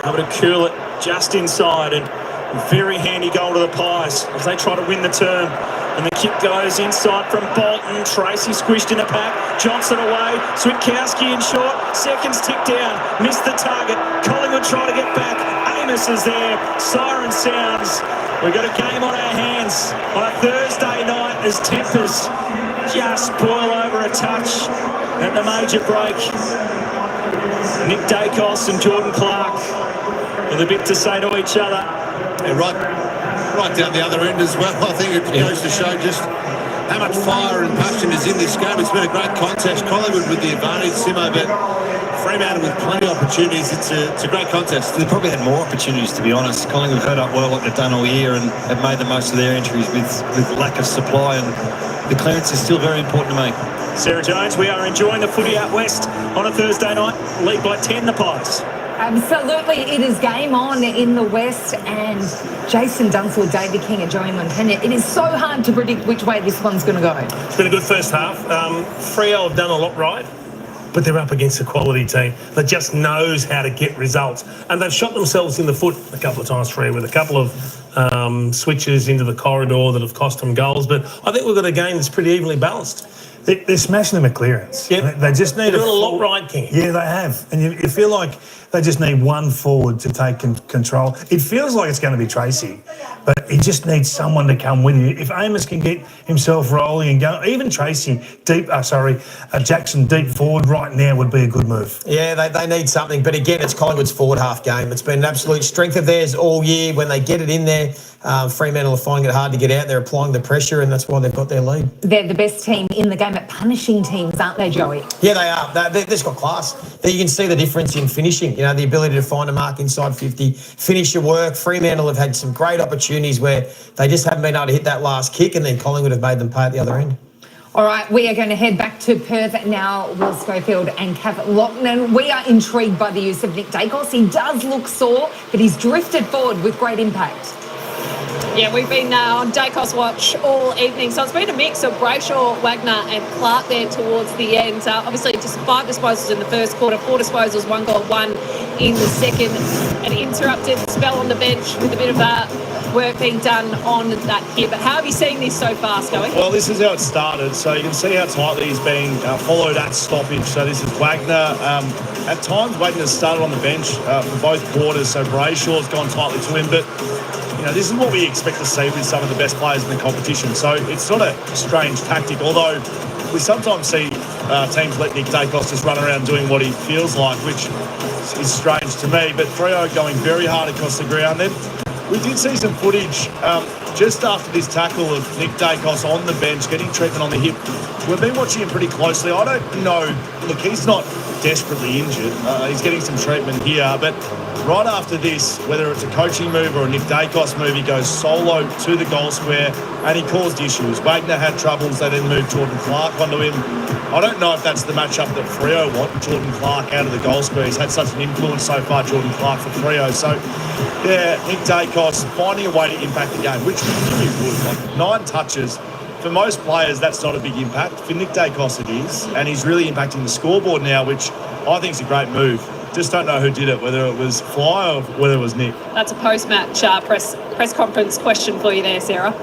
Speaker 1: Able to curl it just inside, and a very handy goal to the Pies as they try to win the term. And the kick goes inside from Bolton. Tracy squished in a pack. Johnson away. Switkowski in short. Seconds tick down. Missed the target. Collingwood trying to get back. Amos is there. Siren sounds. We've got a game on our hands on a Thursday night as tempers just boil over a touch at the major break. Nick Dacos and Jordan Clark with a bit to say to each other.
Speaker 3: Yeah, right down the other end as well. I think it goes to show just how much fire and passion is in this game. It's been a great contest. Collingwood with the advantage, Simo, but Fremantle with plenty of opportunities. It's a great contest.
Speaker 2: They probably had more opportunities, to be honest. Collingwood have heard up well what they've done all year and have made the most of their entries with lack of supply, and the clearance is still very important to me.
Speaker 1: Sarah Jones, we are enjoying the footy out west on a Thursday night. Lead by 10, the Pies.
Speaker 7: Absolutely, it is game on in the West, and Jason Dunstall, David King and Joey Montana. It is so hard to predict which way this one's going to go.
Speaker 8: It's been a good first half. Freo have done a lot right, but they're up against a quality team that just knows how to get results. And they've shot themselves in the foot a couple of times, Freo, with a couple of switches into the corridor that have cost them goals. But I think we've got a game that's pretty evenly balanced.
Speaker 4: They're smashing them at clearance.
Speaker 8: Yep.
Speaker 4: They just need
Speaker 8: a lot right, King.
Speaker 4: Yeah, they have. And you feel like they just need one forward to take control. It feels like it's going to be Tracy, but he just needs someone to come with you. If Amos can get himself rolling and go, even Tracy, Jackson deep forward right now would be a good move.
Speaker 9: Yeah, they need something. But again, it's Collingwood's forward half game. It's been an absolute strength of theirs all year. When they get it in there, Fremantle are finding it hard to get out. They're applying the pressure, and that's why they've got their lead.
Speaker 7: They're the best team in the game at punishing teams, aren't they, Joey?
Speaker 9: Yeah, they are. They've just got class. You can see the difference in finishing. You know, the ability to find a mark inside 50, finish your work. Fremantle have had some great opportunities where they just haven't been able to hit that last kick, and then Collingwood have made them pay at the other end.
Speaker 7: All right, we are going to head back to Perth now. Will Schofield and Kath Lochnan. We are intrigued by the use of Nick Dacos. He does look sore, but he's drifted forward with great impact.
Speaker 10: Yeah, we've been on Dacos watch all evening. So it's been a mix of Brayshaw, Wagner and Clark there towards the end. Obviously, just 5 disposals in the first quarter, 4 disposals, 1 goal, 1 in the second. An interrupted spell on the bench with a bit of work being done on that here. But how have you seen this so far, Scully?
Speaker 4: Well, this is how it started. So you can see how tightly he's being followed at stoppage. So this is Wagner. At times, Wagner's started on the bench for both quarters. So Brayshaw's gone tightly to him. But this is what we expect to see with some of the best players in the competition. So it's not a strange tactic, although we sometimes see teams let Nick Dacos just run around doing what he feels like, which is strange to me. But Freo going very hard across the ground then. We did see some footage just after this tackle of Nick Dacos on the bench, getting treatment on the hip. We've been watching him pretty closely. I don't know. Look, he's not desperately injured. He's getting some treatment here. But right after this, whether it's a coaching move or a Nick Dacos move, he goes solo to the goal square and he caused issues. Wagner had troubles. They then moved Jordan Clark onto him. I don't know if that's the matchup that Freo want, Jordan Clark out of the goal square. He's had such an influence so far, Jordan Clark, for Freo. So, yeah, Nick Dacos finding a way to impact the game, which he would. Like 9 touches. For most players, that's not a big impact. For Nick Dacos, it is. And he's really impacting the scoreboard now, which I think is a great move. Just don't know who did it, whether it was Fly or whether it was Nick.
Speaker 10: That's a post-match press conference question for you there, Sarah.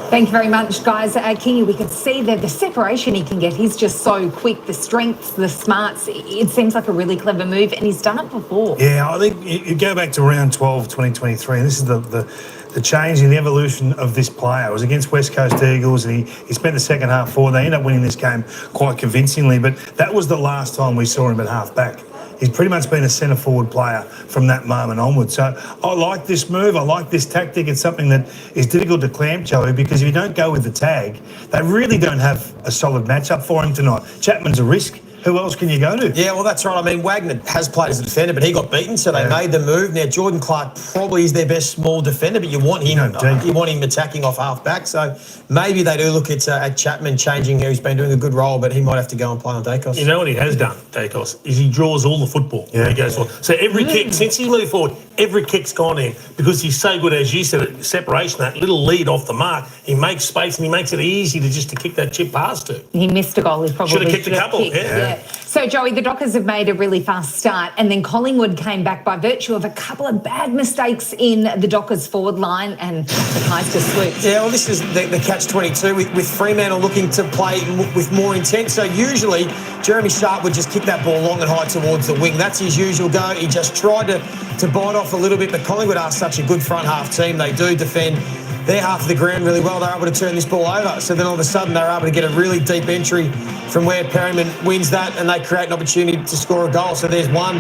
Speaker 7: Thank you very much, guys. Kingy, we could see the separation he can get. He's just so quick. The strengths, the smarts. It seems like a really clever move, and he's done it before.
Speaker 8: Yeah, I think you go back to round 12, 2023, and this is the change in the evolution of this player. It was against West Coast Eagles, and he spent the second half forward. They ended up winning this game quite convincingly, but that was the last time we saw him at half back. He's pretty much been a centre-forward player from that moment onwards. So I like this move. I like this tactic. It's something that is difficult to clamp, Joey, because if you don't go with the tag, they really don't have a solid matchup for him tonight. Chapman's a risk. Who else can you go to?
Speaker 9: Yeah, well, that's right. I mean, Wagner has played as a defender, but he got beaten, so they made the move. Now, Jordan Clark probably is their best small defender, but you want him attacking off half-back. So maybe they do look at Chapman changing here. He's been doing a good role, but he might have to go and play on Dacos.
Speaker 8: You know what he has done, Dacos, is he draws all the football when he goes forward. So every kick, since he moved forward, every kick's gone in because he's so good, as you said, at separation, that little lead off the mark. He makes space and he makes it easy to kick that chip past to.
Speaker 7: He missed a goal. He probably
Speaker 8: should have kicked a couple. Yeah.
Speaker 7: So, Joey, the Dockers have made a really fast start, and then Collingwood came back by virtue of a couple of bad mistakes in the Dockers forward line, and the Pies just swooped.
Speaker 9: Yeah, well, this is the catch-22 with Fremantle looking to play with more intent. So usually Jeremy Sharp would just kick that ball long and high towards the wing. That's his usual go. He just tried to bite off a little bit, but Collingwood are such a good front half team. They do defend their half of the ground really well. They're able to turn this ball over. So then all of a sudden they're able to get a really deep entry from where Perryman wins that, and they create an opportunity to score a goal. So there's one.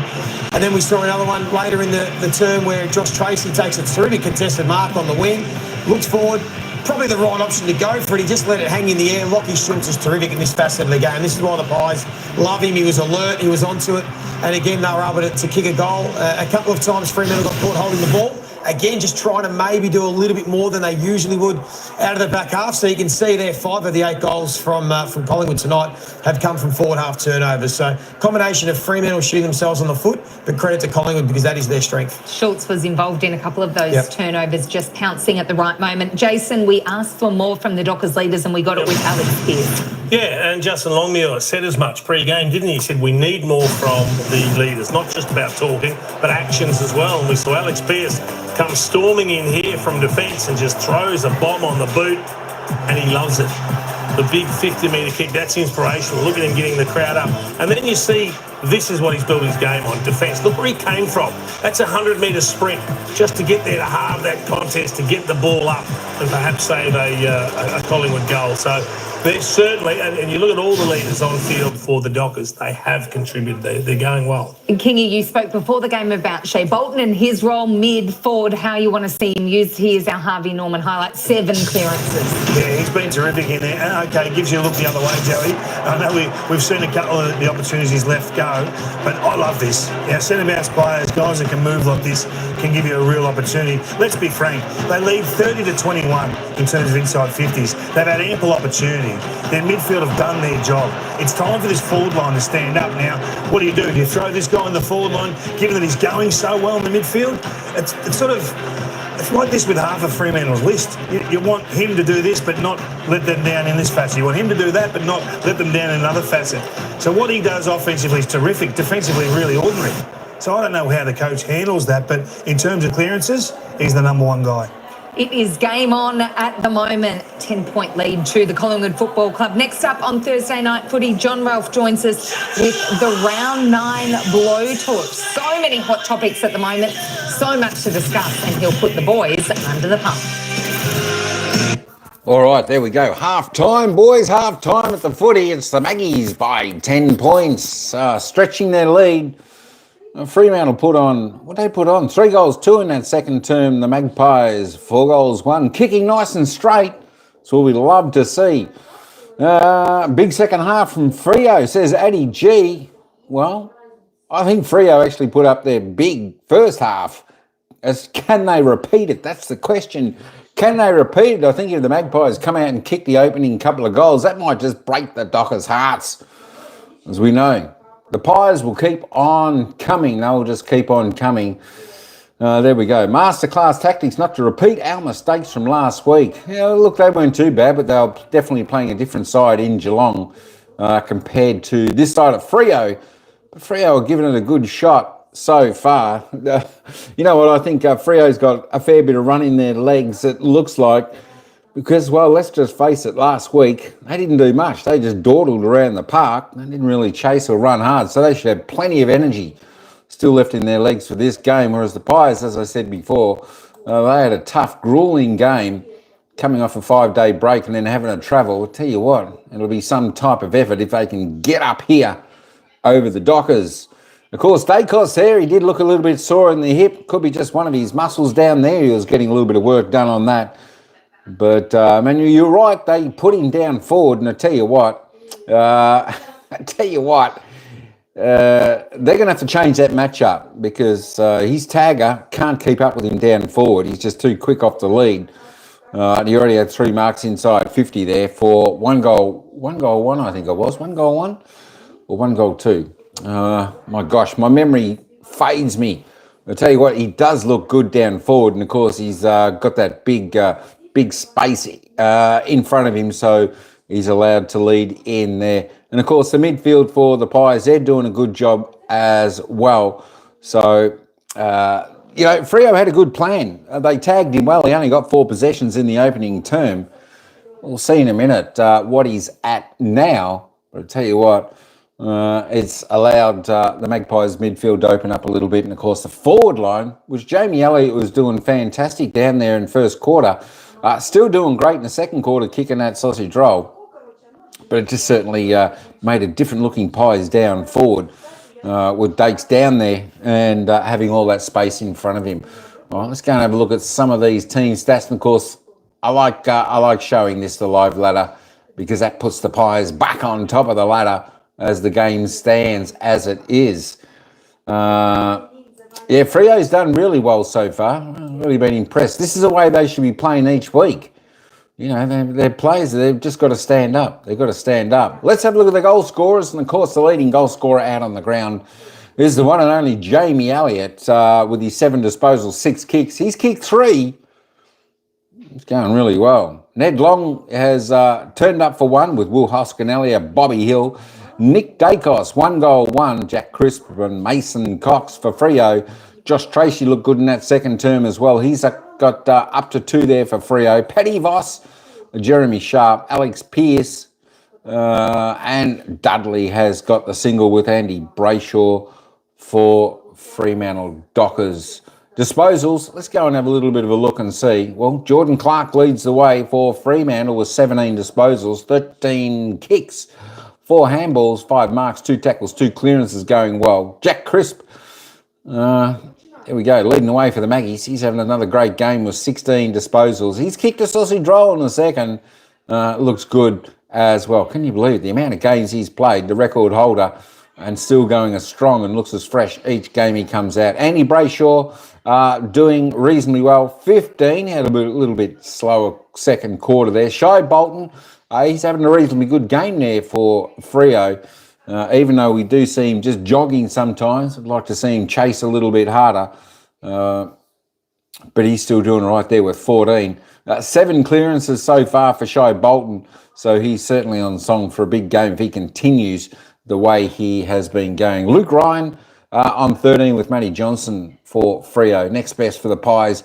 Speaker 9: And then we saw another one later in the term where Josh Tracy takes it through to contested mark on the wing, looks forward, probably the right option to go for it. He just let it hang in the air. Lockie Schultz is terrific in this facet of the game. This is why the Pies love him. He was alert. He was onto it. And again, they were able to kick a goal. A couple of times Fremantle got caught holding the ball. Again, just trying to maybe do a little bit more than they usually would out of the back half. So you can see there 5 of the 8 goals from Collingwood tonight have come from forward half turnovers. So combination of Fremantle shooting themselves on the foot, but credit to Collingwood because that is their strength.
Speaker 7: Schultz was involved in a couple of those turnovers, just pouncing at the right moment. Jason, we asked for more from the Dockers leaders and we got it with Alex Pearce.
Speaker 8: Yeah, and Justin Longmuir said as much pre-game, didn't he? He said we need more from the leaders, not just about talking, but actions as well. And we saw Alex Pearce come storming in here from defence and just throws a bomb on the boot, and he loves it. The big 50-metre kick, that's inspirational. Look at him getting the crowd up. And then you see this is what he's built his game on, defence. Look where he came from. That's a 100-metre sprint just to get there, to halve that contest, to get the ball up and perhaps save a Collingwood goal. So they're certainly, and you look at all the leaders on field for the Dockers, they have contributed. They're going well.
Speaker 7: Kingy, you spoke before the game about Shea Bolton and his role mid-forward, how you want to see him used. Here's our Harvey Norman highlight, 7 clearances.
Speaker 8: Yeah, he's been terrific in there. Okay, gives you a look the other way, Joey. I know we've seen a couple of the opportunities he's left go go. But I love this. Centre-bounce players, guys that can move like this, can give you a real opportunity. Let's be frank, they lead 30 to 21 in terms of inside 50s. They've had ample opportunity. Their midfield have done their job. It's time for this forward line to stand up now. What do? Do you throw this guy in the forward line, given that he's going so well in the midfield? It's sort of... It's like this with half of Fremantle's list. You want him to do this, but not let them down in this facet. You want him to do that, but not let them down in another facet. So what he does offensively is terrific. Defensively, really ordinary. So I don't know how the coach handles that, but in terms of clearances, he's the number one guy.
Speaker 7: It is game on at the moment. 10-point lead to the Collingwood Football Club. Next up on Thursday night footy, John Ralph joins us with the round 9 blowtorch. So many hot topics at the moment, so much to discuss, and he'll put the boys under the pump.
Speaker 6: All right, there we go. Half time, boys. Half time at the footy. It's the Maggies by 10 points, stretching their lead. Fremantle put on, what they put on? 3 goals, 2 in that second term. The Magpies, 4 goals, 1. Kicking nice and straight. That's what we love to see. Big second half from Freo, says Addy G. Well, I think Freo actually put up their big first half. Can they repeat it? That's the question. Can they repeat it? I think if the Magpies come out and kick the opening couple of goals, that might just break the Dockers' hearts, as we know. The Pies will keep on coming. They will just keep on coming. There we go. Masterclass tactics not to repeat our mistakes from last week. Look, they weren't too bad, but they were definitely playing a different side in Geelong compared to this side of Freo. But Freo are giving it a good shot so far. You know what? I think Freo's got a fair bit of run in their legs, it looks like. Because, well, let's just face it, last week, they didn't do much. They just dawdled around the park. They didn't really chase or run hard, so they should have plenty of energy still left in their legs for this game. Whereas the Pies, as I said before, they had a tough, gruelling game coming off a 5-day break and then having to travel. I'll tell you what, it'll be some type of effort if they can get up here over the Dockers. Of course, Dacos there, he did look a little bit sore in the hip. Could be just one of his muscles down there. He was getting a little bit of work done on that. But, Manu, you're right. They put him down forward, and I tell you what, they're going to have to change that matchup because his tagger can't keep up with him down forward. He's just too quick off the lead. He already had 3 marks inside 50 there for 1 goal 1, I think it was. 1 goal 1 or 1 goal 2. My gosh, my memory fades me. I tell you what, he does look good down forward, and of course he's got that big space in front of him, so he's allowed to lead in there. And of course, the midfield for the Pies, they're doing a good job as well. So, Freo had a good plan. They tagged him well. He only got 4 possessions in the opening term. We'll see in a minute what he's at now. But I'll tell you what, it's allowed the Magpies midfield to open up a little bit. And of course, the forward line, which Jamie Elliot was doing fantastic down there in first quarter, still doing great in the second quarter, kicking that sausage roll. But it just certainly made a different looking Pies down forward with Dakes down there and having all that space in front of him. All right, let's go and have a look at some of these team stats. And of course, I like showing this, the live ladder, because that puts the Pies back on top of the ladder as the game stands as it is. Freo's done really well so far. I've really been impressed. This is the way they should be playing each week. You know, they're players, they've just got to stand up. They've got to stand up. Let's have a look at the goal scorers. And, of course, the leading goal scorer out on the ground is the one and only Jamie Elliot with his 7 disposals, 6 kicks. He's kicked 3. It's going really well. Ned Long has turned up for 1 with Will Hoskinelli, Bobby Hill, Nick Dacos, 1 goal 1, Jack Crisp and Mason Cox for Freo. Josh Tracy looked good in that second term as well. He's got up to 2 there for Freo. Paddy Voss, Jeremy Sharp, Alex Pearce, and Dudley has got the single with Andy Brayshaw for Fremantle Dockers. Disposals, let's go and have a little bit of a look and see. Well, Jordan Clark leads the way for Fremantle with 17 disposals, 13 kicks, 4 handballs, 5 marks, 2 tackles, 2 clearances going well. Jack Crisp, there we go, leading the way for the Maggies. He's having another great game with 16 disposals. He's kicked a sausage roll in the second. Looks good as well. Can you believe it? The amount of games he's played, the record holder and still going as strong and looks as fresh each game he comes out. Andy Brayshaw doing reasonably well. 15, had a little bit slower second quarter there. Shy Bolton, he's having a reasonably good game there for Freo. Even though we do see him just jogging sometimes, I'd like to see him chase a little bit harder. But he's still doing right there with 14. 7 clearances so far for Shy Bolton, so he's certainly on song for a big game if he continues the way he has been going. Luke Ryan on 13 with Matty Johnson for Freo. Next best for the Pies,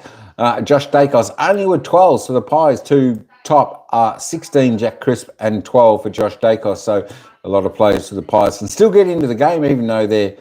Speaker 6: Josh Dacos only with 12, so the Pies 2 top are 16 Jack Crisp and 12 for Josh Dacos, so a lot of players for the Pies can still get into the game even though they're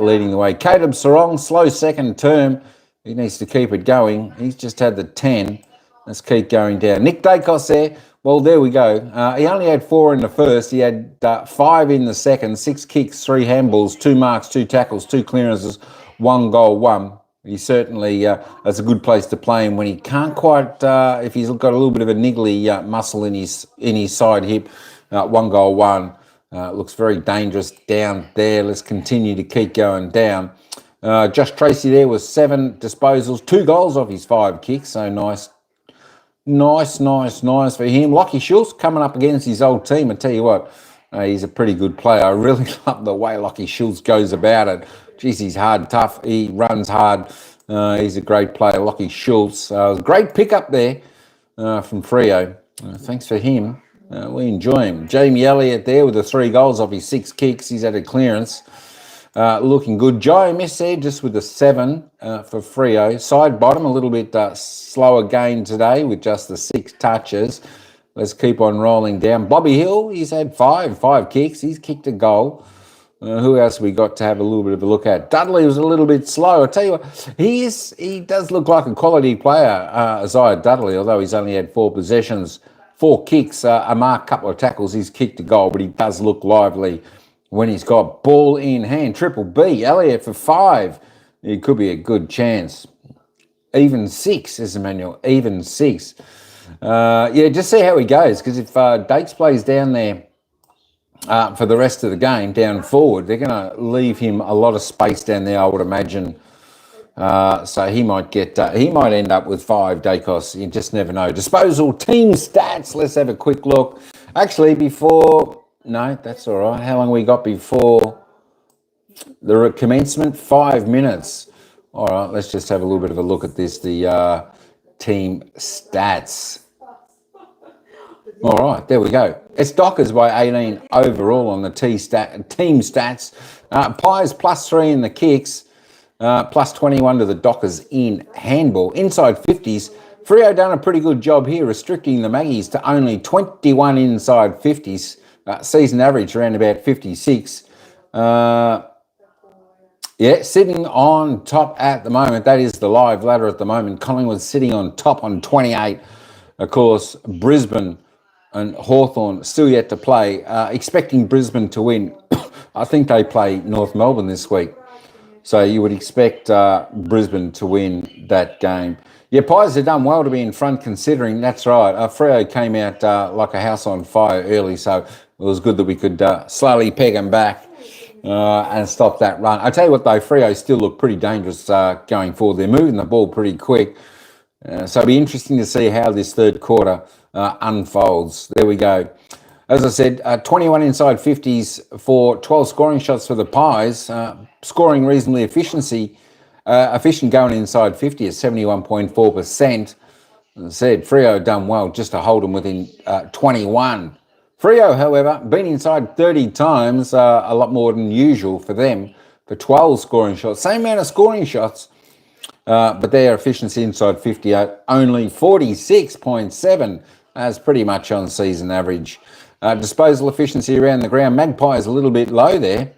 Speaker 6: leading the way. Caleb Sarong, slow second term. He needs to keep it going. He's just had the 10. Let's keep going down. Nick Dacos there. Well, there we go. He only had 4 in the first. He had 5 in the second, 6 kicks, 3 handballs, 2 marks, 2 tackles, 2 clearances, 1 goal, 1. He certainly, that's a good place to play him when he can't quite, if he's got a little bit of a niggly muscle in his side hip. 1 goal, 1. Looks very dangerous down there. Let's continue to keep going down. Josh Tracy there was 7 disposals, 2 goals off his 5 kicks, so nice. Nice for him. Lockie Schultz coming up against his old team. I tell you what, he's a pretty good player. I really love the way Lockie Schultz goes about it. Geez, he's hard, tough. He runs hard. He's a great player, Lockie Schultz. Great pickup there from Freo. Thanks for him. We enjoy him. Jamie Elliott there with the 3 goals off his 6 kicks. He's had a clearance. Looking good. Joe Miss there just with the 7 for Freo. Side bottom, a little bit slower gain today with just the 6 touches. Let's keep on rolling down. Bobby Hill, he's had 5 kicks. He's kicked a goal. Who else we got to have a little bit of a look at? Dudley was a little bit slow. I tell you what, he does look like a quality player, Isaiah Dudley, although he's only had 4 possessions, 4 kicks, a mark, couple of tackles. He's kicked a goal, but he does look lively when he's got ball in hand. Triple B, Elliot for 5. It could be a good chance. Even 6, says Emmanuel. Even 6. Just see how he goes, because if Dakes plays down there for the rest of the game, down forward, they're going to leave him a lot of space down there, I would imagine. So he might end up with 5, Dacos. You just never know. Disposal team stats. Let's have a quick look. Actually, before... No, that's all right. How long we got before the commencement? 5 minutes. All right, let's just have a little bit of a look at this, the team stats. All right, there we go. It's Dockers by 18 overall on the team stats. Pies +3 in the kicks, +21 to the Dockers in handball. Inside 50s, Freo done a pretty good job here, restricting the Maggies to only 21 inside 50s. Season average around about 56. Sitting on top at the moment. That is the live ladder at the moment. Collingwood sitting on top on 28. Of course, Brisbane and Hawthorn still yet to play. Expecting Brisbane to win. I think they play North Melbourne this week. So you would expect Brisbane to win that game. Yeah, Pies have done well to be in front considering. That's right. Freo came out like a house on fire early, so it was good that we could slowly peg them back and stop that run. I tell you what, though, Freo still look pretty dangerous going forward. They're moving the ball pretty quick. So it'll be interesting to see how this third quarter unfolds. There we go. As I said, 21 inside 50s for 12 scoring shots for the Pies. Scoring reasonably efficient going inside 50 at 71.4%. As I said, Freo done well just to hold them within 21. Freo, however, been inside 30 times, a lot more than usual for them, for 12 scoring shots. Same amount of scoring shots, but their efficiency inside 50 only 46.7. That's pretty much on season average. Disposal efficiency around the ground. Magpies a little bit low there.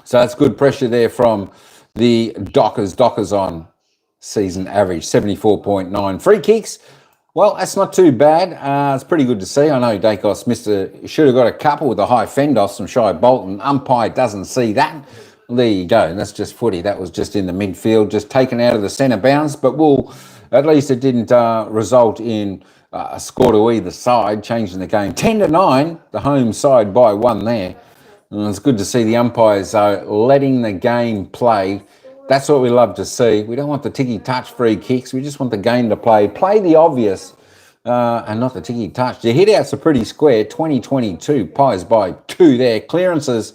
Speaker 6: So that's good pressure there from the Dockers. Dockers on season average, 74.9. Free kicks, well, that's not too bad. It's pretty good to see. I know Dacos should have got a couple with a high fend off some Shy Bolton. Umpire doesn't see that. Well, there you go. And that's just footy. That was just in the midfield, just taken out of the centre bounce. But at least it didn't result in a score to either side, changing the game. 10-9, the home side by 1 there. It's good to see the umpires letting the game play. That's what we love to see. We don't want the ticky-touch free kicks. We just want the game to play. Play the obvious and not the ticky-touch. The hit-outs are pretty square. 2022, Pies by 2 there. Clearances,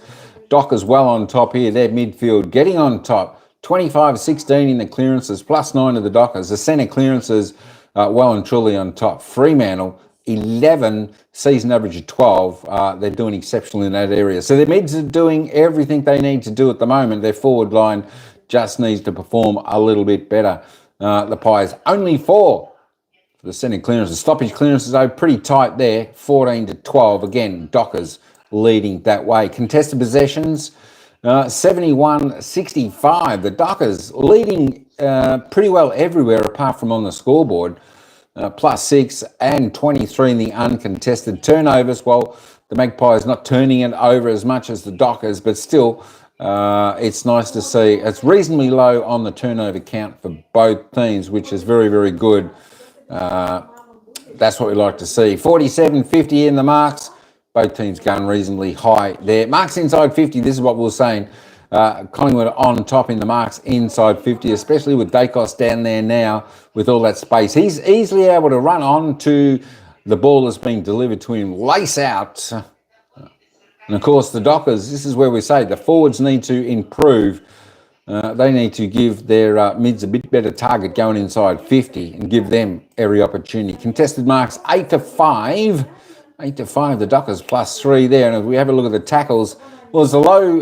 Speaker 6: Dockers well on top here. Their midfield getting on top. 25-16 in the clearances, plus 9 of the Dockers. The centre clearances well and truly on top. Fremantle, 11, season average of 12. They're doing exceptional in that area. So their mids are doing everything they need to do at the moment. Their forward line just needs to perform a little bit better. The Pies, only 4 for the centre clearances. Stoppage clearances, though, pretty tight there, 14-12. Again, Dockers leading that way. Contested possessions, 71-65. The Dockers leading pretty well everywhere apart from on the scoreboard. Plus 6 and 23 in the uncontested. Turnovers, well, the Magpies not turning it over as much as the Dockers, but still, it's nice to see. It's reasonably low on the turnover count for both teams, which is very, very good. That's what we like to see. 47-50 in the marks. Both teams going reasonably high there. Marks inside 50, this is what we were saying. Collingwood on top in the marks inside 50, especially with Dacos down there now with all that space. He's easily able to run on to the ball that's being delivered to him, lace out. And of course, the Dockers, this is where we say the forwards need to improve. They need to give their mids a bit better target going inside 50 and give them every opportunity. Contested marks 8-5. 8-5, the Dockers plus 3 there. And if we have a look at the tackles, well,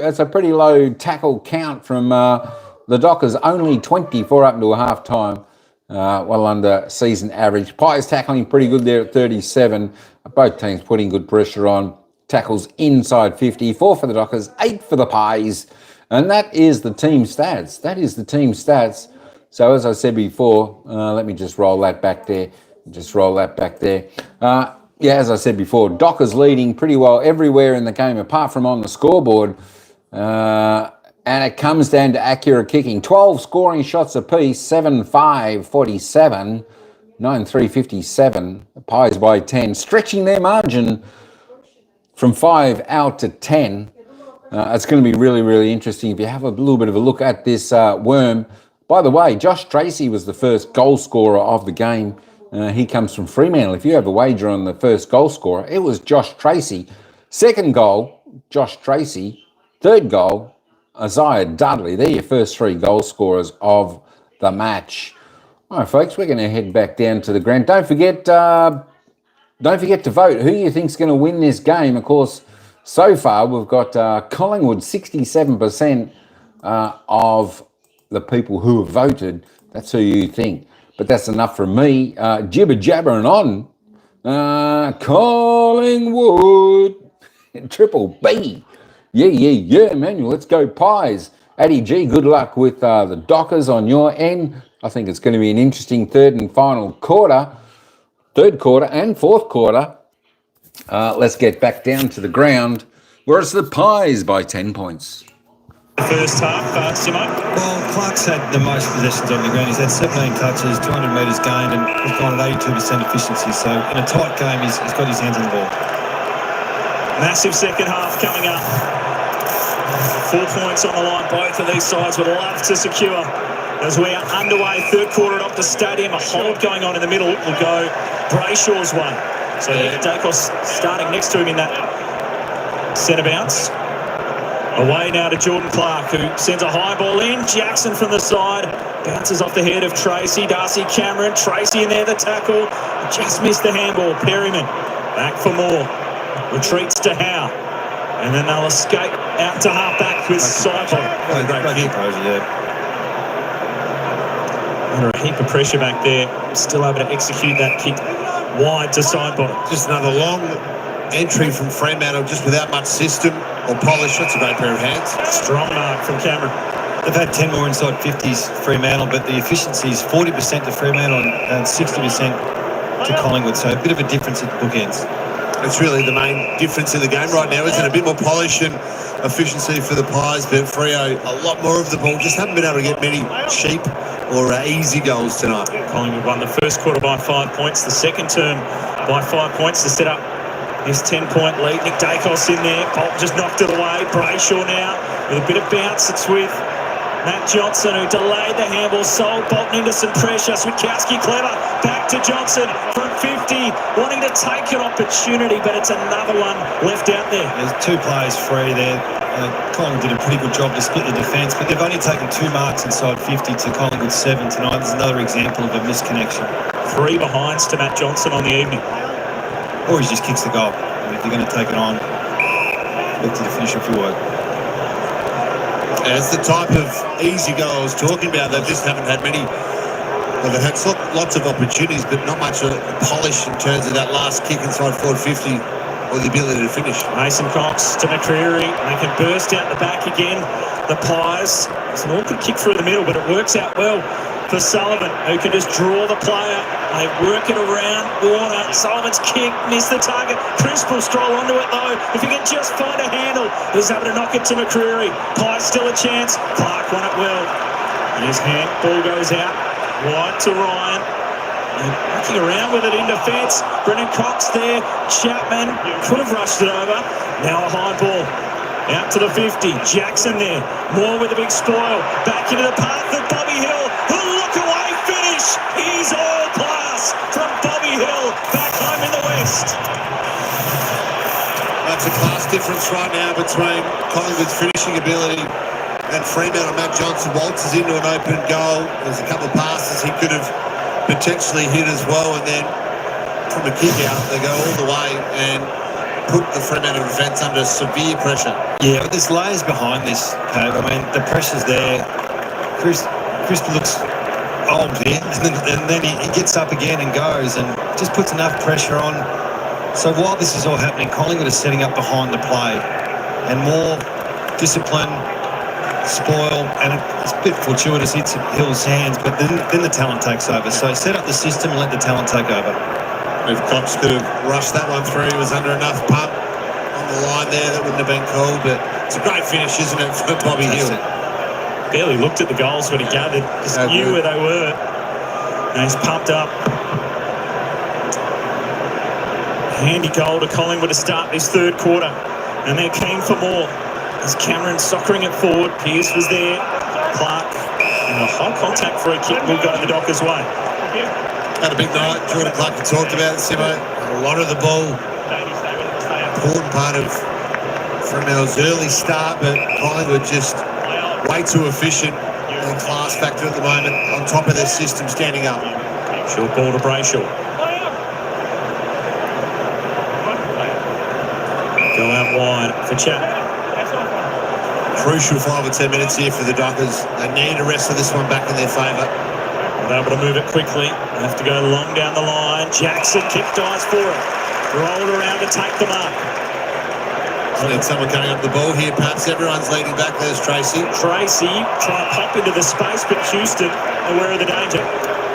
Speaker 6: it's a pretty low tackle count from the Dockers, only 24 up into a half time, well under season average. Pies tackling pretty good there at 37. Both teams putting good pressure on. Tackles inside 50, 4 for the Dockers, 8 for the Pies. And that is the team stats. That is the team stats. So as I said before, let me just roll that back there. Yeah, as I said before, Dockers leading pretty well everywhere in the game apart from on the scoreboard. And it comes down to accurate kicking. 12 scoring shots apiece, 7-5, 47, 9-3, 57. The Pies by 10, stretching their margin from 5 out to 10. It's going to be really, really interesting if you have a little bit of a look at this worm. By the way, Josh Tracy was the first goal scorer of the game. He comes from Fremantle. If you have a wager on the first goal scorer, it was Josh Tracy. Second goal, Josh Tracy. Third goal, Isaiah Dudley. They're your first 3 goal scorers of the match. All right, folks, we're going to head back down to the ground. Don't forget to vote. Who you think's going to win this game? Of course, so far we've got Collingwood, 67% of the people who have voted. That's who you think. But that's enough from me. Jibber jabbering on. Collingwood. Triple B. Yeah, Emmanuel. Let's go Pies. Addy G, good luck with the Dockers on your end. I think it's going to be an interesting third and fourth quarter. Let's get back down to the ground where it's the Pies by 10 points.
Speaker 1: First half, Simo.
Speaker 2: Well, Clark's had the most possessions on the ground. He's had 17 touches, 200 metres gained, and he's gone at 82% efficiency. So in a tight game, he's got his hands on the ball.
Speaker 1: Massive second half coming up. 4 points on the line. Both of these sides would love to secure. As we are underway, third quarter at Optus Stadium, a hold going on in the middle will go Brayshaw's one. So Dacos starting next to him in that centre bounce. Away now to Jordan Clark, who sends a high ball in. Jackson from the side. Bounces off the head of Tracy. Darcy Cameron. Tracy in there, the tackle. Just missed the handball. Perryman back for more. Retreats to Howe. And then they'll escape out to half-back with Sidebottom. Under a heap of pressure back there. Still able to execute that kick wide to Sidebottom.
Speaker 3: Just another long entry from Fremantle, just without much system or polish. That's a great pair of hands.
Speaker 1: Strong mark from Cameron.
Speaker 2: They've had 10 more inside 50s, Fremantle, but the efficiency is 40% to Fremantle and 60% to Collingwood. So a bit of a difference at the bookends.
Speaker 3: That's really the main difference in the game right now, isn't it? A bit more polish and efficiency for the Pies, but Freo a lot more of the ball. Just haven't been able to get many cheap or easy goals tonight.
Speaker 1: Collingwood won the first quarter by 5 points, the second term by 5 points to set up This 10-point lead. Nick Dacos in there. Bolt just knocked it away. Brayshaw now with a bit of bounce. It's with Matt Johnson, who delayed the handball, sold Bolton into some pressure. Switkowski clever, back to Johnson from 50, wanting to take an opportunity, but it's another one left out there.
Speaker 2: There's two players free there. Collingwood did a pretty good job to split the defence, but they've only taken 2 marks inside 50 to Collingwood 7 tonight. There's another example of a misconnection.
Speaker 1: 3 behinds to Matt Johnson on the evening.
Speaker 2: Or he just kicks the goal. And if you're going to take it on, look to the finish off your work.
Speaker 3: Yeah, it's the type of easy goal I was talking about. They just haven't had many. Well, they've had lots of opportunities, but not much polish in terms of that last kick inside forward 50 or the ability to finish.
Speaker 1: Mason Cox to McCreary. They can burst out the back again. The Pies. It's an awkward kick through the middle, but it works out well for Sullivan, who can just draw the player. They work it around Warner. Sullivan's kick missed the target. Crisp will stroll onto it though. If he can just find a handle, he's able to knock it to McCreary. Pies still a chance. Clark won it well. And his hand ball goes out wide to Ryan. And looking around with it in defence. Brennan Cox there. Chapman could have rushed it over. Now a high ball. Out to the 50. Jackson there. Moore with a big spoil. Back into the path of Bobby Hill. The look away finish. He's all class from Bobby Hill. Back home in the West.
Speaker 3: That's a class difference right now between Collingwood's finishing ability and Fremantle. Matt Johnson waltzes into an open goal. There's a couple of passes he could have potentially hit as well, and then from a kick out they go all the way and put the Fremantle defence under severe pressure.
Speaker 2: Yeah, but there's layers behind this, Cove. I mean, the pressure's there. Chris looks old here, and then he gets up again and goes and just puts enough pressure on. So while this is all happening, Collingwood is setting up behind the play, and more discipline, spoil, and it's a bit fortuitous, hits Hill's hands, but then the talent takes over. So set up the system and let the talent take over.
Speaker 3: If Cox could have rushed that one through, he was under enough pump on the line there, that wouldn't have been called, but it's a great finish, isn't it, for Bobby Hill?
Speaker 1: Barely looked at the goals when he gathered, just knew where they were. And he's pumped up. Handy goal to Collingwood to start this third quarter, and they're keen for more. As Cameron soccering it forward, Pearce was there, Clark, and a high contact free kick will go the Dockers' way.
Speaker 3: Had a big night. Jordan Clark talked about it, Simo. A lot of the ball. Important part of Fremantle's early start, but Collingwood just way too efficient and class factor at the moment on top of their system standing up.
Speaker 1: Short ball to Brayshaw. Go out wide for Chapman.
Speaker 3: Crucial 5 or 10 minutes here for the Dockers. They need the rest of this one back in their favour.
Speaker 1: They're able to move it quickly. They have to go long down the line. Jackson kick dives for it. Rolled around to take the mark.
Speaker 3: Need someone coming up the ball here. Perhaps everyone's leading back. There's Tracy.
Speaker 1: Tracy trying to pop into the space, but Houston aware of the danger.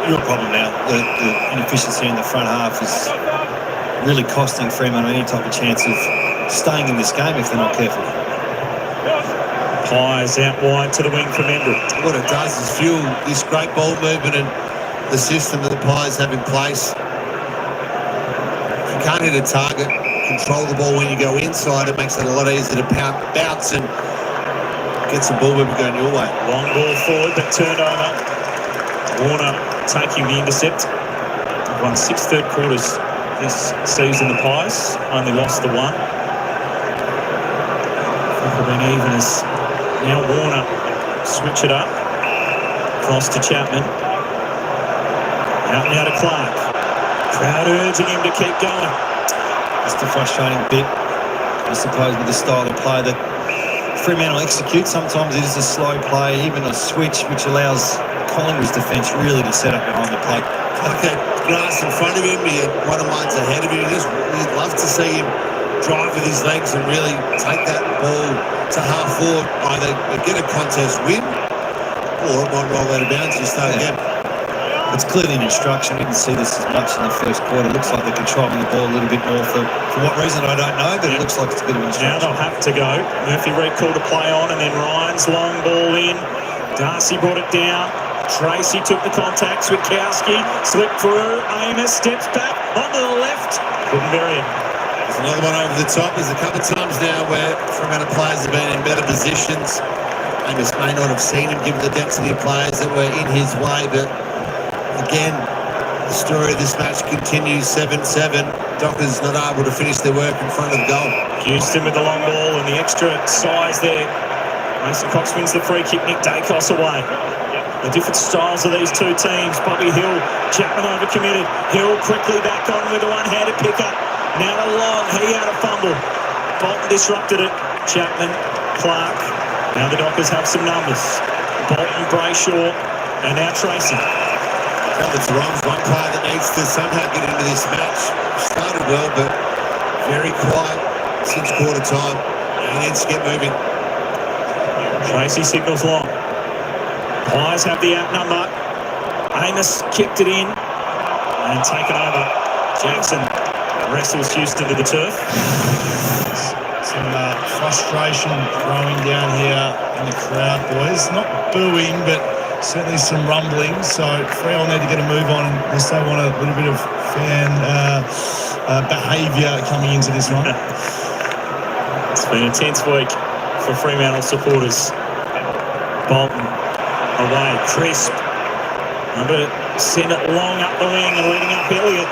Speaker 2: Real problem now. The inefficiency in the front half is really costing Fremantle any type of chance of staying in this game if they're not careful.
Speaker 1: Pies out wide to the wing from Embry.
Speaker 3: What it does is fuel this great ball movement and the system that the Pies have in place. If you can't hit a target, control the ball when you go inside, it makes it a lot easier to bounce and get some ball movement going your way.
Speaker 1: Long ball forward, but turned over. Warner taking the intercept. Won 6 third quarters this season, the Pies. Only lost the one. They've been even as now Warner switch it up. Cross to Chapman. Out now to Clark. Crowd urging him to keep going.
Speaker 2: It's the frustrating bit, I suppose, with the style of play that Fremantle execute. Sometimes it is a slow play, even a switch, which allows Collingwood's defence really to set up behind the plate.
Speaker 3: Like that grass in front of him, he had one of mine's ahead of him. You'd love to see him drive with his legs and really take that ball to half forward, either get a contest win or it might roll out of bounds and start again.
Speaker 2: It's clearly an instruction. We didn't see this as much in the first quarter. It looks like they're controlling the ball a little bit more for what reason I don't know, but it looks like it's a bit of an instruction.
Speaker 1: Now they'll have to go. Murphy recalled to play on, and then Ryan's long ball in. Darcy brought it down. Tracy took the contact. Switkowski slipped through. Amos steps back onto the left. Couldn't bury it.
Speaker 3: There's another one over the top. There's a couple of times now where Fremantle players have been in better positions. Amos may not have seen him given the density of players that were in his way, but again, the story of this match continues 7-7. Dockers not able to finish their work in front of the goal.
Speaker 1: Houston with the long ball and the extra size there. Mason Cox wins the free kick, Nick Dacos away. The different styles of these two teams. Bobby Hill, Chapman overcommitted. Hill quickly back on with a one-handed pickup. Now to Long, he had a fumble. Bolton disrupted it. Chapman, Clark. Now the Dockers have some numbers. Bolton, Brayshaw, and now Tracy.
Speaker 3: It's Rom's one player that needs to somehow get into this match. Started well, but very quiet since quarter time. He needs to get moving.
Speaker 1: Tracy signals Long. Pies have the outnumber. Amos kicked it in and taken over. Jackson wrestles Houston to the turf.
Speaker 4: Some frustration growing down here in the crowd, boys. Not booing, but certainly some rumbling. So Freo need to get a move on unless they want a little bit of fan behaviour coming into this one.
Speaker 1: It's been a tense week for Fremantle supporters. Bolton away, crisp. Number send it long up the wing and leading up Elliot.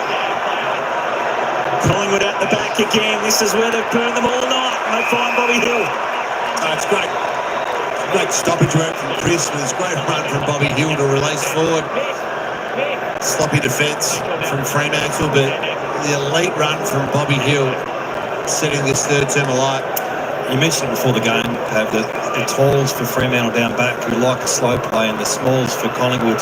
Speaker 1: Collingwood at the back again. This is where they've burned them all night. And they find Bobby Hill.
Speaker 3: It's great. Great stoppage work from Chris. It's a great run from Bobby Hill to release forward. Sloppy defence from Fremantle, but the elite run from Bobby Hill setting this third term alight.
Speaker 2: You mentioned before the game, Pav, that the talls for Fremantle down back who like a slow play, and the smalls for Collingwood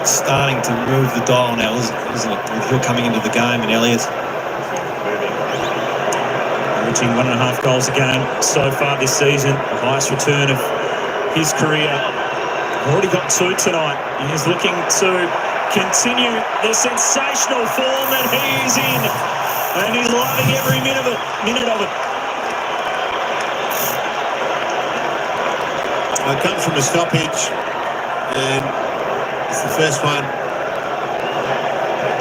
Speaker 2: starting to move the dial now, isn't it? With Hill coming into the game and Elliot.
Speaker 1: Averaging 1.5 goals a game so far this season. The highest return of his career. Already got 2 tonight. And he's looking to continue the sensational form that he is in. And he's loving every minute of it.
Speaker 3: It comes from a stoppage, and it's the first one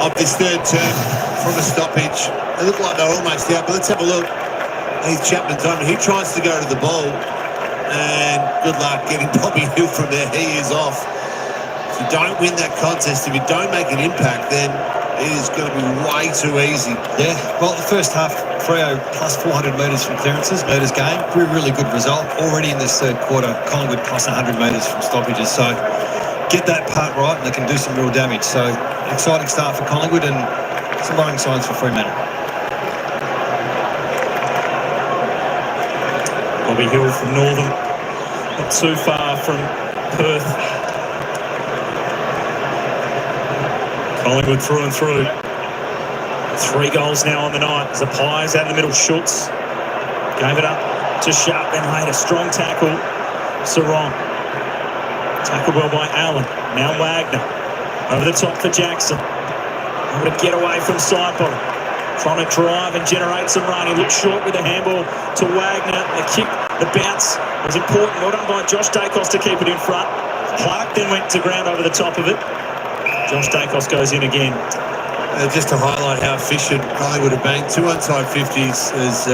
Speaker 3: of this third term from a stoppage. They look like they're almost out, but let's have a look. He's Chapman's on. He tries to go to the ball, and good luck getting Bobby Hill from there. He is off. If you don't win that contest, if you don't make an impact, then it is going to be way too easy.
Speaker 2: Yeah, well, the first half, Freo plus 400 metres from clearances, metres gained. Really good result. Already in this third quarter, Collingwood plus 100 metres from stoppages. So get that part right and they can do some real damage. So exciting start for Collingwood and some worrying signs for Fremantle.
Speaker 1: Bobby Hill from Northern, not too far from Perth. Collingwood through and through. 3 goals now on the night as the Pies out of the middle. Schultz gave it up to Sharp, then made a strong tackle. Sarong. Tackled well by Allen. Now Wagner. Over the top for Jackson. Able to get away from side bottom. Trying to drive and generate some run. He looked short with the handball to Wagner. The kick, the bounce was important. Well done by Josh Dacos to keep it in front. Clark then went to ground over the top of it. Josh Dacos goes in again.
Speaker 3: Just to highlight how efficient Collingwood have been. 2 onside 50s as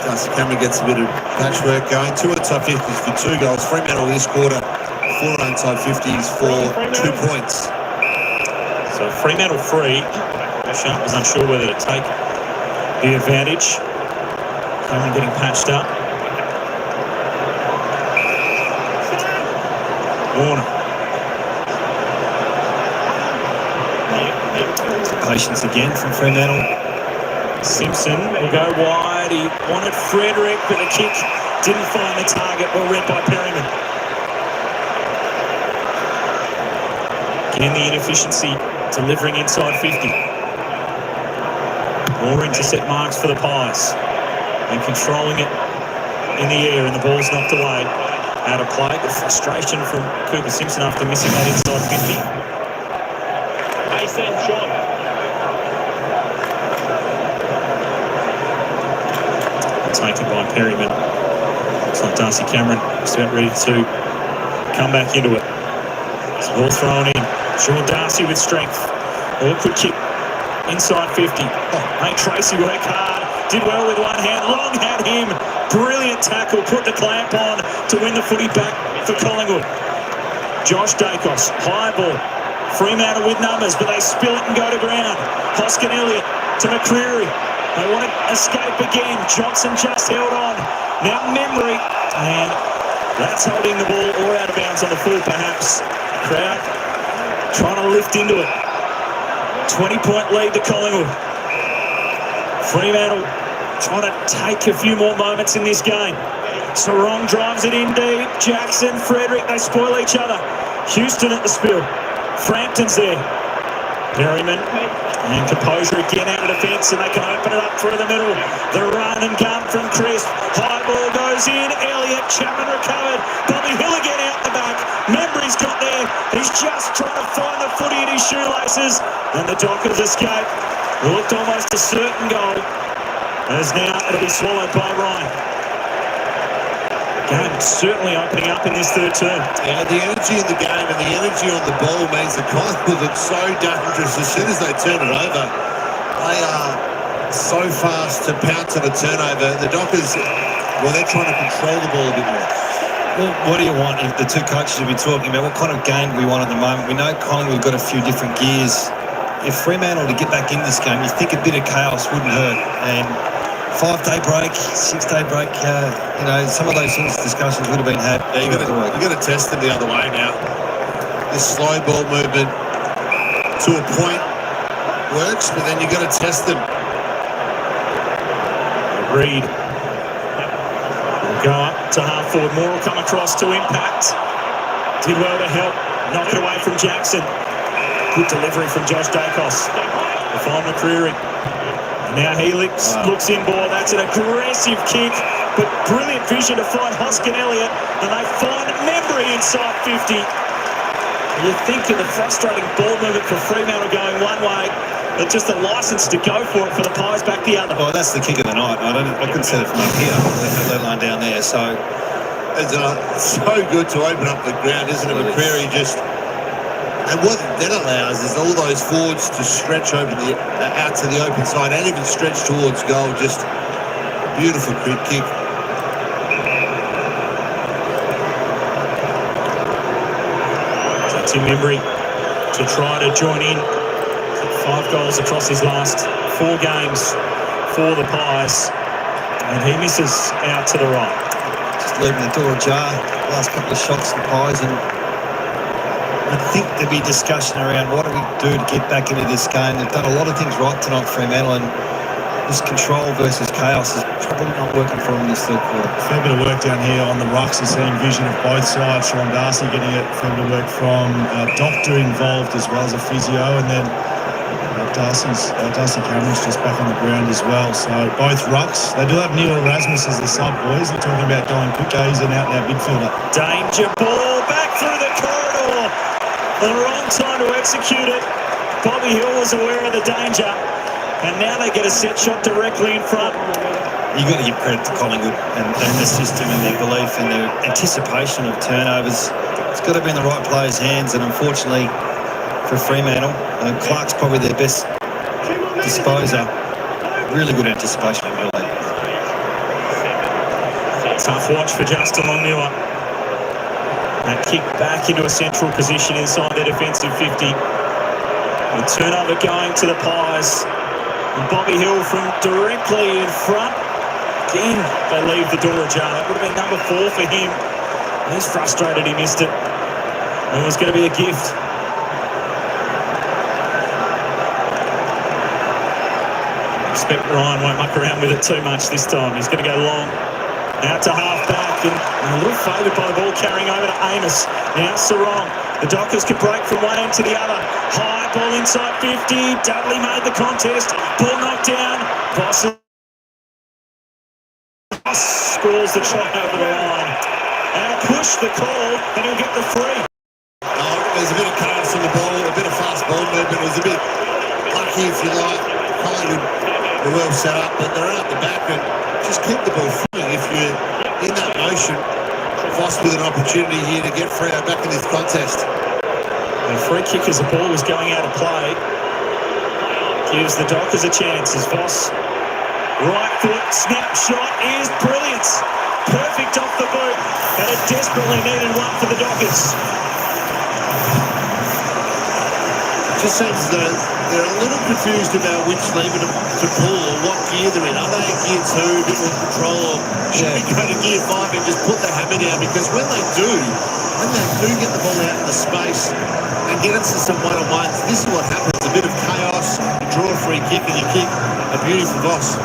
Speaker 3: Darcy Cameron gets a bit of patchwork going. 2 onside 50s for 2 goals. Fremantle this quarter, 4 onside 50s for 2 points.
Speaker 1: So Fremantle free. Sharp was unsure whether to take the advantage. Cameron getting patched up. Warner.
Speaker 2: Patience again from Fremantle.
Speaker 1: Simpson will go wide. He wanted Frederick, but the kick didn't find the target. Well read by Perryman. Again, the inefficiency delivering inside 50. More intercept marks for the Pies. And controlling it in the air, and the ball's knocked away. Out of play. The frustration from Cooper Simpson after missing that inside 50. Mason John. Taken by Perryman. Looks like Darcy Cameron is about ready to come back into it. It's all thrown in. Sean Darcy with strength. Awkward kick inside 50. Made Tracy work hard. Did well with one hand. Long had him. Brilliant tackle. Put the clamp on to win the footy back for Collingwood. Josh Dacos. High ball. Fremantle with numbers, but they spill it and go to ground. Hoskin Elliot to McCreary. They want to escape again. Johnson just held on. Now Memory. And that's holding the ball or out of bounds on the full, perhaps. Crowd trying to lift into it. 20-point lead to Collingwood. Fremantle trying to take a few more moments in this game. Sarong drives it in deep. Jackson, Frederick, they spoil each other. Houston at the spill. Frampton's there. Berryman and composure again out of defence, and they can open it up through the middle. The run and gun from Chris. High ball goes in. Elliot, Chapman recovered. Bobby Hill again out the back. Memory's got there. He's just trying to find the footy in his shoelaces. And the Dockers escape. Looked almost a certain goal. As now it'll be swallowed by Ryan. Game certainly opening up in this third term.
Speaker 3: Yeah, the energy in the game and the energy on the ball means that Collingwood look so dangerous as soon as they turn it over. They are so fast to pounce on a turnover. The Dockers, well, they're trying to control the ball a bit more.
Speaker 2: Well, what do you want? If the two coaches have been talking about what kind of game we want at the moment. We know Collingwood got a few different gears. If Fremantle to get back in this game, you think a bit of chaos wouldn't hurt. And 5-day break, 6-day break, some of those things, discussions would have been had.
Speaker 3: Yeah, you've got to test them the other way now. This slow ball movement to a point works, but then you've got to test them.
Speaker 1: Reed will go up to half forward. Moore will come across to impact. Did well to help. Knock it away from Jackson. Good delivery from Josh Dacos. To find McCreary. And now he looks in ball. That's an aggressive kick, but brilliant vision to find Hoskin Elliot. And they find Memory inside 50. You think of the frustrating ball movement for Fremantle going one way, but just a licence to go for it for the Pies back the other.
Speaker 2: Well, that's the kick of the night. I couldn't set it from up here, let alone down there. So
Speaker 3: it's so good to open up the ground, isn't it? McCreary just... And what that allows is all those forwards to stretch over out to the open side and even stretch towards goal. Just beautiful quick kick.
Speaker 1: So Tim Memory to try to join in. 5 goals across his last 4 games for the Pies. And he misses out to the right.
Speaker 2: Just leaving the door ajar. Last couple of shots, the Pies, and I think there'd be discussion around what do we do to get back into this game. They've done a lot of things right tonight, Fremantle, and this control versus chaos is probably not working for them in this third quarter.
Speaker 4: Fair bit of work down here on the rucks. You're seeing vision of both sides. Sean Darcy getting it. Fair bit of work from Doctor involved as well as a physio, and then Darcy Cameron's just back on the ground as well. So both rucks. They do have Neil Erasmus as the sub, boys. They're talking about going quick. He's an out-and-out midfielder.
Speaker 1: Danger ball back through the corridor. The wrong time to execute it. Bobby Hill was aware of the danger, and now they get a set shot directly in front.
Speaker 2: You've got to give credit to Collingwood and the system and their belief and their anticipation of turnovers. It's got to be in the right players' hands, and unfortunately for Fremantle, Clark's probably their best disposer. Really good anticipation from Elliot.
Speaker 1: Tough watch for Justin Longmuir. That kick back into a central position inside their defensive 50. The turnover going to the Pies. And Bobby Hill from directly in front. Again, they leave the door ajar. That would have been number 4 for him. He's frustrated he missed it. And it was going to be a gift. I expect Ryan won't muck around with it too much this time. He's going to go long. Out to half-back, and a little favoured by the ball carrying over to Amos. Now Sarong. The Dockers can break from one end to the other. High ball inside 50. Dudley made the contest. Ball knocked down. Voss scores the try over the line. And a push the call, and he'll get the free.
Speaker 3: There's a bit of chaos on the ball, a bit of fast ball movement. It was a bit lucky, if you like. Collingwood were well set up, but they're out the back and just keep the ball flowing. If you're in that motion, Voss with an opportunity here to get Freo back in this contest.
Speaker 1: The free kick as the ball was going out of play. gives the Dockers a chance as Voss. Right foot snapshot is brilliant. Perfect off the boot, and a desperately needed one for the Dockers.
Speaker 3: Just seems that they're a little confused about which lever to pull or what gear they're in. Are they in gear 2, a bit more control, or should we go to gear 5 and just put the hammer down? Because when they do get the ball out in the space and get into some one-on-ones, this is what happens. A bit of chaos, you draw a free kick and you kick a beauty for Voss.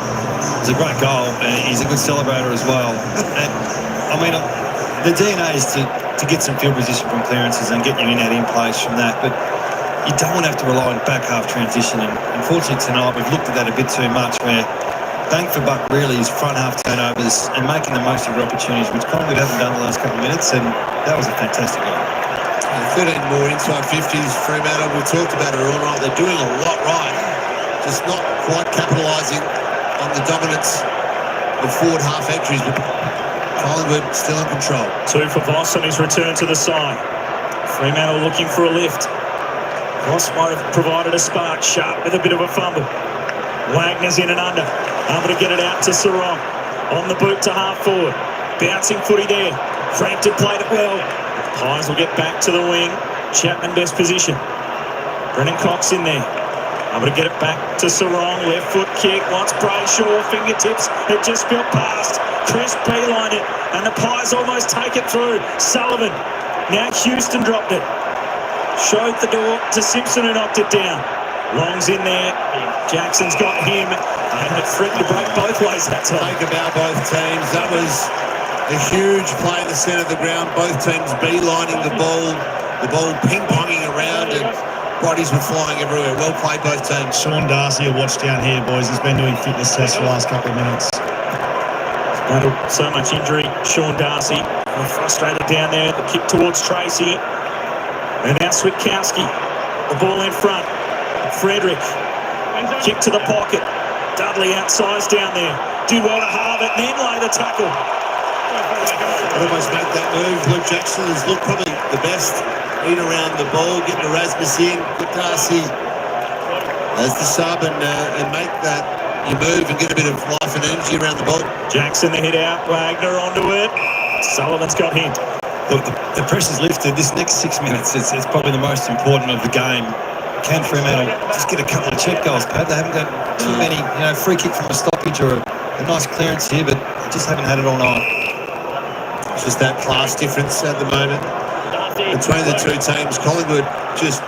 Speaker 2: It's a great goal, and he's a good celebrator as well. And, I mean, the DNA is to get some field position from clearances and get you in out in place from that, but you don't want to have to rely on back half transition, and unfortunately tonight we've looked at that a bit too much, where bang for buck really is front half turnovers and making the most of your opportunities, which Collingwood haven't done the last couple of minutes, and that was a fantastic goal.
Speaker 3: 13 more inside 50s, Fremantle, we talked about it all night. They're doing a lot right, just not quite capitalising on the dominance of forward half entries, but Collingwood still in control.
Speaker 1: 2 for Voss on his return to the side. Fremantle looking for a lift. Voss might have provided a spark. Sharp with a bit of a fumble. Wagner's in and under. Able to get it out to Sarong. On the boot to half forward. Bouncing footy there. Frampton played it well. Pies will get back to the wing. Chapman best position. Brennan Cox in there. Able to get it back to Sarong. Left foot kick. Wants Brayshaw. Fingertips. It just spilled past. Chris beeline it. And the Pies almost take it through. Sullivan. Now Houston dropped it. Showed the door to Simpson, who knocked it down. Long's in there. Jackson's got him. And it threatened to break both ways that time.
Speaker 3: Take about both teams. That was a huge play in the centre of the ground. Both teams beelining the ball ping-ponging around, and bodies were flying everywhere. Well played, both teams.
Speaker 4: Sean Darcy, a watch down here, boys. He's been doing fitness tests for the last couple of minutes.
Speaker 1: Battled so much injury. Sean Darcy frustrated down there. The kick towards Tracy. And now Switkowski, the ball in front. Frederick, kick to the pocket. Dudley outsized down there. Did well to halve it, then lay the tackle.
Speaker 3: Almost make that move. Luke Jackson has looked probably the best in around the ball, getting Erasmus in. Good Darcy as the sub and make that you move and get a bit of life and energy around the ball.
Speaker 1: Jackson the hit out, Wagner onto it. Sullivan's got him.
Speaker 2: Look, the pressure's lifted. This next 6 minutes, it's probably the most important of the game. Can Fremantle just get a couple of check goals? They haven't got too many, free kick from a stoppage or a nice clearance here, but just haven't had it all night.
Speaker 3: It's just that class difference at the moment between the two teams. Collingwood just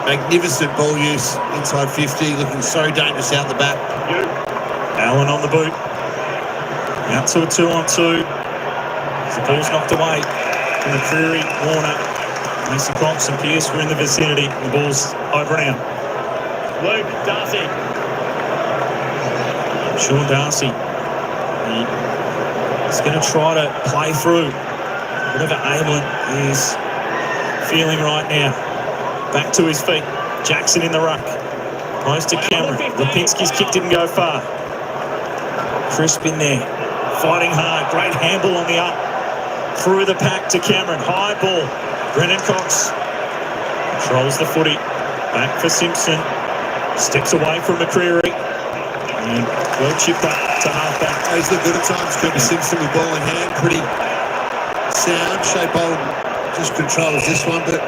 Speaker 3: magnificent ball use inside 50, looking so dangerous out the back.
Speaker 1: Allen on the boot. Out to a 2-on-2. The ball's knocked away. From the Creary, Warner, Mason Cox and Pearce were in the vicinity. The ball's over and out. Luke Darcy. Sean Darcy. He's going to try to play through whatever Abelin is feeling right now. Back to his feet. Jackson in the ruck. Post to Cameron. Lipinski's kick didn't go far. Crisp in there. Fighting hard. Great handball on the up. Through the pack to Cameron. High ball. Brennan Cox controls the footy. Back for Simpson. Steps away from McCreary. And well chipped up to half-back.
Speaker 3: He's looked good at times. Cooper Simpson with ball in hand. Pretty sound. Shea Bolden just controls this one, but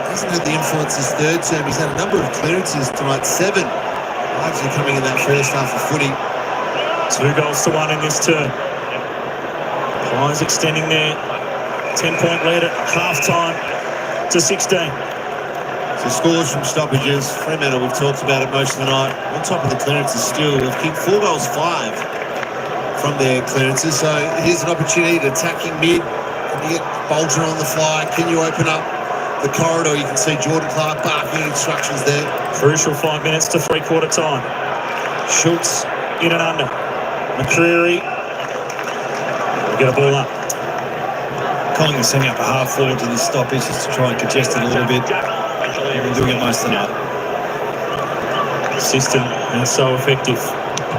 Speaker 3: hasn't had the influence this third term. He's had a number of clearances tonight. 7 largely coming in that first half of footy.
Speaker 1: 2 goals to 1 in this term. Pies extending their 10-point lead at half-time to 16.
Speaker 3: So scores from stoppages. Fremantle, we've talked about it most of the night. On top of the clearances still, they've kicked 4 goals 5 from their clearances. So here's an opportunity to attacking mid. Can you get Bolger on the fly? Can you open up the corridor? You can see Jordan Clark barking instructions there.
Speaker 1: Crucial 5 minutes to three-quarter time. Schultz in and under. McCreary. We'll get a ball up.
Speaker 2: Collingwood setting up a half forward to this stoppage just to try and congest it a little bit. We're doing it most of the night.
Speaker 1: System and so effective.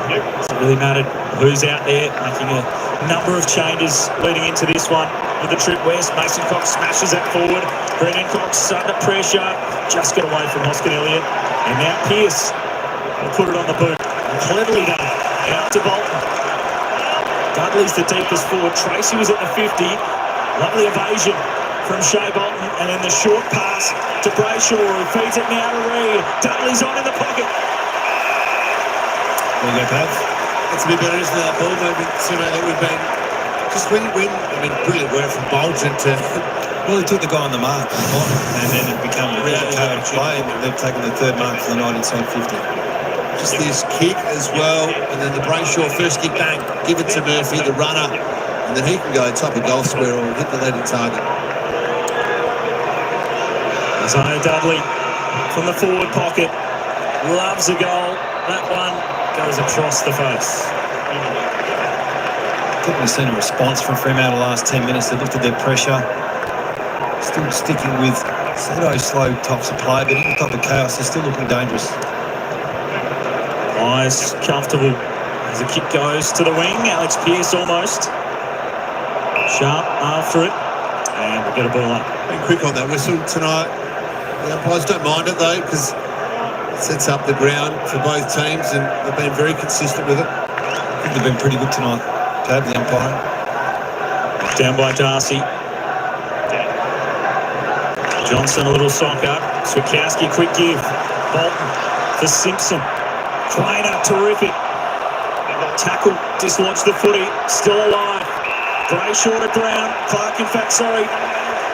Speaker 1: It really mattered who's out there, making a number of changes leading into this one. With the trip west, Mason Cox smashes it forward. Brennan Cox under pressure. Just got away from Hoskin Elliot. And now Pearce Put it on the boot. Cleverly done. Out to Bolton. Dudley's the deepest forward. Tracy was at the 50. Lovely evasion from Shea Bolton. And then the short pass to Brayshaw, who feeds it now to Reid. Dudley's on in the pocket.
Speaker 2: There you go, Pat.
Speaker 3: It's a bit better, isn't it? That ball movement, that we've been just when I mean, brilliant work from Bolton to.
Speaker 2: Well, he took the guy on the mark, and then it became a really chaotic play, and they've taken the third mark for the night inside 50.
Speaker 3: Just this kick as well, and then the Brayshaw first kick back, give it to Murphy, the runner, and then he can go top of goal square or hit the leading target.
Speaker 1: Isaiah Dudley from the forward pocket. Loves a goal. That one goes across the face.
Speaker 2: I think we've seen a response from Fremantle the last 10 minutes. They lifted their pressure. Still sticking with slow types of play, but in the top of chaos, they're still looking dangerous.
Speaker 1: Eyes comfortable as the kick goes to the wing. Alex Pearce almost. Sharp after it. And we'll get a ball up.
Speaker 3: Been quick on that whistle tonight. The umpires don't mind it though, because it sets up the ground for both teams, and they've been very consistent with it.
Speaker 2: I think they've been pretty good tonight, Tab, the umpire.
Speaker 1: Down by Darcy. Johnson, a little sock up. Swikowski, quick give. Bolton for Simpson. Trainer, terrific. Tackle, dislodged the footy. Still alive. Brayshaw to ground. Clark, in fact, sorry.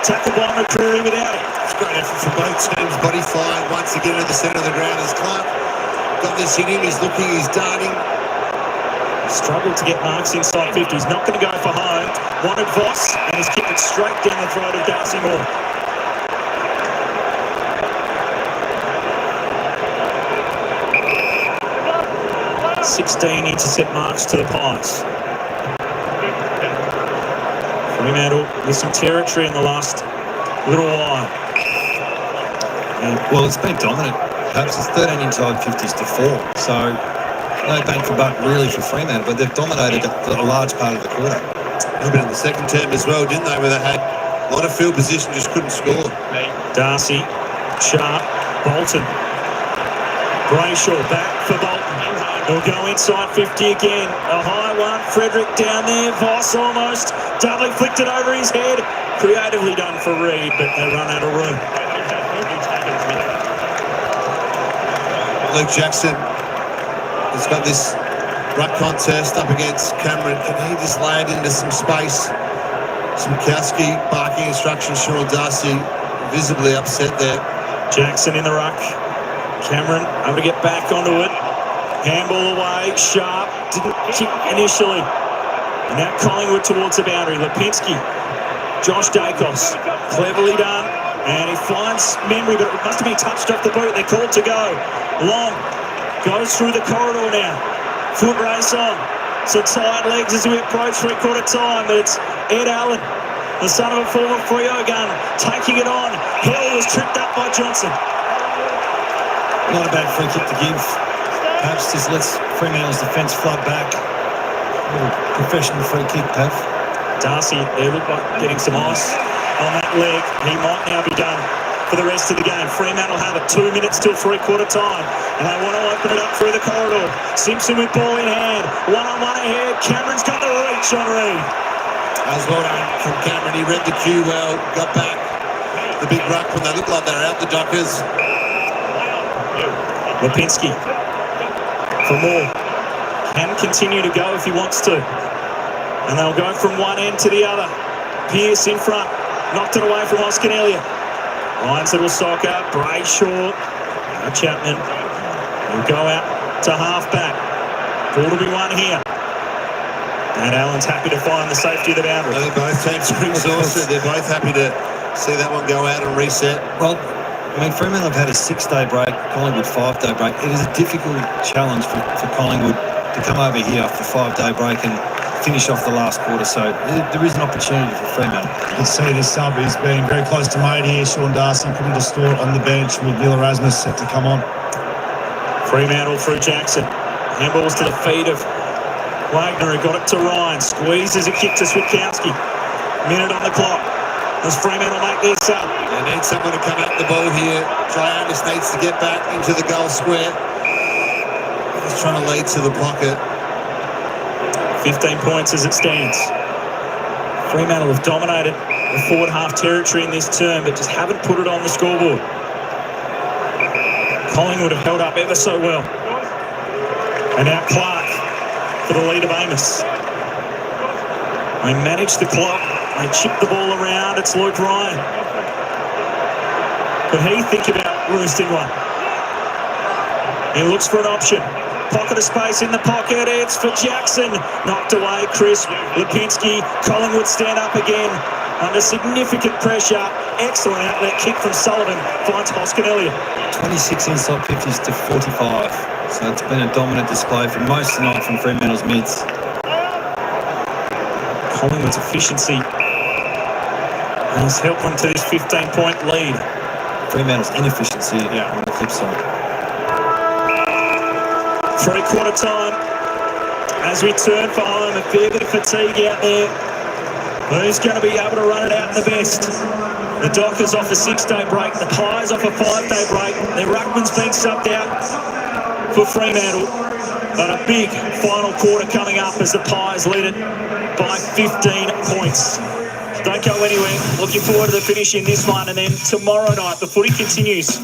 Speaker 1: Tackle by McCreary without it.
Speaker 3: It's great effort from both teams. Body flying once again at the centre of the ground as Clark got this in him. He's looking, he's darting.
Speaker 1: Struggled to get marks inside 50. He's not going to go for home. Wanted Voss, and he's kicked it straight down the throat of Darcy Moore. Intercept marks to the Pies. Fremantle with some territory in the last little while.
Speaker 2: Well, it's been dominant. Perhaps it's 13 inside 50s to 4. So no bang for buck really for Fremantle, but they've dominated a large part of the quarter.
Speaker 3: A little bit in the second term as well, didn't they? Where they had a lot of field position, just couldn't score.
Speaker 1: Darcy, Sharp, Bolton. Brayshaw back for Bolton. He'll go inside 50 again. A high one. Frederick down there. Voss almost. Dudley flicked it over his head. Creatively done for Reid, but they run out of room.
Speaker 3: Luke Jackson has got this ruck contest up against Cameron. Can he just lay it into some space? Smikowski barking instructions. Sean Darcy visibly upset there.
Speaker 1: Jackson in the ruck. Cameron able to get back onto it. Handball away, Sharp, didn't kick initially. And now Collingwood towards the boundary. Lipinski, Josh Dacos, cleverly done. And he finds memory, but it must have been touched off the boot. They're called to go. Long goes through the corridor now. Foot race on. So tight legs as we approach three-quarter time. But it's Ed Allen, the son of a former Freo gun, taking it on. Hill was tripped up by Johnson.
Speaker 2: Not a bad free kick to give. Perhaps just lets Fremantle's defence flood back. A little professional free kick, Pav.
Speaker 1: Darcy, there looked like getting some ice on that leg. He might now be done for the rest of the game. Fremantle have it 2 minutes till three-quarter time, and they want to open it up through the corridor. Simpson with ball in hand. One-on-one ahead. Cameron's got the reach on Reid.
Speaker 3: As well done from Cameron. He read the cue well, got back the big ruck when they looked like they were out the Dockers.
Speaker 1: Lipinski for more. Can continue to go if he wants to. And they'll go from one end to the other. Pearce in front. Knocked it away from Oscar Elliot. Lions little soccer. Brayshaw. Chapman will go out to half-back. Ball to be won here. And Allen's happy to find the safety of the boundary.
Speaker 3: I think both teams are exhausted. They're both happy to see that one go out and reset.
Speaker 2: Well, I mean, Fremantle have had a 6-day break, Collingwood 5-day break. It is a difficult challenge for Collingwood to come over here after a 5-day break and finish off the last quarter. So there is an opportunity for Fremantle.
Speaker 4: You can see this sub is being very close to mate here. Sean Darcy putting to store on the bench with Neil Erasmus set to come on.
Speaker 1: Fremantle through Jackson. Handballs to the feet of Wagner, who got it to Ryan. Squeezes a kick to Swikowski. Minute on the clock. Does Fremantle make this up?
Speaker 3: They need someone to come up the ball here. Trianis needs to get back into the goal square.
Speaker 2: Just trying to lead to the pocket.
Speaker 1: 15 points as it stands. Fremantle have dominated the forward half territory in this term, but just haven't put it on the scoreboard. Collingwood have held up ever so well. And now Clark for the lead of Amos. They manage the clock. They chip the ball around. It's Luke Ryan. Could he think about roosting one? He looks for an option. Pocket of space in the pocket. It's for Jackson. Knocked away. Chris Lipinski. Collingwood stand up again under significant pressure. Excellent outlet kick from Sullivan. Finds Hoskin Elliot.
Speaker 2: 26 inside 50s to 45. So it's been a dominant display for most of the night from Fremantle's mids.
Speaker 1: Collingwood's efficiency has helped them to this 15-point lead.
Speaker 2: Fremantle's inefficiency on the flip side.
Speaker 1: Three-quarter time as we turn for home. A fair bit of fatigue out there. Who's going to be able to run it out in the best? The Dockers off a 6-day break. The Pies off a 5-day break. Their ruckman's being subbed out for Fremantle. But a big final quarter coming up as the Pies lead it by 15 points. Don't go anywhere. Looking forward to the finish in this one. And then tomorrow night, the footy continues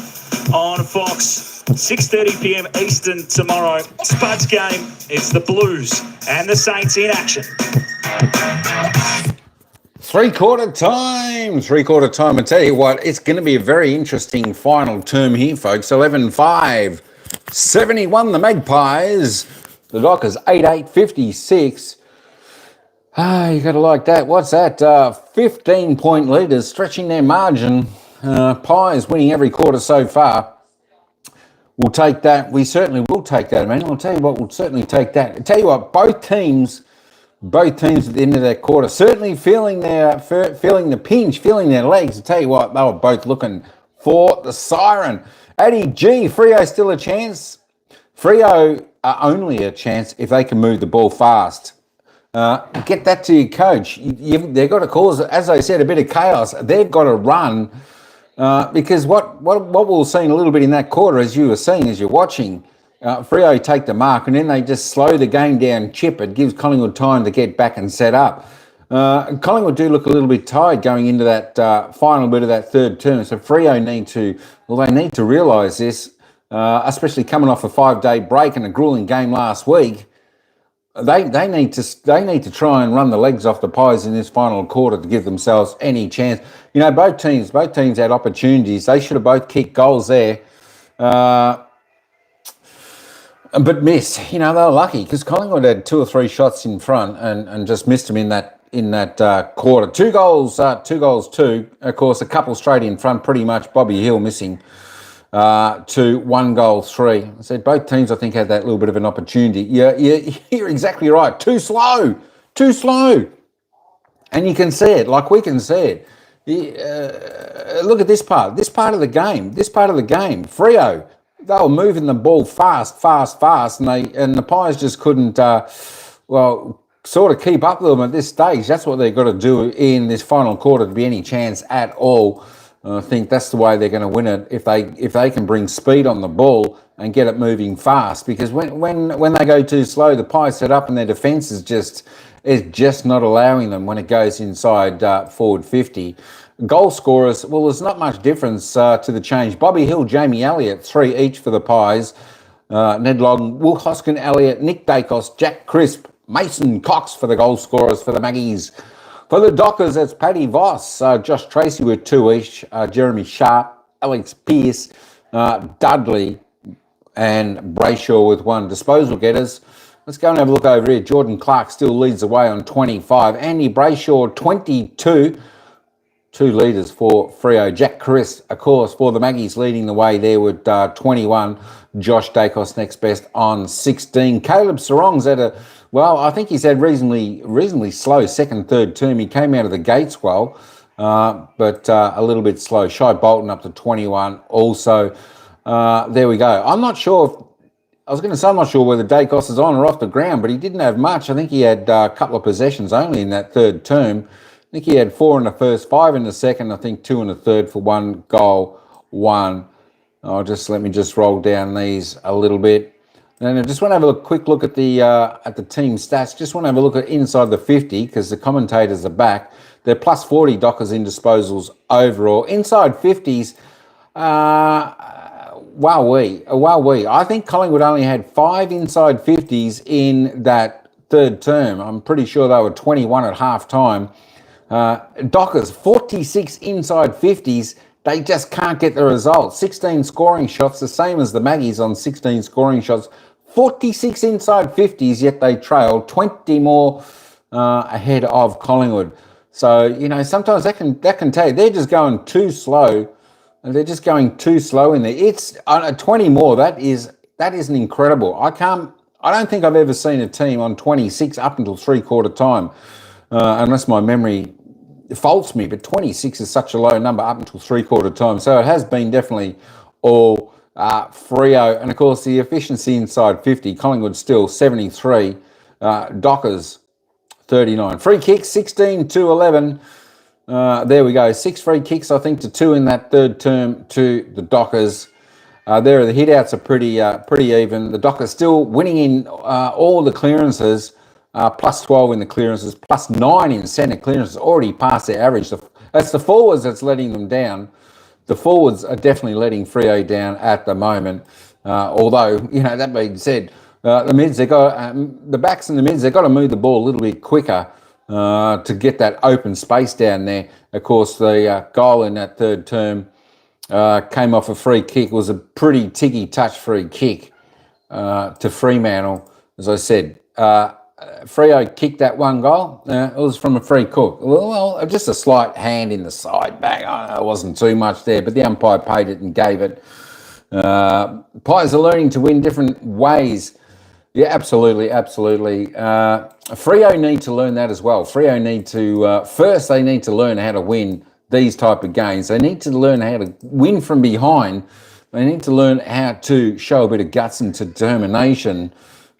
Speaker 1: on Fox. 6:30 p.m. Eastern tomorrow. Spuds game. It's the Blues and the Saints in action.
Speaker 6: Three-quarter time. I tell you what, it's going to be a very interesting final term here, folks. 11-5. 71 the Magpies. The Dockers 8-8, 56. You got to like that. What's that? 15-point leaders stretching their margin. Pies winning every quarter so far. We'll take that. We certainly will take that, man. I'll tell you what, we'll certainly take that. I tell you what, both teams at the end of that quarter, certainly feeling the pinch, feeling their legs. I tell you what, they were both looking for the siren. Addy G, Freo still a chance? Freo are only a chance if they can move the ball fast. Get that to your coach. They've got to cause, as I said, a bit of chaos. They've got to run because what we were seeing a little bit in that quarter, as you were seeing, as you're watching, Freo take the mark and then they just slow the game down, chip. It gives Collingwood time to get back and set up. Collingwood do look a little bit tired going into that final bit of that third term. So Freo need to realise this, especially coming off a 5-day break and a gruelling game last week. They need to try and run the legs off the Pies in this final quarter to give themselves any chance. You know, both teams had opportunities. They should have both kicked goals there, but missed. You know, they were lucky because Collingwood had 2 or 3 shots in front and just missed them in that quarter. 2 goals, 2. Of course, a couple straight in front. Pretty much Bobby Hill missing. To 1 goal, 3. I said both teams, I think, had that little bit of an opportunity. You're exactly right. Too slow. And you can see it, like we can see it. Look at this part of the game. Freo, they were moving the ball fast, and the Pies just couldn't, sort of keep up with them at this stage. That's what they've got to do in this final quarter to be any chance at all. I think that's the way they're going to win it if they can bring speed on the ball and get it moving fast. Because when they go too slow, the Pies set up and their defence is just not allowing them when it goes inside forward 50. Goal scorers, well, there's not much difference to the change. Bobby Hill, Jamie Elliot, 3 each for the Pies. Ned Long, Will Hoskin, Elliot, Nick Dacos, Jack Crisp, Mason Cox for the goal scorers for the Maggies. For the Dockers, it's Paddy Voss, Josh Tracy with 2 each, Jeremy Sharp, Alex Pearce, Dudley and Brayshaw with 1. Disposal getters. Let's go and have a look over here. Jordan Clark still leads the way on 25. Andy Brayshaw, 22. 2 leaders for Freo. Jack Chris, of course, for the Maggies leading the way there with 21. Josh Dacos next best on 16. Caleb Sarong's at I think he's had reasonably slow second, third term. He came out of the gates well, but a little bit slow. Shai Bolton up to 21 also. There we go. I'm not sure whether Dacos is on or off the ground, but he didn't have much. I think he had a couple of possessions only in that third term. I think he had 4 in the first, 5 in the second, I think 2 in the third for 1 goal, 1. Let me roll down these a little bit. And I just want to have a quick look at the team stats. Just want to have a look at inside the 50 because the commentators are back. They're plus 40 Dockers in disposals overall. Inside 50s, wowee. I think Collingwood only had 5 inside 50s in that third term. I'm pretty sure they were 21 at half time. Dockers, 46 inside 50s. They just can't get the results. 16 scoring shots, the same as the Maggies on 16 scoring shots. 46 inside 50s, yet they trail 20 more ahead of Collingwood. So, sometimes that can tell you, they're just going too slow. They're just going too slow in there. It's 20 more. That isn't incredible. I don't think I've ever seen a team on 26 up until three-quarter time, unless my memory faults me, but 26 is such a low number up until three-quarter time. So it has been definitely all Freo. And, of course, the efficiency inside 50, Collingwood still 73, Dockers 39. Free kicks, 16 to 11. There we go. 6 free kicks, I think, to 2 in that third term to the Dockers. There, the hit-outs are pretty even. The Dockers still winning in all the clearances. Plus 12 in the clearances, plus 9 in centre clearances, already past their average. That's the forwards that's letting them down. The forwards are definitely letting Freo down at the moment. Although, that being said, the mids, the backs and the mids, they've got to move the ball a little bit quicker to get that open space down there. Of course, the goal in that third term came off a free kick. It was a pretty ticky-touch free kick to Fremantle, as I said. Freo kicked that one goal. It was from a free kick. Well, just a slight hand in the side back. It wasn't too much there, but the umpire paid it and gave it. Pies are learning to win different ways. Yeah, absolutely. Freo need to learn that as well. Freo need to, first they need to learn how to win these type of games. They need to learn how to win from behind. They need to learn how to show a bit of guts and determination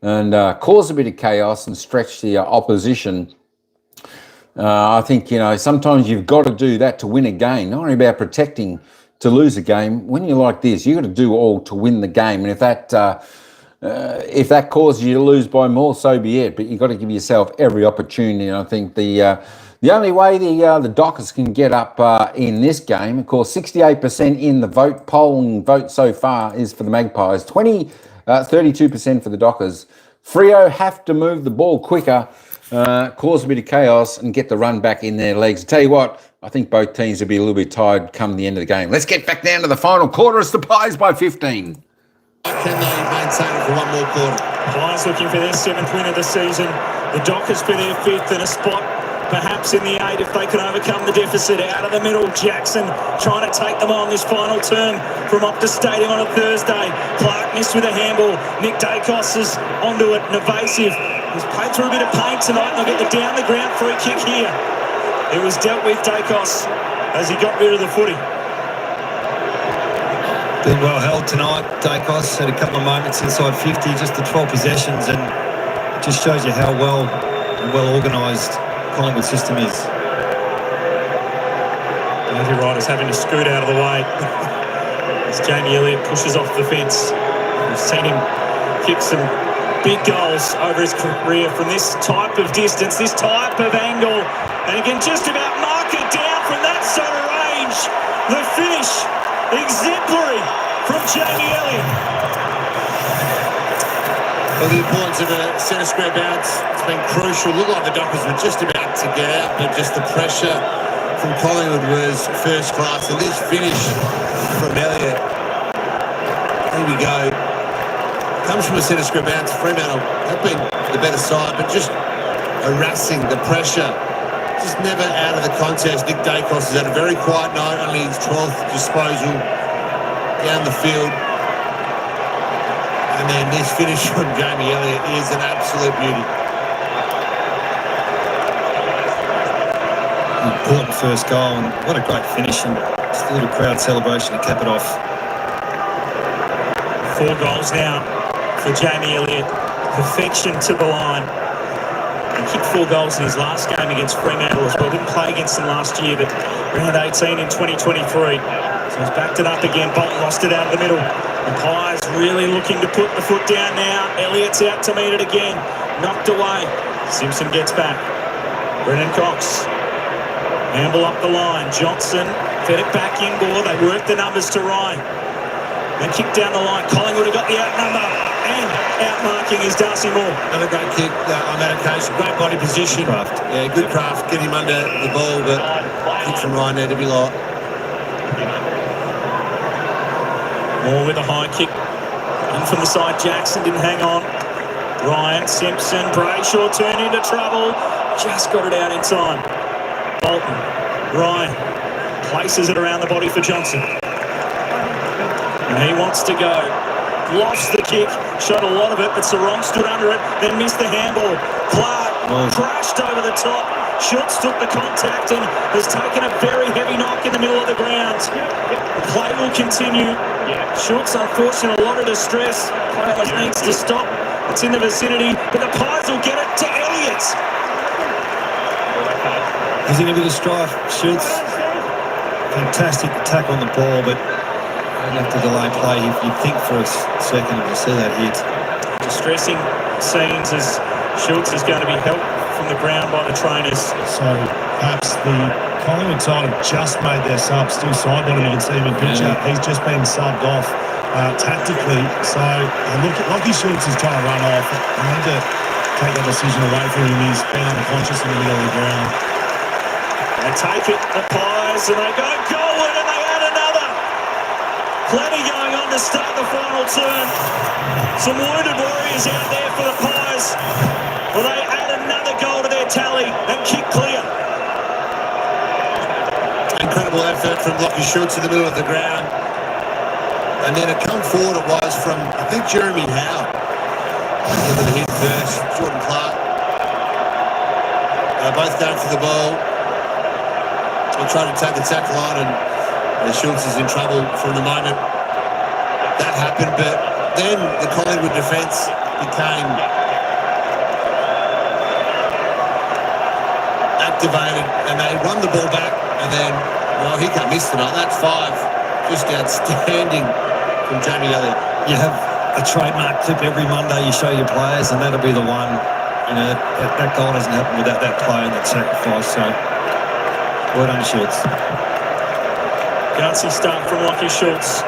Speaker 6: and cause a bit of chaos and stretch the opposition. I think, sometimes you've got to do that to win a game. Not only about protecting to lose a game. When you're like this, you've got to do all to win the game. And if that causes you to lose by more, so be it. But you've got to give yourself every opportunity. And I think the only way the Dockers can get up in this game, of course, 68% in the polling vote so far is for the Magpies. 32% for the Dockers. Freo have to move the ball quicker, cause a bit of chaos and get the run back in their legs. I tell you what, I think both teams will be a little bit tired come the end of the game. Let's get back down to the final quarter. It's the Pies by 15.
Speaker 3: Can they maintain it for one more quarter?
Speaker 1: Pies looking for their 7th win of the season. The Dockers for their 5th and a spot perhaps in the 8 if they can overcome the deficit. Out of the middle, Jackson trying to take them on this final term from Optus Stadium on a Thursday. Clark missed with a handball. Nick Dacos is onto it, and evasive. He's played through a bit of pain tonight, and they'll get the down-the-ground free kick here. It was dealt with Dacos as he got rid of the footy.
Speaker 2: Been well held tonight. Dacos had a couple of moments inside 50, just the 12 possessions, and it just shows you how well organised Collingwood system is.
Speaker 1: Matthew Wright is having to scoot out of the way as Jamie Elliot pushes off the fence. We've seen him kick some big goals over his career from this type of distance, this type of angle, and he can just about mark it down from that sort of range. The finish, exemplary from Jamie Elliot.
Speaker 3: Well, the importance of a centre square bounce, it's been crucial. Looked like the Dockers were just about to get out, but just the pressure from Collingwood was first class. And this finish from Elliot, here we go, comes from a centre square bounce. Fremantle have been the better side, but just harassing the pressure. Just never out of the contest. Nick Dacos has had a very quiet night, only his 12th disposal down the field. And then this finish from Jamie Elliott is an absolute beauty.
Speaker 2: Important first goal, and what a great finish, and just a little crowd celebration to cap it off.
Speaker 1: 4 goals now for Jamie Elliott. Perfection to the line. He kicked 4 goals in his last game against Fremantle as well. Didn't play against them last year, but round 18 in 2023. So he's backed it up again. Bolton lost it out of the middle. The Pies really looking to put the foot down now. Elliott's out to meet it again. Knocked away. Simpson gets back. Brennan Cox. Amble up the line. Johnson fed it back inboard. They worked the numbers to Ryan. Then kick down the line. Collingwood have got the outnumber. And outmarking is Darcy Moore.
Speaker 3: Another great kick on that occasion. Great body position.
Speaker 2: Craft.
Speaker 3: Yeah, good craft. Get him under the ball, but kick from Ryan there to be light.
Speaker 1: Moore with a high kick. In from the side, Jackson didn't hang on. Ryan, Simpson, Brayshaw turned into trouble. Just got it out in time. Bolton, Ryan, places it around the body for Johnson. And he wants to go. Lost the kick, shot a lot of it, but Sarong stood under it, then missed the handball. Clark crashed over the top. Schultz took the contact and has taken a very heavy knock in the middle of the ground. The play will continue. Schultz, unfortunately, a lot of distress. Play almost needs to stop. It's in the vicinity, but the Pies will get it to Elliot.
Speaker 2: He's in a bit of strife, Schultz. Fantastic attack on the ball, but you have to delay play. You'd think for a second to see that hit.
Speaker 1: Distressing scenes as Schultz is going to be helped from the ground by the trainers.
Speaker 4: So perhaps the Collingwood side have just made their sub. Still sidebottom, you can see him in picture.
Speaker 2: Yeah.
Speaker 4: He's just been subbed off tactically. So look, Lockie Schultz is trying to run off. I need to take that decision away from him. He's been unconscious in the middle of the ground.
Speaker 1: They take it, the Pies, and they go goalward, and they add another. Plenty going on to start the final term. Some wounded warriors out there for the Pies. Well, they add another goal to their tally and kick clear.
Speaker 3: Incredible effort from Lockie Schultz in the middle of the ground. And then a come forward it was from, I think, Jeremy Howe. Look at the hit first, Jordan Clark. They're both going for the ball. They're trying to take the tackle on, and Schultz is in trouble for the moment. That happened, but then the Collingwood defence became activated, and they won the ball back, and then, well, he can't miss tonight. That's 5. Just outstanding from Jamie Elliott.
Speaker 2: You have a trademark clip every Monday you show your players, and that'll be the one. You know, that goal doesn't happen without that play and that sacrifice. So, well done, Schultz.
Speaker 1: Gutsy start from Lockie Schultz.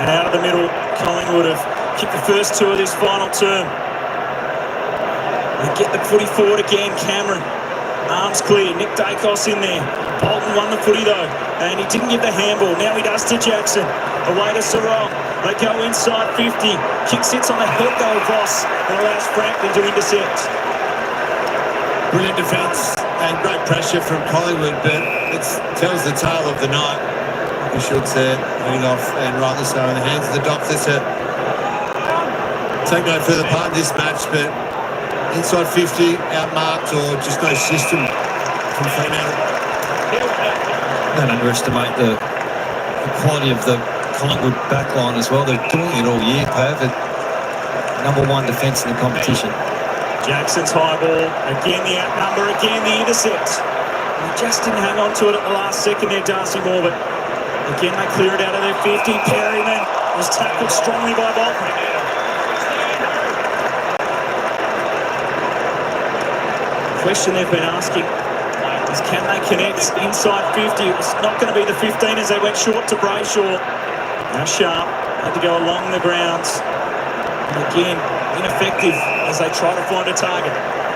Speaker 1: And out of the middle, Collingwood have kicked the first 2 of this final term. They get the footy forward again, Cameron. Arms clear, Nick Dacos in there. Bolton won the footy though, and he didn't give the handball. Now he does to Jackson. Away to Sarong. They go inside 50. Kick sits on the head though of Voss and allows Franklin to intercept.
Speaker 3: Brilliant defence and great pressure from Collingwood, but it tells the tale of the night. The Schultz there, leading off, and rightly so in the hands of the Doctor to take no further part in this match, but inside 50, outmarked, or just no system from Fremantle.
Speaker 2: Don't underestimate the quality of the Collingwood backline as well. They're doing it all year, Pav. Number 1 defence in the competition.
Speaker 1: Jackson's high ball, again the outnumber, again the intercept. He just didn't hang on to it at the last second there, Darcy Moore, but again they clear it out of their 50. Perryman was tackled strongly by Bolton. The question they've been asking is, can they connect inside 50? It's not going to be the 15 as they went short to Brayshaw. Now Sharp had to go along the grounds. And again, ineffective as they try to find a target.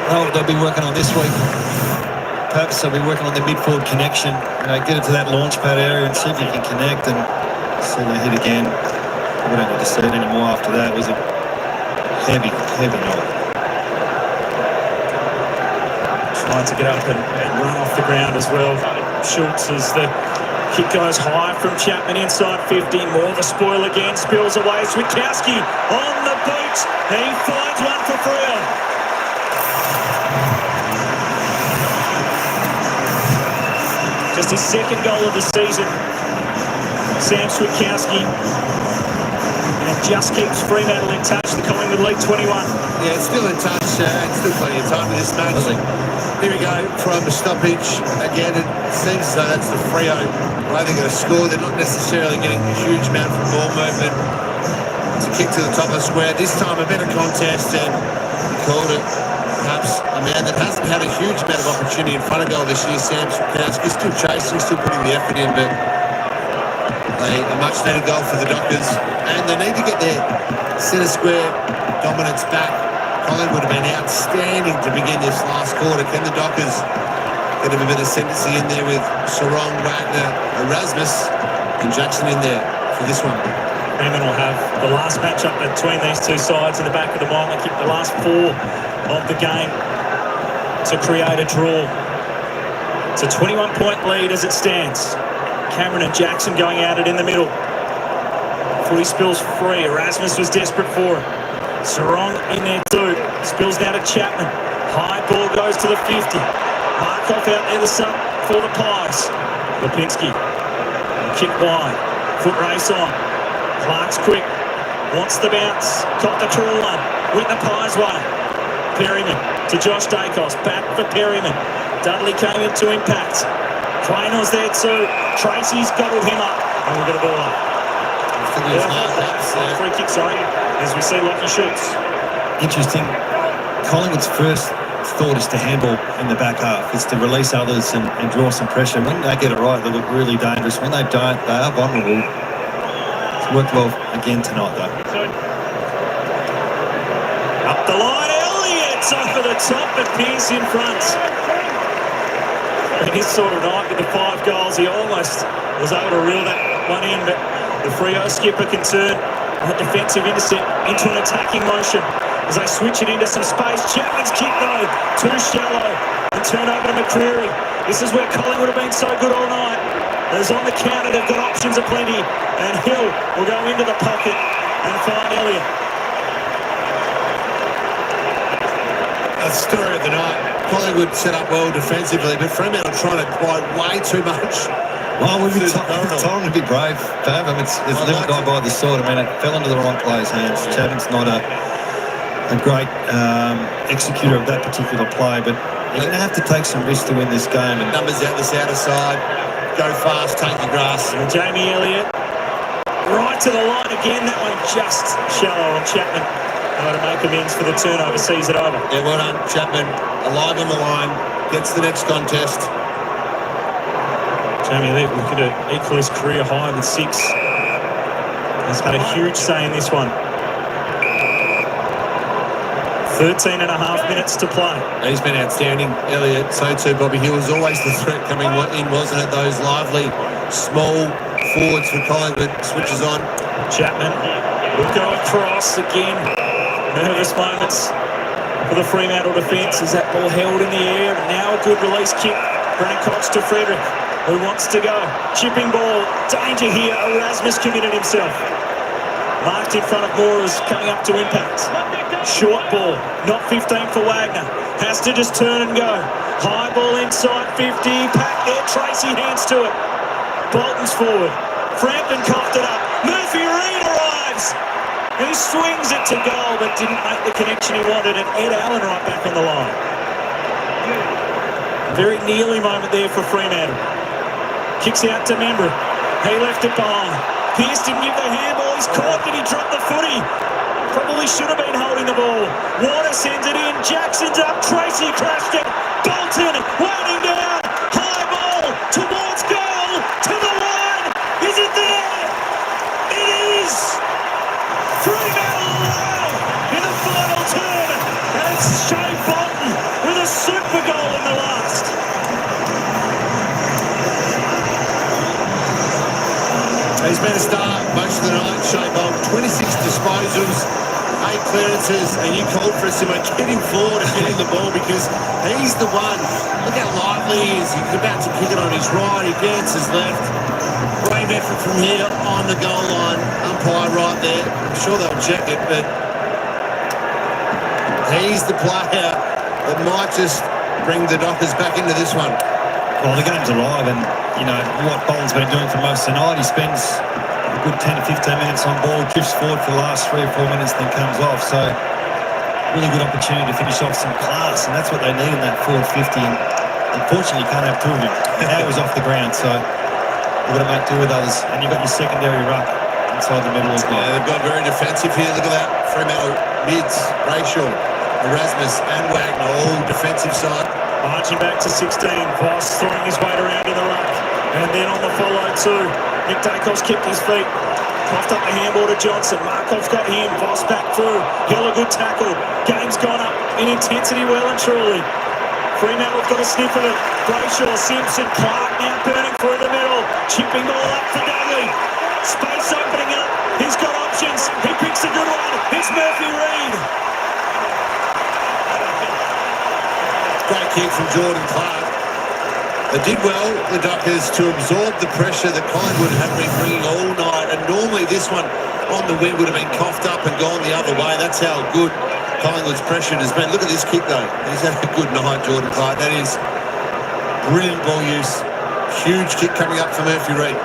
Speaker 2: Well, they'll be working on this week. Perhaps they'll be working on the midfield connection. You know, get it to that launch pad area and see if you can connect and see they hit again. We don't need to see it anymore after that. It was a heavy knock.
Speaker 1: Trying to get up and run off the ground as well. Schultz as the kick goes high from Chapman inside 50. More the spoil again. Spills away. Switkowski on the boot. He finds one for Freo. Just his second goal of the season. Sam Switkowski. and it just keeps Fremantle in touch. The Collingwood lead 21.
Speaker 3: Yeah, it's still in touch, and still plenty of time in this match. Here we go from a stoppage. Again, it seems as though that's the Freo. I think they're going to score. They're not necessarily getting a huge amount from ball movement. It's a kick to the top of the square. This time a better contest, and he called it. Perhaps a man that hasn't had a huge amount of opportunity in front of goal this year, Sam Sukowski, still chasing, still putting the effort in, but a much needed goal for the Dockers, and they need to get their centre square dominance back. Collingwood have been outstanding to begin this last quarter. Can the Dockers get a bit of sentency in there with Sarong, Wagner, Erasmus and Jackson in there for this one?
Speaker 1: Fremantle will have the last matchup between these two sides in the back of the mind. They kicked the last 4 of the game to create a draw. It's a 21-point lead as it stands. Cameron and Jackson going at it in the middle. Footy spills free. Erasmus was desperate for it. Sarong in there too. Spills now to Chapman. High ball goes to the 50. Markov out there for the Pies. Lipinski. Kick wide. Foot race on. Clark's quick. Wants the bounce. Caught the trawler. Went the Pies way. Perryman to Josh Dacos. Back for Perryman. Dudley came into impact. Quaynor's there too. Tracy's gobbled him up. And we'll get a ball up. Free kick, sorry. As we see Lockie shoots.
Speaker 2: Interesting. Collingwood's first thought is to handball in the back half. It's to release others and draw some pressure. When they get it right, they look really dangerous. When they don't, they are vulnerable. It's worked well again tonight, though.
Speaker 1: Up the line, Elliot's over the top, but Pearce in front. In his sort of night with the 5 goals, he almost was able to reel that one in, but the Freo skipper can turn that defensive intercept into an attacking motion as they switch it into some space. Chapman's kick though, too shallow, and turn over to McCreary. This is where Collingwood have been so good all night. As on the counter, they've got options aplenty, and Hill will go into the pocket and find Elliot.
Speaker 3: A story of the night. Collingwood set up well defensively, but Fremantle trying to acquire way too much.
Speaker 2: Well, we've told him to be brave, Pav. I mean, it's live and die by the sword. I mean, it fell into the wrong player's hands. Chapman's not a great executor of that particular play, but you're going to have to take some risks to win this game. And
Speaker 3: numbers out this outer side. Go fast, take your grass.
Speaker 1: And Jamie Elliott right to the line again. That one just shallow on Chapman. To make amends for the turnover, sees it over.
Speaker 3: Yeah, well done, Chapman. Alive on the line, gets the next contest.
Speaker 1: Jamie Elliott looking to equal his career high with 6. He's had a huge say in this one. 13 and a half minutes to play.
Speaker 3: He's been outstanding, Elliot. So too, Bobby Hill was always the threat coming in, wasn't it? Those lively, small forwards for Collingwood. Switches on.
Speaker 1: Chapman will go across again. Nervous moments for the Fremantle defence as that ball held in the air. Now a good release kick. Brennan Cox to Frederick, who wants to go. Chipping ball. Danger here. Erasmus committed himself. Marked in front of Moores, coming up to impact. Short ball. Not 15 for Wagner. Has to just turn and go. High ball inside 50. Pack there. Tracy hands to it. Bolton's forward. Frampton coughed it up. Murphy Reid arrives. He swings it to goal, but didn't make the connection he wanted, and Ed Allen right back on the line. Very nearly moment there for Fremantle. Kicks out to Membra. He left it behind. Pearce didn't give the handball. He's caught, but he dropped the footy. Probably should have been holding the ball. Warner sends it in. Jackson's up. Tracy crashed it. Bolton waiting down. High ball towards goal. To the line. Is it there? It is. Fremantle alive in the final turn, and it's Shea Bolton with a super goal in the last.
Speaker 3: He's been a star most of the night, Shea Bolton. 26 disposals, 8 clearances, and you called for us to get him forward and get him the ball because he's the one. Look how lively he is. He's about to kick it on his right, he dances left. Brave effort from here on the goal line. Umpire right there. I'm sure they'll check it, but he's the player that might just bring the Dockers back into this one.
Speaker 2: Well, the game's alive, and you know what Bolton's been doing for most of the night. He spends a good 10 to 15 minutes on ball, drifts forward for the last 3 or 4 minutes, then comes off. So really good opportunity to finish off some class, and that's what they need in that forward 50. And unfortunately, you can't have two of him. Now he's off the ground, so you've got to make do with others. And you've got your secondary ruck inside the middle as well.
Speaker 3: Yeah, they've got very defensive here. Look at that. Fremantle mids, Brayshaw, Erasmus and Wagner, all defensive side.
Speaker 1: Marching back to 16. Voss throwing his weight around in the ruck. And then on the follow too. Nick Dacos kicked his feet. Coughed up the handball to Johnson. Markov's got him. Voss back through. Hill a good tackle. Game's gone up in intensity well and truly. Fremantle's got a sniff of it. Brayshaw, Simpson, Clark now burning through the middle. Chipping ball up for Dudley. Space opening up. He's got options. He picks a good one. It's Murphy Reid.
Speaker 3: Great kick from Jordan Clark. They did well, the Dockers, to absorb the pressure that Collingwood have been bringing all night. And normally this one on the wing would have been coughed up and gone the other way. That's how good Collingwood's pressure has been. Look at this kick though. He's had a good night, Jordan Clark. That is brilliant ball use. Huge kick coming up for Murphy Reid.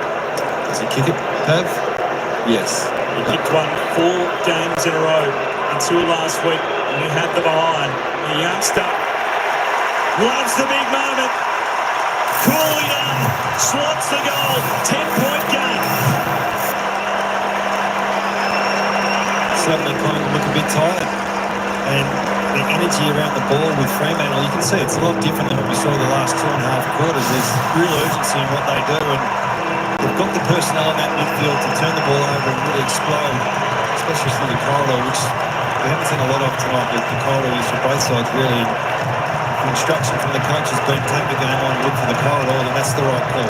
Speaker 2: Does he kick it, Pav?
Speaker 3: Yes.
Speaker 1: He kicked one 4 games in a row until last week when he had the behind. The youngster loves the big moment. Coolly done. Slots the goal. 10-point game.
Speaker 2: Suddenly Collingwood look a bit tired. And the energy around the ball with Fremantle, you can see it's a lot different than what we saw the last 2.5 quarters. There's real urgency in what they do, and they've got the personnel in that midfield to turn the ball over and really explode, especially through the corridor, which we haven't seen a lot of tonight, but the corridor is for both sides really. The instruction from the coach has been take the game on, look for the corridor, and that's the right call.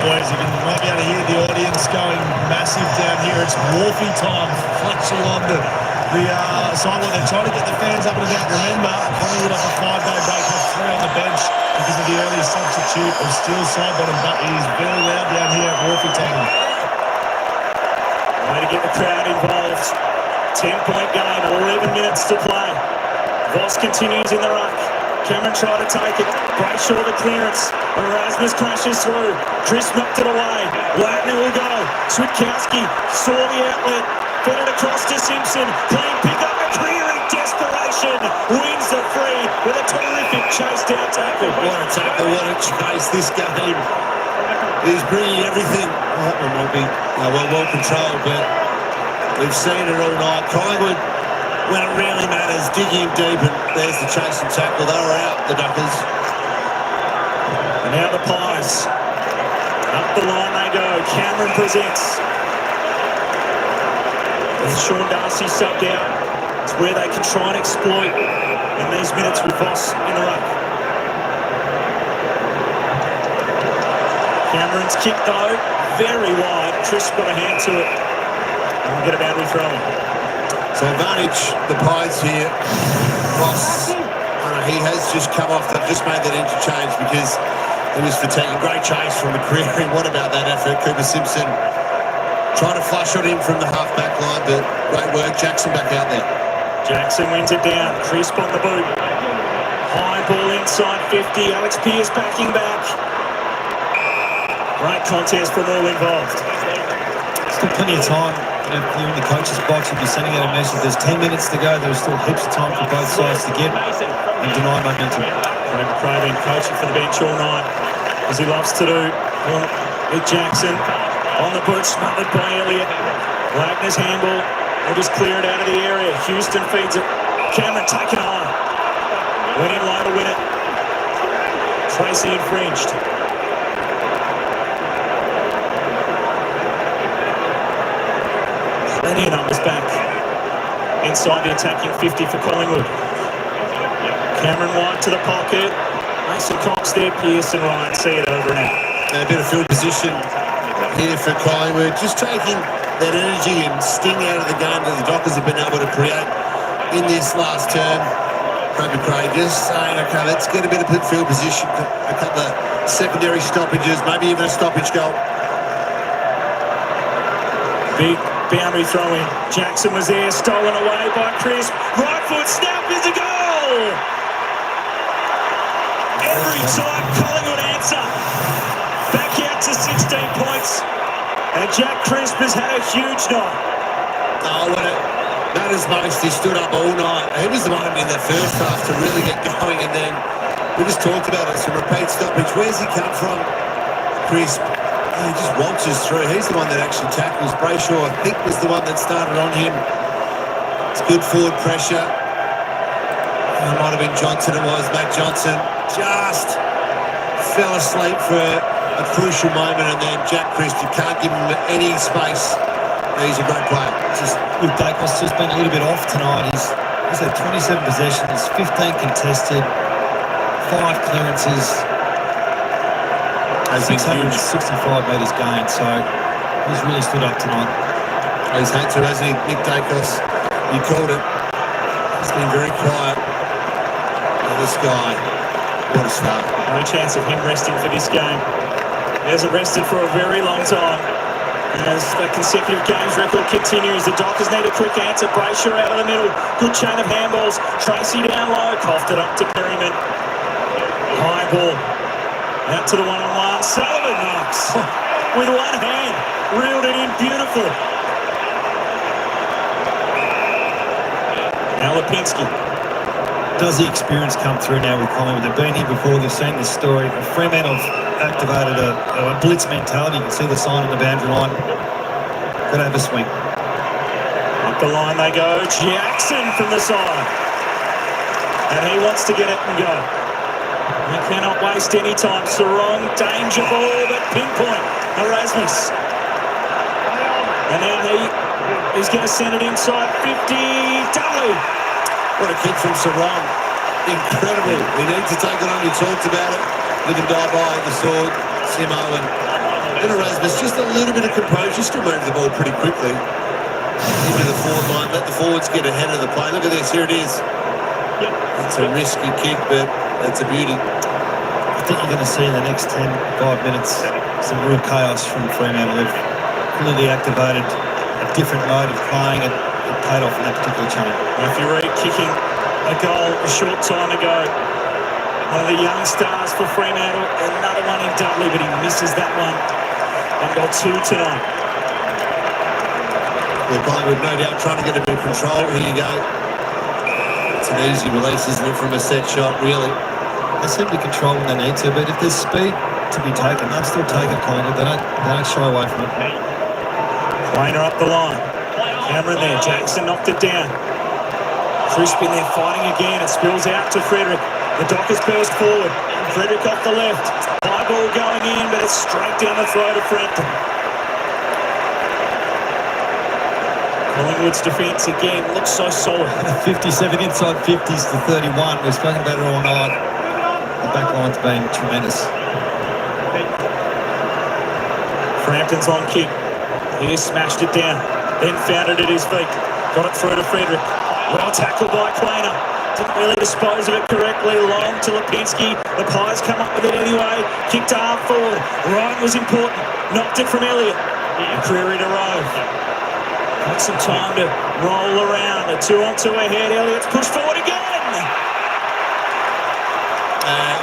Speaker 4: Boys, you might be able to hear the audience going massive down here. It's Wharfie time, flashing on the sidewalk. They're trying to get the fans up and about. Remember, Collingwood off a 5-day break, have 3 on the bench because of the early substitute of Steele Sidebottom, but it is very loud down here at Wharfie Town.
Speaker 1: Way to get the crowd involved. 10-point game, 11 minutes to play. Voss continues in the ruck. Cameron tried to take it. Brayshaw the clearance. Erasmus crashes through. Chris knocked it away. Wagner will go. Switkowski saw the outlet. Fed it across to Simpson. Clean pick up a clearing. Desperation. Wins the free with a terrific chase down tackle.
Speaker 3: What a tackle, what a chase. This game is bringing everything. That one might be well controlled, but we've seen it all night. Collingwood, when it really matters, digging deep, and there's the chase and tackle. They were out, the Duckers.
Speaker 1: And now the Pies. Up the line they go. Cameron presents. With Sean Darcy subbed out. It's where they can try and exploit in these minutes with Voss in the ruck. Cameron's kick though, very wide. Chris got a hand to it. And we'll get a boundary throw in.
Speaker 3: So advantage the Pies here. Voss, he has just come off. They've just made that interchange because he was fatiguing. Great chase from McCreary. What about that effort? Cooper Simpson trying to flush on him from the half-back line, but great work. Jackson back out there.
Speaker 1: Jackson wins it down. Crisp on the boot. High ball inside 50. Alex Pearce backing back. Great contest from all involved.
Speaker 2: Still plenty of time. If you're in the coach's box, if you're sending out a message, there's 10 minutes to go. There's still heaps of time for both sides to get and deny momentum.
Speaker 1: Craig Craven coaching for the bench all night, as he loves to do. With Jackson on the boot, smothered by Elliot. Wagner's handball. They'll just clear it out of the area. Houston feeds it. Cameron taken on. Went in low to win it. Tracy infringed. Plenty of numbers back inside the attacking 50 for Collingwood. Cameron wide to the pocket. Mason Cox there, Pearce and Ryan see it over and out.
Speaker 3: And a bit of field position here for Collingwood. Just taking that energy and sting out of the game that the Dockers have been able to create in this last term. Craig McRae just saying, okay, let's get a bit of field position, a couple of secondary stoppages, maybe even a stoppage goal.
Speaker 1: Big boundary throw in. Jackson was there, stolen away by Chris. Right foot snap is a goal! Every time Collingwood answer. Back out to 16 points. And Jack Crisp has had a huge night.
Speaker 3: Oh, when it matters most, he stood up all night. He was the one in the first half to really get going, and then we just talked about it. Some repeat stoppage. Where's he come from? Crisp. He just waltzes through. He's the one that actually tackles. Brayshaw, I think, was the one that started on him. It's good forward pressure. It might have been Johnson. It was Matt Johnson. Just fell asleep for a crucial moment, and then Jack Crisp, you can't give him any space. He's a great player.
Speaker 2: Look, Dacos just been a little bit off tonight. He's had 27 possessions, 15 contested, 5 clearances, 665 metres gained. So he's really stood up tonight.
Speaker 3: He's had to, hasn't he? Nick Dacos, you called it. He's been very quiet. Oh, this guy, what a start.
Speaker 1: No chance of him resting for this game. He hasn't rested for a very long time. As the consecutive games record continues, the Dockers need a quick answer. Brayshaw out of the middle. Good chain of handballs. Tracy down low. Coughed it up to Perryman. High ball. Out to the one-on-one. Sullivan knocks with one hand. Reeled it in beautifully. Now Lipinski.
Speaker 2: Does the experience come through now with Collingwood? They've been here before, they've seen this story. Fremantle activated a blitz mentality. You can see the sign on the boundary line. Got to have a swing.
Speaker 1: Up the line they go. Jackson from the side. And he wants to get it and go. He cannot waste any time. Sarong, danger ball, but pinpoint. Erasmus. And now he's going to send it inside 50. Dudley.
Speaker 3: What a kick from Sarong. Incredible. We need to take it on. We talked about it. Live and die by the sword. Simo and Erasmus. Just a little bit of composure. Still moved the ball pretty quickly. Into the forward line. Let the forwards get ahead of the play. Look at this. Here it is. It's a risky kick, but it's a beauty.
Speaker 2: I think you're going to see in the next 5 minutes some real chaos from Fremantle. They've clearly activated a different mode of playing and it paid off in that particular channel.
Speaker 1: If you read kicking a goal a short time ago, one of the young stars for Fremantle, another one in Dudley, but he misses that one. And got 2 tonight.
Speaker 3: Well, Collingwood no doubt trying to get a bit of control. Here you go. It's an easy release, isn't it, from a set shot, really?
Speaker 2: They seem to control when they need to, but if there's speed to be taken, they'll still take it, Collingwood. They don't shy away from it.
Speaker 1: Plainer up the line. Cameron there. Jackson knocked it down. Crisp in there fighting again. It spills out to Frederick. The Dockers burst forward. Frederick off the left. High ball going in, but it's straight down the throat of Frampton. Collingwood's defence again looks so solid.
Speaker 2: 57 inside 50s to 31. We've spoken about it all night. The back line's been tremendous.
Speaker 1: Frampton's on kick. He smashed it down. Then found it at his feet. Got it through to Frederick. Well tackled by Kleiner. Didn't really dispose of it correctly. Long to Lipinski. The Pies come up with it anyway. Kicked to half forward. Ryan was important. Knocked it from Elliot. Creary to Rove. Got some time to roll around. A 2-on-2 ahead. Elliott's pushed forward again.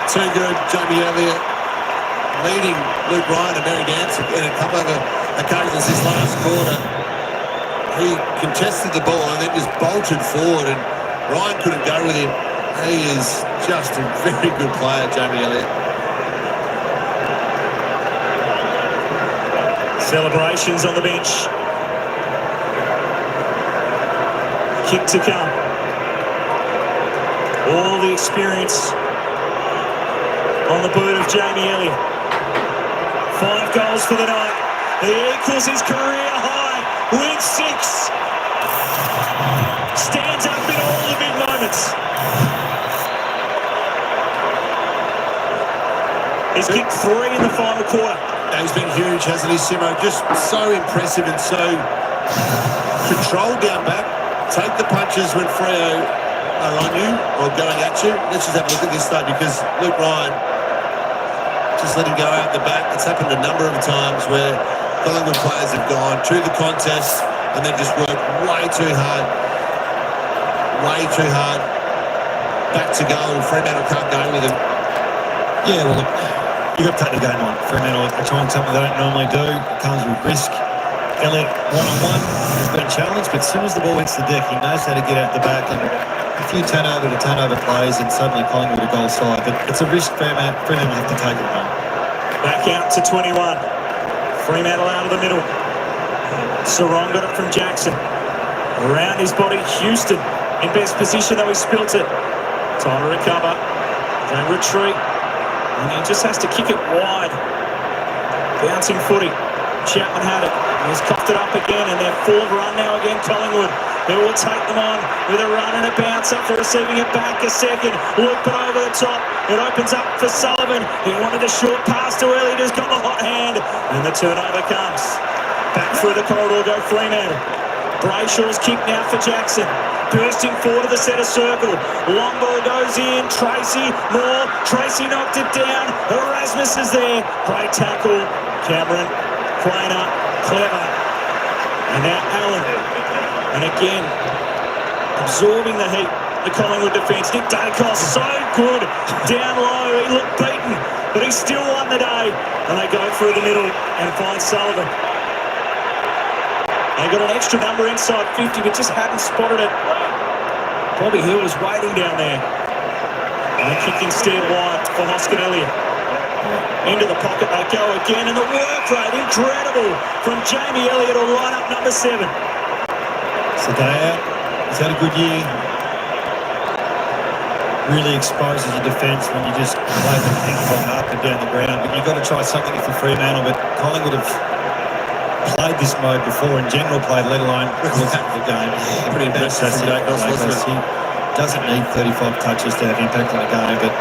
Speaker 3: Too good, Jamie Elliot. Leading Luke Ryan and Mary Dance in a couple of occasions this last quarter. He contested the ball and then just bolted forward, and Ryan couldn't go with him. He is just a very good player, Jamie Elliott.
Speaker 1: Celebrations on the bench. Kick to come. All the experience on the boot of Jamie Elliott. 5 goals for the night. He equals his career high with 6. Stands up in all the big moments. He's kicked 3 in the final quarter.
Speaker 3: He's been huge, hasn't he, Simo? Just so impressive and so controlled down back. Take the punches when Freo are on you or going at you. Let's just have a look at this though, because Luke Ryan just let him go out the back. It's happened a number of times where Collingwood players have gone to the contest and then just worked way too hard. Back to goal. Fremantle can't go with him.
Speaker 2: Yeah, well, look, You've got to take the game on. Fremantle are trying something they don't normally do. It comes with risk. Elliot, one-on-one, has been challenged, but as soon as the ball hits the deck, he knows how to get out the back, and a few turnover plays, and suddenly Collingwood a goal side. But it's a risk Fremantle have to take it home.
Speaker 1: Back out to 21. Fremantle out of the middle. Sarong got it from Jackson. Around his body, Houston in best position, though he spilt it. Time to recover. They retreat. And he just has to kick it wide. Bouncing footy. Chapman had it. He's coughed it up again, and they're full of run now again, Collingwood. They will take them on with a run and a bounce after receiving it back a second. Loop it over the top. It opens up for Sullivan. He wanted a short pass to Elliot, who's got the hot hand. And the turnover comes. Back through the corridor go Fremantle. Brayshaw's kick now for Jackson. Bursting forward to the centre circle. Long ball goes in. Tracy, more. Tracy knocked it down. Erasmus is there. Great tackle. Cameron, Quainer, clever. And now Allen. And again, absorbing the heat. The Collingwood defence. Nick Dacos, so good. Down low. He looked beaten, but he still won the day. And they go through the middle and find Sullivan. They got an extra number inside 50, but just hadn't spotted it. Bobby Hill was waiting down there. And a kick instead wide for Voss and Elliot. Into the pocket they go again, and the work rate, incredible, from Jamie Elliott will line up number 7.
Speaker 2: Sadea, he's had a good year. Really exposes your defence when you just play the ping pong up and down the ground. But you've got to try something if you're Fremantle, but Collingwood have played this mode before, in general played, let alone the game.
Speaker 3: Pretty impressive from Dacos, wasn't it?
Speaker 2: He doesn't need 35 touches to have impact on a game, but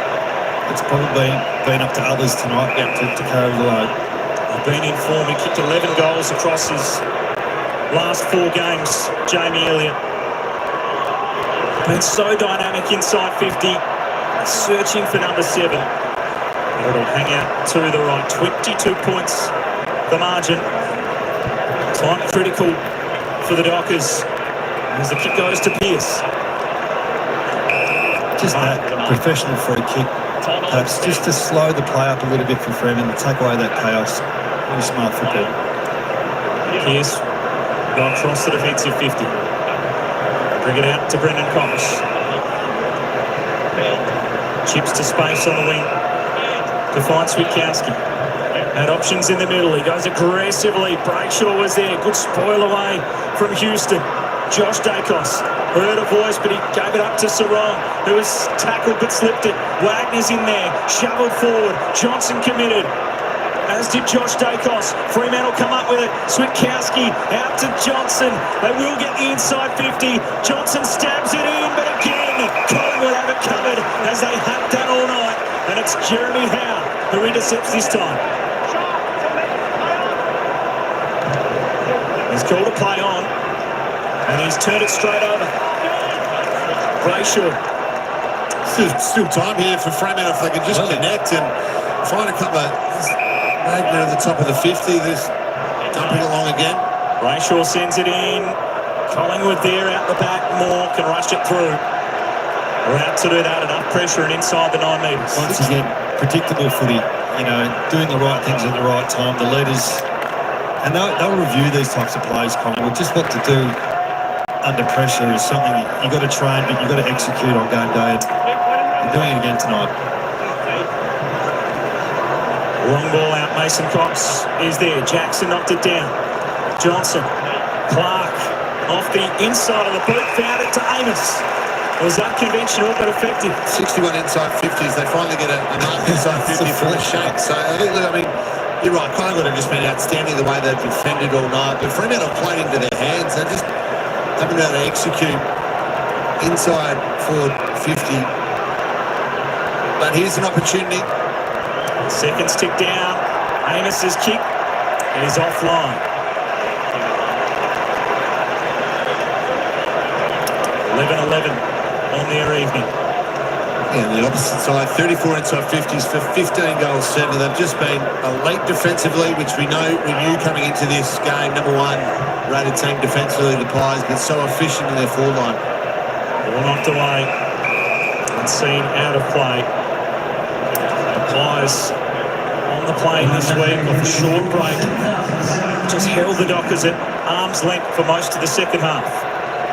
Speaker 2: it's probably been up to others tonight to carry the load.
Speaker 1: He's been in form. He kicked 11 goals across his last 4 games, Jamie Elliott. Been so dynamic inside 50, searching for number 7. It'll hang out to the right. 22 points, the margin. Time critical for the Dockers as the kick goes to Pearce.
Speaker 2: Just that professional free kick, perhaps just to slow the play up a little bit for Fremantle and take away that chaos. Really smart football.
Speaker 1: Pearce got across the defensive 50. Bring it out to Brendan Cox. Chips to space on the wing to find Switkowski. Had options in the middle. He goes aggressively. Brayshaw was there. Good spoil away from Houston. Josh Dacos heard a voice, but he gave it up to Sarong, who was tackled but slipped it. Wagner's in there. Shoveled forward. Johnson committed, as did Josh Dacos. Fremantle come up with it. Switkowski out to Johnson. They will get the inside 50. Johnson stabs it in, but again, Collingwood have it covered, as they have done all night. And it's Jeremy Howe who intercepts this time. He's called a play on, and he's turned it straight over. Brayshaw.
Speaker 3: Still time here for Fremantle if they can just connect and find a couple of Wagner at the top of the 50. There's dumping along again.
Speaker 1: Brayshaw sends it in. Collingwood there out the back. Moore can rush it through. We're out to do that. Enough pressure and inside the 9 metres.
Speaker 2: Once again, predictable footy. You know, doing the right things at the right time. The leaders. And they'll review these types of plays, Collingwood. Just what to do under pressure is something you've got to train, but you've got to execute on game day. You're doing it again tonight.
Speaker 1: Long ball out. Mason Cox is there. Jackson knocked it down. Johnson. Clark off the inside of the boot. Found it to Amos. It was unconventional but effective.
Speaker 3: 61 inside 50s. They finally get a mark inside 50 for the shake. So, I mean, you're right, Collingwood have just been outstanding the way they've defended all night. But Fremantle played into their hands. They just haven't been able to execute inside forward 50. But here's an opportunity.
Speaker 1: Seconds tick down. Amos's kick is offline. 11-11 on their evening.
Speaker 3: Yeah, the opposite side, 34 inside 50s for 15 goals, 7. They've just been elite defensively, which we knew coming into this game. Number 1 rated team defensively, the Pies, but so efficient in their forward line.
Speaker 1: Ball knocked away and seen out of play. The Pies the plane this week off a short break. Just held the Dockers at arm's length for most of the second half.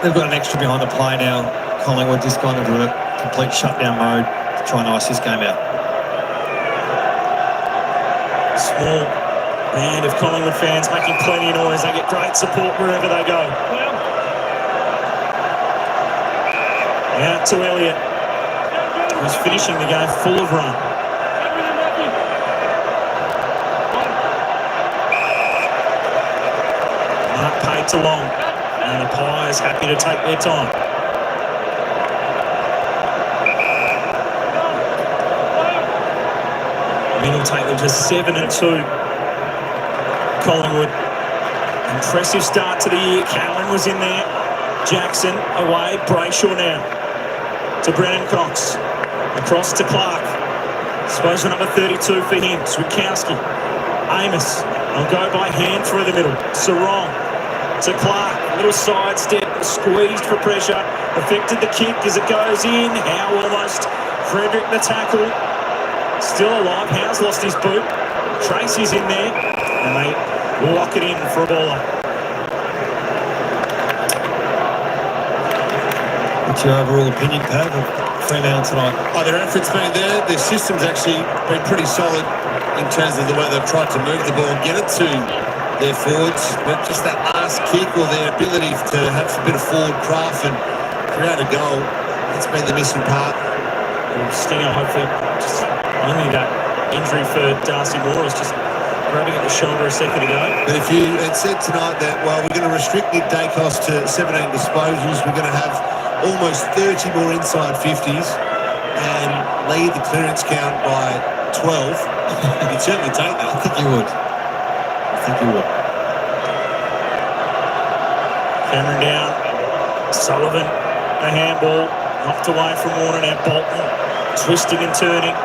Speaker 2: They've got an extra behind the play now. Collingwood just gone into a complete shutdown mode to try and ice this game out.
Speaker 1: Small band of Collingwood fans making plenty of noise. They get great support wherever they go. Out to Elliot, who's finishing the game full of run. Mark paid to long, and the Pies happy to take their time. It'll take them to 7-2. Collingwood, impressive start to the year. Cameron was in there. Jackson away. Brayshaw now to Brennan Cox. Across to Clark. Disposal number 32 for him. Switkowski. Amos. They'll go by hand through the middle. Sarong to Clark. Little sidestep. Squeezed for pressure. Affected the kick as it goes in. Howe almost. Frederick the tackle. Still alive. Howe's lost his boot. Tracy's in there. And they lock it in for a baller.
Speaker 2: What's your overall opinion, Pat, of Fremantle tonight?
Speaker 3: Oh, their effort's been there. Their system's actually been pretty solid in terms of the way they've tried to move the ball and get it to their forwards. But just that last kick or their ability to have a bit of forward craft and create a goal, that's been the missing part.
Speaker 1: Stinger, hopefully, just only that injury for Darcy Moore is just grabbing at the shoulder a second ago.
Speaker 3: But if you had said tonight that, well, we're going to restrict Nick Dacos to 17 disposals, we're going to have almost 30 more inside 50s and lead the clearance count by 12, you'd certainly take that.
Speaker 2: I think you would.
Speaker 1: Cameron down. Sullivan, a handball, knocked away from Warner. Now Bolton, twisting and turning,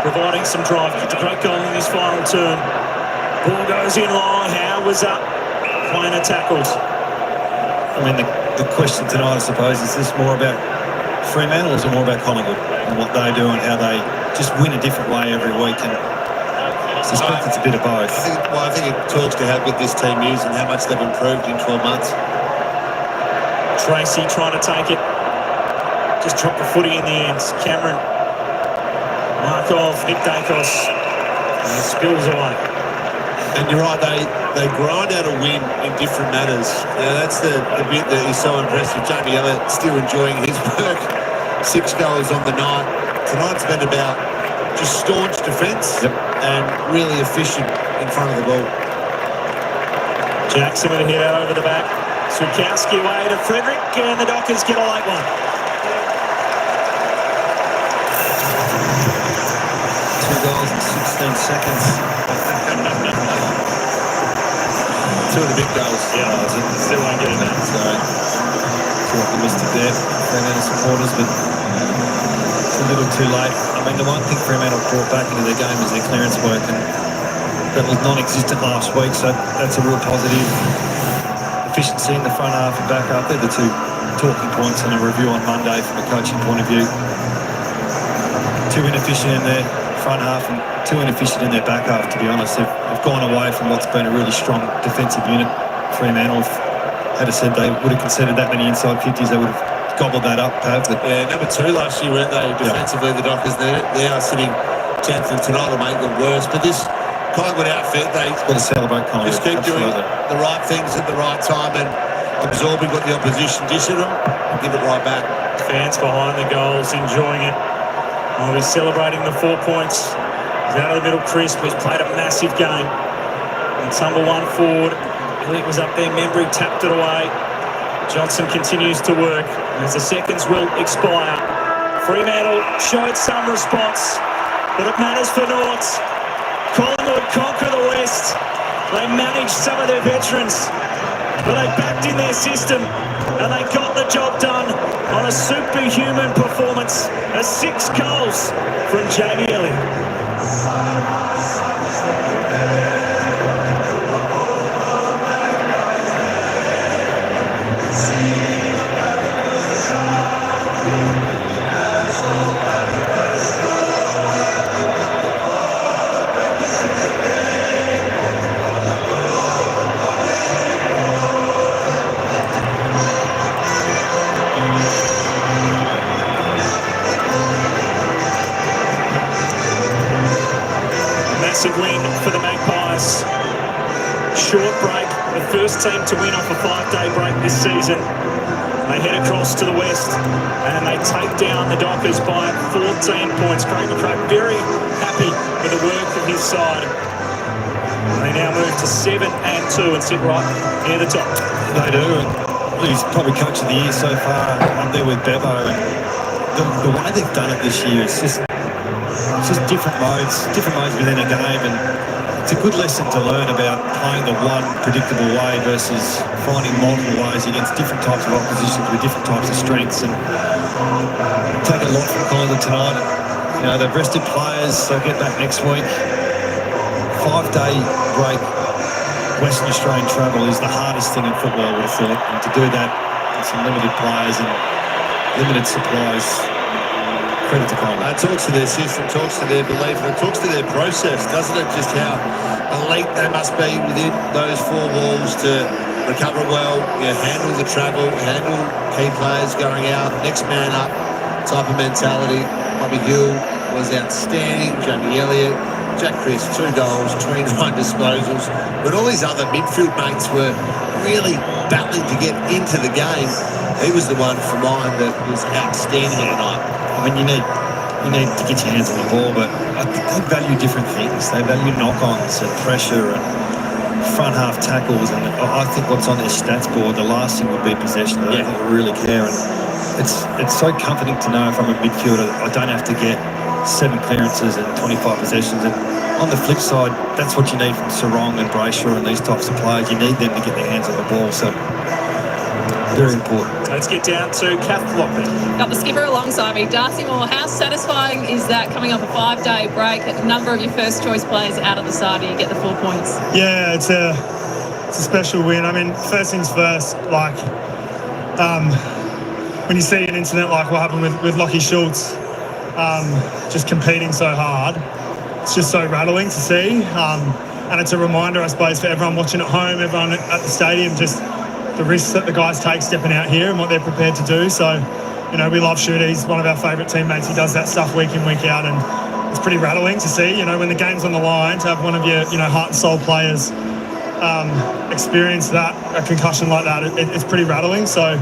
Speaker 1: providing some drive. Kicked a great goal in his final turn. Ball goes in long. Howe was up. Kleiner tackles.
Speaker 2: I mean, the question tonight, I suppose, is this more about Fremantle or is it more about Collingwood and what they do and how they just win a different way every week? And I suspect it's a bit of both.
Speaker 3: I think it talks to how good this team is and how much they've improved in 12 months.
Speaker 1: Tracy trying to take it. Just dropped the footy in the ends. Cameron. Markov, Nick Dacos. And it spills away.
Speaker 3: And you're right, they grind out a win in different manners. That's the bit that is so impressive. Jamie Elliot still enjoying his work. 6 goals on the night. Tonight's been about just staunch defence and really efficient in front of the ball.
Speaker 1: Jackson with a hit out over the back. Switkowski away to Frederick, and the Dockers get a late one.
Speaker 2: 2 goals in 16 seconds.
Speaker 3: 2 of the big goals.
Speaker 1: Yeah, still won't get in that.
Speaker 2: So, too optimistic there, Fremantle supporters, but it's a little too late. I mean, the one thing Fremantle brought back into their game is their clearance work, and that was non-existent last week, so that's a real positive. Efficiency in the front half and back half, they're the 2 talking points in a review on Monday from a coaching point of view. 2 inefficient in their front half and 2 inefficient in their back half, to be honest. They've gone away from what's been a really strong defensive unit. Fremantle, had said they would have conceded that many inside 50s, they would have gobbled that up, Pav.
Speaker 3: Yeah, number 2 last year, weren't they? Defensively, the Dockers, they are sitting chances tonight to make them worse. But this Collingwood outfit, they've
Speaker 2: got to celebrate Collingwood.
Speaker 3: Just keep doing the right things at the right time and absorbing what the opposition dish at them and give it right back.
Speaker 1: Fans behind the goals, enjoying it. Well, he's celebrating the 4 points. He's out of the middle crisp. He's played a massive game. And Tumble one forward. Elliot was up there. Membry tapped it away. Johnson continues to work as the seconds will expire. Fremantle showed some response, but it matters for naught. Collingwood conquer the West. They managed some of their veterans, but they backed in their system and they got the job done on a superhuman performance. 6 goals from Jamie Elliott. Massive win for the Magpies. Short break, the first team to win off a 5-day break this season. They head across to the west and they take down the Dockers by 14 points. Craig McRae very happy with the work of his side. They now move to 7-2 and sit right near the top.
Speaker 2: They do. He's probably coach of the year so far up there with Bevo. And the way they've done it this year, it's just different modes within a game, and it's a good lesson to learn about playing the one predictable way versus finding multiple ways against different types of oppositions with different types of strengths. And take a lot from Collingwood tonight. You know, they've rested players, they'll get back next week. 5-day break, Western Australian travel is the hardest thing in football, I would have thought. And to do that with some limited players and limited supplies, credit to Collingwood.
Speaker 3: It talks to their system, talks to their belief, and it talks to their process, doesn't it? Just how elite they must be within those four walls to recover well, handle the travel, handle key players going out, next man up type of mentality. Bobby Gill was outstanding, Jamie Elliot, Jack Chris, 2 goals, 29 disposals. When all these other midfield mates were really battling to get into the game, he was the one for mine that was outstanding tonight.
Speaker 2: I mean, you need to get your hands on the ball, but I think they value different things. They value knock-ons and pressure and front half tackles, and I think what's on their stats board, the last thing would be possession. I don't think they really care, and it's so comforting to know if I'm a midfielder, I don't have to get 7 clearances and 25 possessions. And on the flip side, that's what you need from Sarong and Brayshaw and these types of players. You need them to get their hands on the ball, so very important.
Speaker 1: Let's get down to Kath Lockman.
Speaker 10: Got the skipper alongside me. Darcy Moore, how satisfying is that coming off a 5-day break? A number of your first choice players out of the side and you get the 4 points.
Speaker 4: Yeah, it's a special win. I mean, first things first, like when you see an incident like what happened with Lockie Schultz, just competing so hard, it's just so rattling to see. And it's a reminder, I suppose, for everyone watching at home, everyone at the stadium, just the risks that the guys take stepping out here and what they're prepared to do. So, we love Shooter. He's one of our favourite teammates. He does that stuff week in, week out, and it's pretty rattling to see, when the game's on the line, to have one of your, heart and soul players experience that, a concussion like that, it's pretty rattling. So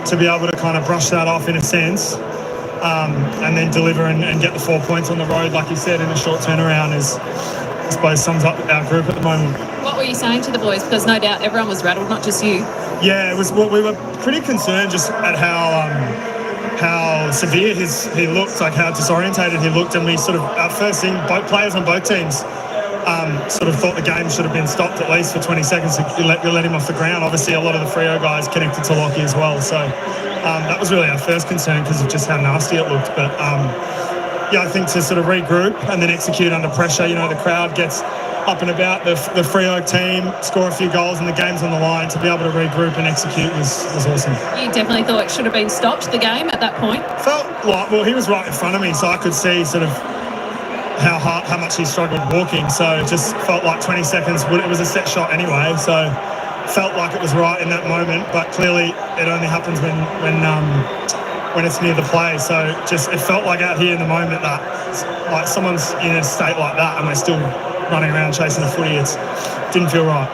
Speaker 4: to be able to kind of brush that off in a sense, and then deliver and get the 4 points on the road, like you said, in a short turnaround is, I suppose, sums up our group at the moment.
Speaker 10: What were you saying to the boys? Because no doubt everyone was rattled, not just you.
Speaker 4: Yeah, it was. Well, we were pretty concerned just at how severe he looked, like how disorientated he looked, and we sort of, our first thing, both players on both teams sort of thought the game should have been stopped at least for 20 seconds to let him off the ground. Obviously, a lot of the Freo guys connected to Lockie as well, so that was really our first concern because of just how nasty it looked. But I think to sort of regroup and then execute under pressure, the crowd gets up and about, the Freo team score a few goals and the game's on the line, to be able to regroup and execute was awesome.
Speaker 10: You definitely thought it should have been stopped, the game, at that point?
Speaker 4: Felt like, well, he was right in front of me, so I could see sort of how much he struggled walking, so it just felt like 20 seconds, it was a set shot anyway, so felt like it was right in that moment, but clearly it only happens when it's near the play. So it felt like out here in the moment that like someone's in a state like that and we're still running around chasing a footy. It didn't feel right.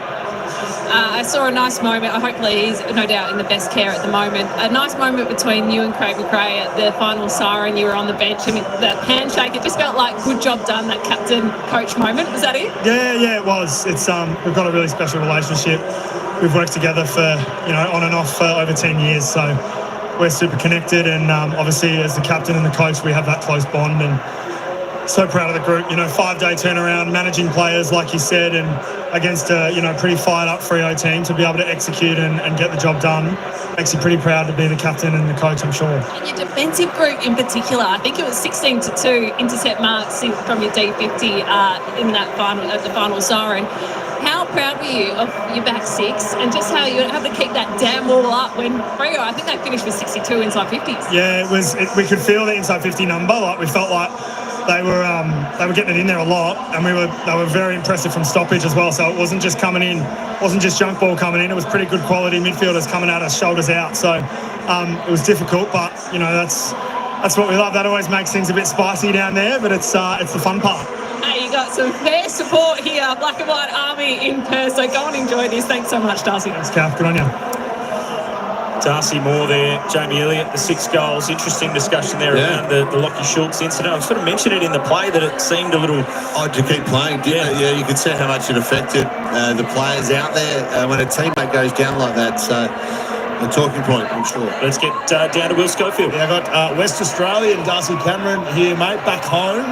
Speaker 10: I saw a nice moment. Hopefully he's no doubt in the best care at the moment. A nice moment between you and Craig McRae at the final siren. You were on the bench. I mean, that handshake, it just felt like good job done, that captain-coach moment. Was that it? Yeah, it was. It's we've got a really special relationship. We've worked together for, on and off for over 10 years. So we're super connected. And obviously as the captain and the coach, we have that close bond. And so proud of the group, 5-day turnaround, managing players, like you said, and against a, pretty fired up Freo team to be able to execute and get the job done. Makes you pretty proud to be the captain and the coach, I'm sure. And your defensive group in particular, I think it was 16-2 intercept marks from your D50 in that the final siren. How proud were you of your back six and just how you have to keep that damn wall up when Freo, I think they finished with 62 inside 50s.
Speaker 4: Yeah, we could feel the inside 50 number. Like we felt like they were getting it in there a lot, and they were very impressive from stoppage as well. So it wasn't just coming in, wasn't just junk ball coming in. It was pretty good quality midfielders coming at us, shoulders out. So it was difficult, but that's what we love. That always makes things a bit spicy down there, but it's the fun part.
Speaker 10: Hey, you got some fair support here, Black and White Army in Perth, so go and enjoy this. Thanks so much, Darcy.
Speaker 4: Thanks, Kath. Good on you.
Speaker 1: Darcy Moore there, Jamie Elliott, the 6 goals. Interesting discussion there around the Lockie Schultz incident. I've sort of mentioned it in the play that it seemed a little
Speaker 3: odd to keep playing, didn't it? Yeah, you could see how much it affected the players out there when a teammate goes down like that. So a talking point, I'm sure.
Speaker 1: Let's get down to Will Schofield.
Speaker 4: Yeah, I got West Australian Darcy Cameron here, mate, back home.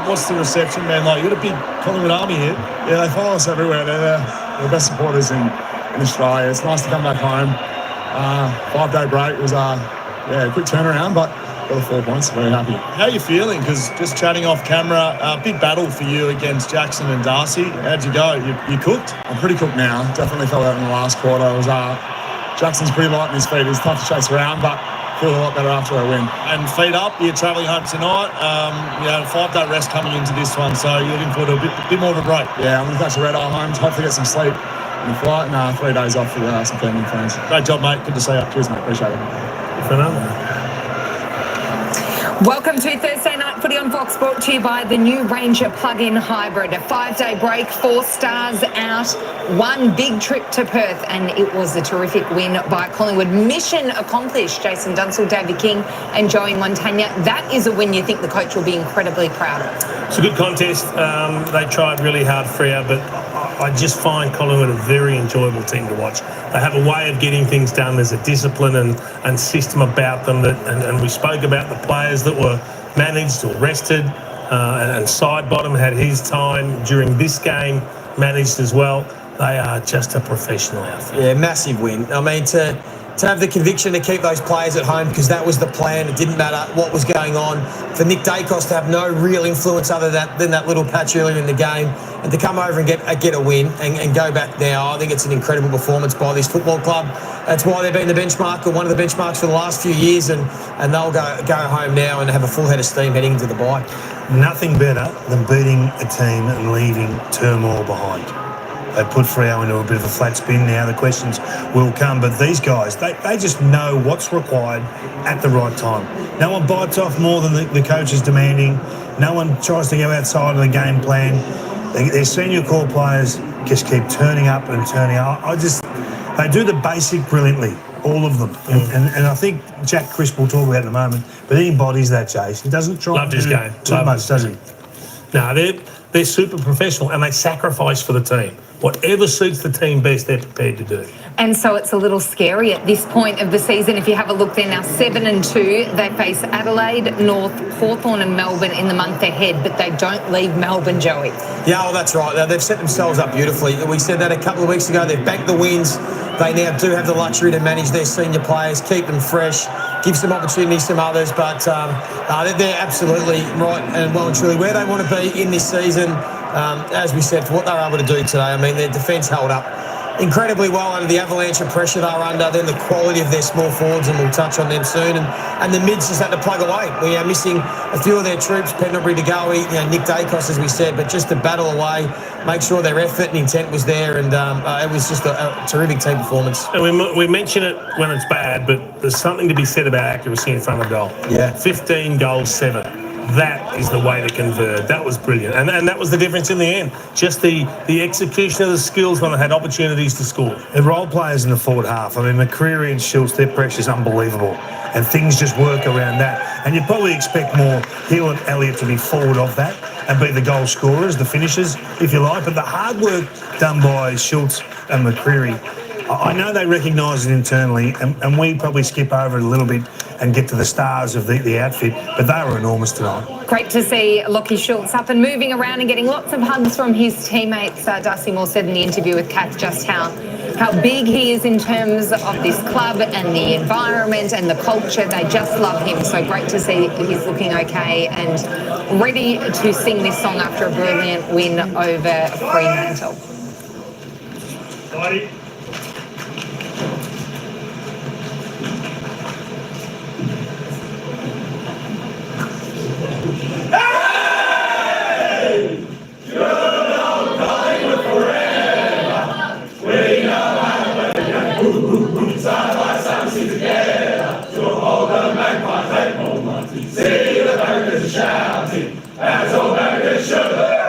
Speaker 4: What's the reception, man? Like, you got a big Collingwood Army here. Yeah, they follow us everywhere. They're the best supporters in Australia. It's nice to come back home. 5-day break was a quick turnaround, but got the 4 points. Very happy. How are you feeling? Because just chatting off camera, big battle for you against Jackson and Darcy. How'd you go? You cooked? I'm pretty cooked now. Definitely felt that in the last quarter. It was Jackson's pretty light on his feet. It's tough to chase around, but feel a lot better after a win. And feet up, you're travelling home tonight. You had a 5-day rest coming into this one, so you're looking forward to a bit more of a break. Yeah, I'm going to catch a red eye home, hopefully get some sleep. In the flight, 3 days off with some family and friends. Great job, mate. Good to see you. Cheers, mate. Appreciate it.
Speaker 8: Phenomenal.
Speaker 7: Welcome to Thursday Night Footy on Fox, brought to you by the new Ranger plug-in hybrid. A 5-day break, 4 stars out, 1 big trip to Perth, and it was a terrific win by Collingwood. Mission accomplished. Jason Dunsell, David King and Joey Montagna. That is a win you think the coach will be incredibly proud of.
Speaker 8: It's a good contest. They tried really hard, Freo, but I just find Collingwood a very enjoyable team to watch. They have a way of getting things done. There's a discipline and system about them, and we spoke about the players that were managed or rested, and Sidebottom had his time during this game managed as well. They are just a professional outfit.
Speaker 9: Yeah, massive win. I mean, to have the conviction to keep those players at home, because that was the plan. It didn't matter what was going on. For Nick Dacos to have no real influence other than that little patch earlier in the game, and to come over and get a win and go back now, I think it's an incredible performance by this football club. That's why they've been the benchmark, or one of the benchmarks for the last few years, and they'll go home now and have a full head of steam heading into the bye.
Speaker 11: Nothing better than beating a team and leaving turmoil behind. They put Freo into a bit of a flat spin now. The questions will come, but these guys, they just know what's required at the right time. No one bites off more than the coach is demanding. No one tries to go outside of the game plan. Their senior core players just keep turning up and turning up. They do the basic brilliantly, all of them. And I think Jack Crisp will talk about it in a moment, but he embodies that, Chase. He doesn't try
Speaker 8: Loved
Speaker 11: to
Speaker 8: his
Speaker 11: do
Speaker 8: game.
Speaker 11: too much, does he?
Speaker 8: No, they're super professional, and they sacrifice for the team. Whatever suits the team best, they're prepared to do.
Speaker 7: And so it's a little scary at this point of the season. If you have a look, they're now 7-2. They face Adelaide, North, Hawthorn and Melbourne in the month ahead, but they don't leave Melbourne, Joey.
Speaker 9: Yeah, well, that's right. They've set themselves up beautifully. We said that a couple of weeks ago. They've banked the wins. They now do have the luxury to manage their senior players, keep them fresh, give some opportunities to others, but they're absolutely right and well and truly where they want to be in this season. As we said, for what they were able to do today, I mean, their defence held up incredibly well under the avalanche of pressure they were under, then the quality of their small forwards, and we'll touch on them soon, and the mids just had to plug away. We are missing a few of their troops, Pendlebury to go, Nick Dacos, as we said, but just to battle away, make sure their effort and intent was there, and it was just a terrific team performance.
Speaker 8: And we mention it when it's bad, but there's something to be said about accuracy in front of goal.
Speaker 9: Yeah.
Speaker 8: 15 goals, 7. That is the way to convert. That was brilliant. And that was the difference in the end. Just the execution of the skills when they had opportunities to score.
Speaker 11: The role players in the forward half, I mean, McCreary and Schultz, their pressure's unbelievable. And things just work around that. And you probably expect more Hill and Elliot to be forward of that and be the goal scorers, the finishers, if you like. But the hard work done by Schultz and McCreary, I know they recognise it internally, and we probably skip over it a little bit and get to the stars of the outfit, but they were enormous tonight.
Speaker 7: Great to see Lockie Schultz up and moving around and getting lots of hugs from his teammates. Darcy Moore said in the interview with Kath just how big he is in terms of this club and the environment and the culture. They just love him. So great to see he's looking okay and ready to sing this song after a brilliant win over Fremantle.
Speaker 4: Righty.
Speaker 12: Shouting, as all Americans should.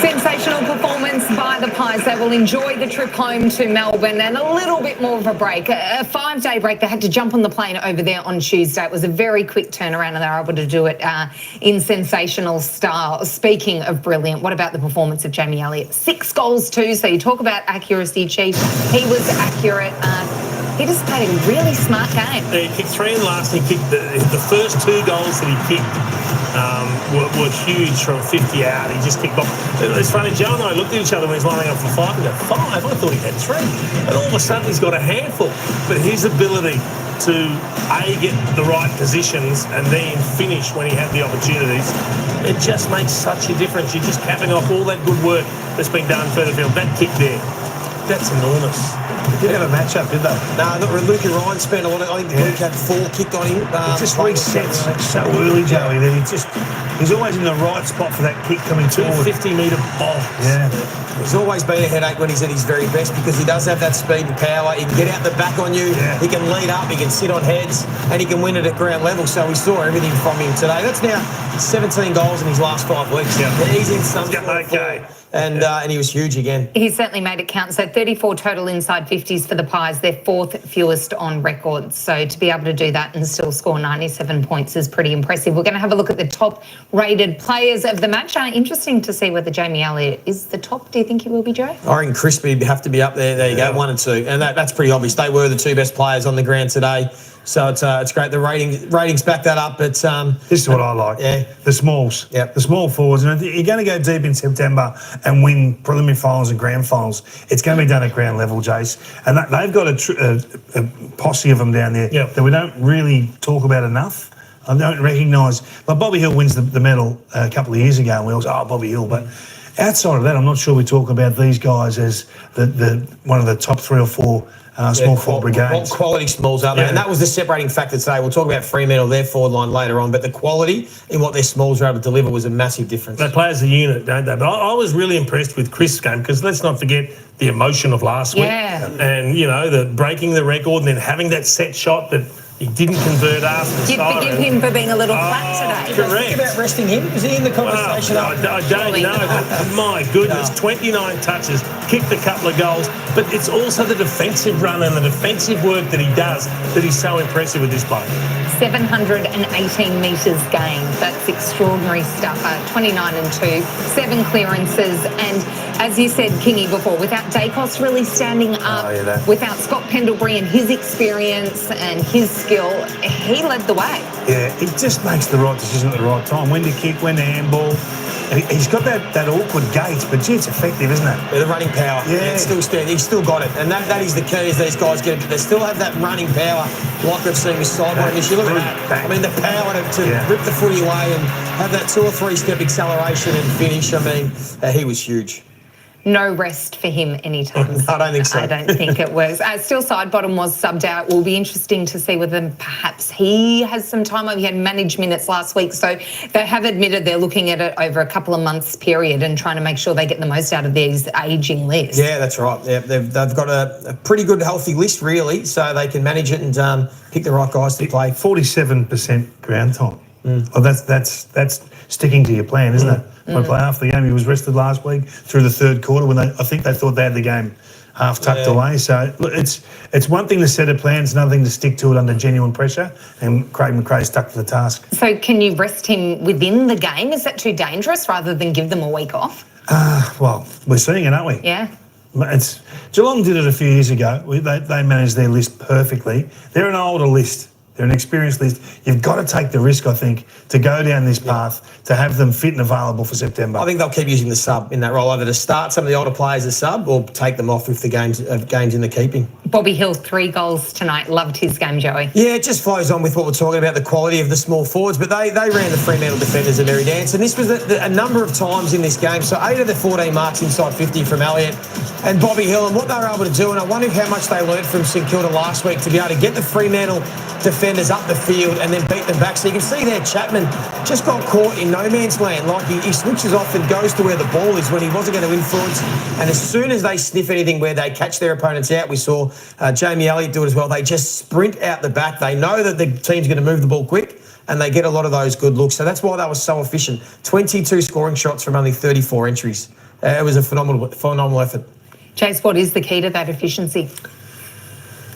Speaker 7: Sensational performance by the Pies. They will enjoy the trip home to Melbourne and a little bit more of a break. A 5-day break. They had to jump on the plane over there on Tuesday. It was a very quick turnaround and they were able to do it in sensational style. Speaking of brilliant, what about the performance of Jamie Elliot? 6 goals too. So you talk about accuracy, Chief. He was accurate. He just played a really smart game.
Speaker 8: He kicked 3 in the last. He kicked the first 2 goals that he kicked were huge from 50 out. He just kicked off. It's funny, Joe and I looked at each other when he was lining up for 5 and go, 5? I thought he had 3. And all of a sudden he's got a handful. But his ability to get the right positions and then finish when he had the opportunities, it just makes such a difference. You're just capping off all that good work that's been done further field. That kick there, that's enormous.
Speaker 11: They didn't have a match-up, did they?
Speaker 9: No, not really. Luke and Ryan spent a lot of... I think Luke had 4 kicked on him.
Speaker 11: He just resets so early, Joey, that he's always in the right spot for that kick coming forward.
Speaker 8: 250-metre box.
Speaker 11: Yeah.
Speaker 9: He's always been a headache when he's at his very best because he does have that speed and power. He can get out the back on you. Yeah. He can lead up. He can sit on heads. And he can win it at ground level. So we saw everything from him today. That's now 17 goals in his last 5 weeks. Yeah. He's in some
Speaker 11: okay.
Speaker 9: And he was huge again.
Speaker 7: He certainly made it count. So 34 total inside 50s for the Pies. Their 4th fewest on record. So to be able to do that and still score 97 points is pretty impressive. We're going to have a look at the top-rated players of the match. Interesting to see whether Jamie Elliott is the top. Do you think he will be, Joe?
Speaker 9: I reckon Crispy have to be up there. There you go, 1 and 2. And that's pretty obvious. They were the 2 best players on the ground today. So it's great. The ratings back that up. But
Speaker 11: this is what I like.
Speaker 9: Yeah,
Speaker 11: the smalls.
Speaker 9: Yeah,
Speaker 11: the small forwards. And you're going to go deep in September and win preliminary finals and grand finals. It's going to be done at ground level, Jace. And they've got a posse of them down there that we don't really talk about enough. I don't recognise. Like Bobby Hill wins the medal a couple of years ago, and we all say, "Oh, Bobby Hill," but outside of that, I'm not sure we talk about these guys as the one of the top 3 or 4 small forward brigades.
Speaker 9: Quality smalls out there. And that was the separating factor today. We'll talk about Fremantle, their forward line later on, but the quality in what their smalls were able to deliver was a massive difference.
Speaker 8: They play as a unit, don't they? But I was really impressed with Chris' game because let's not forget the emotion of last week. And, the breaking the record and then having that set shot that he didn't convert after the
Speaker 7: You'd forgive him for being a little flat today.
Speaker 8: Correct.
Speaker 9: Think about resting him. Was he in the conversation?
Speaker 8: Well, I don't know. But my goodness, 29 touches, kicked a couple of goals. But it's also the defensive run and the defensive work that he does that is so impressive with this bloke.
Speaker 7: 718 metres gained. That's extraordinary stuff. 29 and 2, 7 clearances. And as you said, Kingy, before, without Dacos really standing up, without Scott Pendlebury and his experience and his skill, he led the way.
Speaker 11: Yeah, he just makes the right decision at the right time. When to kick, when to handball. And he's got that awkward gait, but gee, it's effective, isn't it?
Speaker 9: Yeah, the running power.
Speaker 11: Yeah.
Speaker 9: He's still got it. And that is the key as these guys get it. They still have that running power like we've seen with sideline. If you look at that, I mean, the power to rip the footy away and have that 2 or 3 step acceleration and finish. I mean, he was huge.
Speaker 7: No rest for him anytime.
Speaker 9: No, I don't think so.
Speaker 7: I don't think it works. Still, Sidebottom was subbed out. It will be interesting to see whether perhaps he has some time. He had managed minutes last week, so they have admitted they're looking at it over a couple of months period and trying to make sure they get the most out of these ageing lists.
Speaker 9: Yeah, that's right. Yeah, they've got a pretty good, healthy list, really, so they can manage it and pick the right guys to play.
Speaker 11: 47% ground time. Oh, that's sticking to your plan, isn't it? When play half the game, he was rested last week through the 3rd quarter when I think they thought they had the game half tucked away. So look, it's one thing to set a plan, it's another thing to stick to it under genuine pressure, and Craig McRae stuck to the task.
Speaker 7: So can you rest him within the game? Is that too dangerous rather than give them a week off?
Speaker 11: Well, we're seeing it, aren't we?
Speaker 7: Yeah.
Speaker 11: Geelong did it a few years ago. They managed their list perfectly. They're an older list. They're an experienced list. You've got to take the risk, I think, to go down this path, to have them fit and available for September.
Speaker 9: I think they'll keep using the sub in that role, either to start some of the older players as sub or take them off if the game's in the keeping.
Speaker 7: Bobby Hill, 3 goals tonight. Loved his game, Joey.
Speaker 9: Yeah, it just flows on with what we're talking about, the quality of the small forwards, but they ran the Fremantle defenders a merry dance, and this was a number of times in this game. So 8 of the 14 marks inside 50 from Elliot and Bobby Hill, and what they were able to do, and I wonder how much they learned from St Kilda last week to be able to get the Fremantle defenders up the field and then beat them back. So you can see there Chapman just got caught in no man's land. Like he switches off and goes to where the ball is when he wasn't going to influence. And as soon as they sniff anything where they catch their opponents out, we saw Jamie Elliott do it as well. They just sprint out the back. They know that the team's going to move the ball quick, and they get a lot of those good looks. So that's why they were so efficient. 22 scoring shots from only 34 entries. It was a phenomenal effort.
Speaker 7: Chase, what is the key to that efficiency?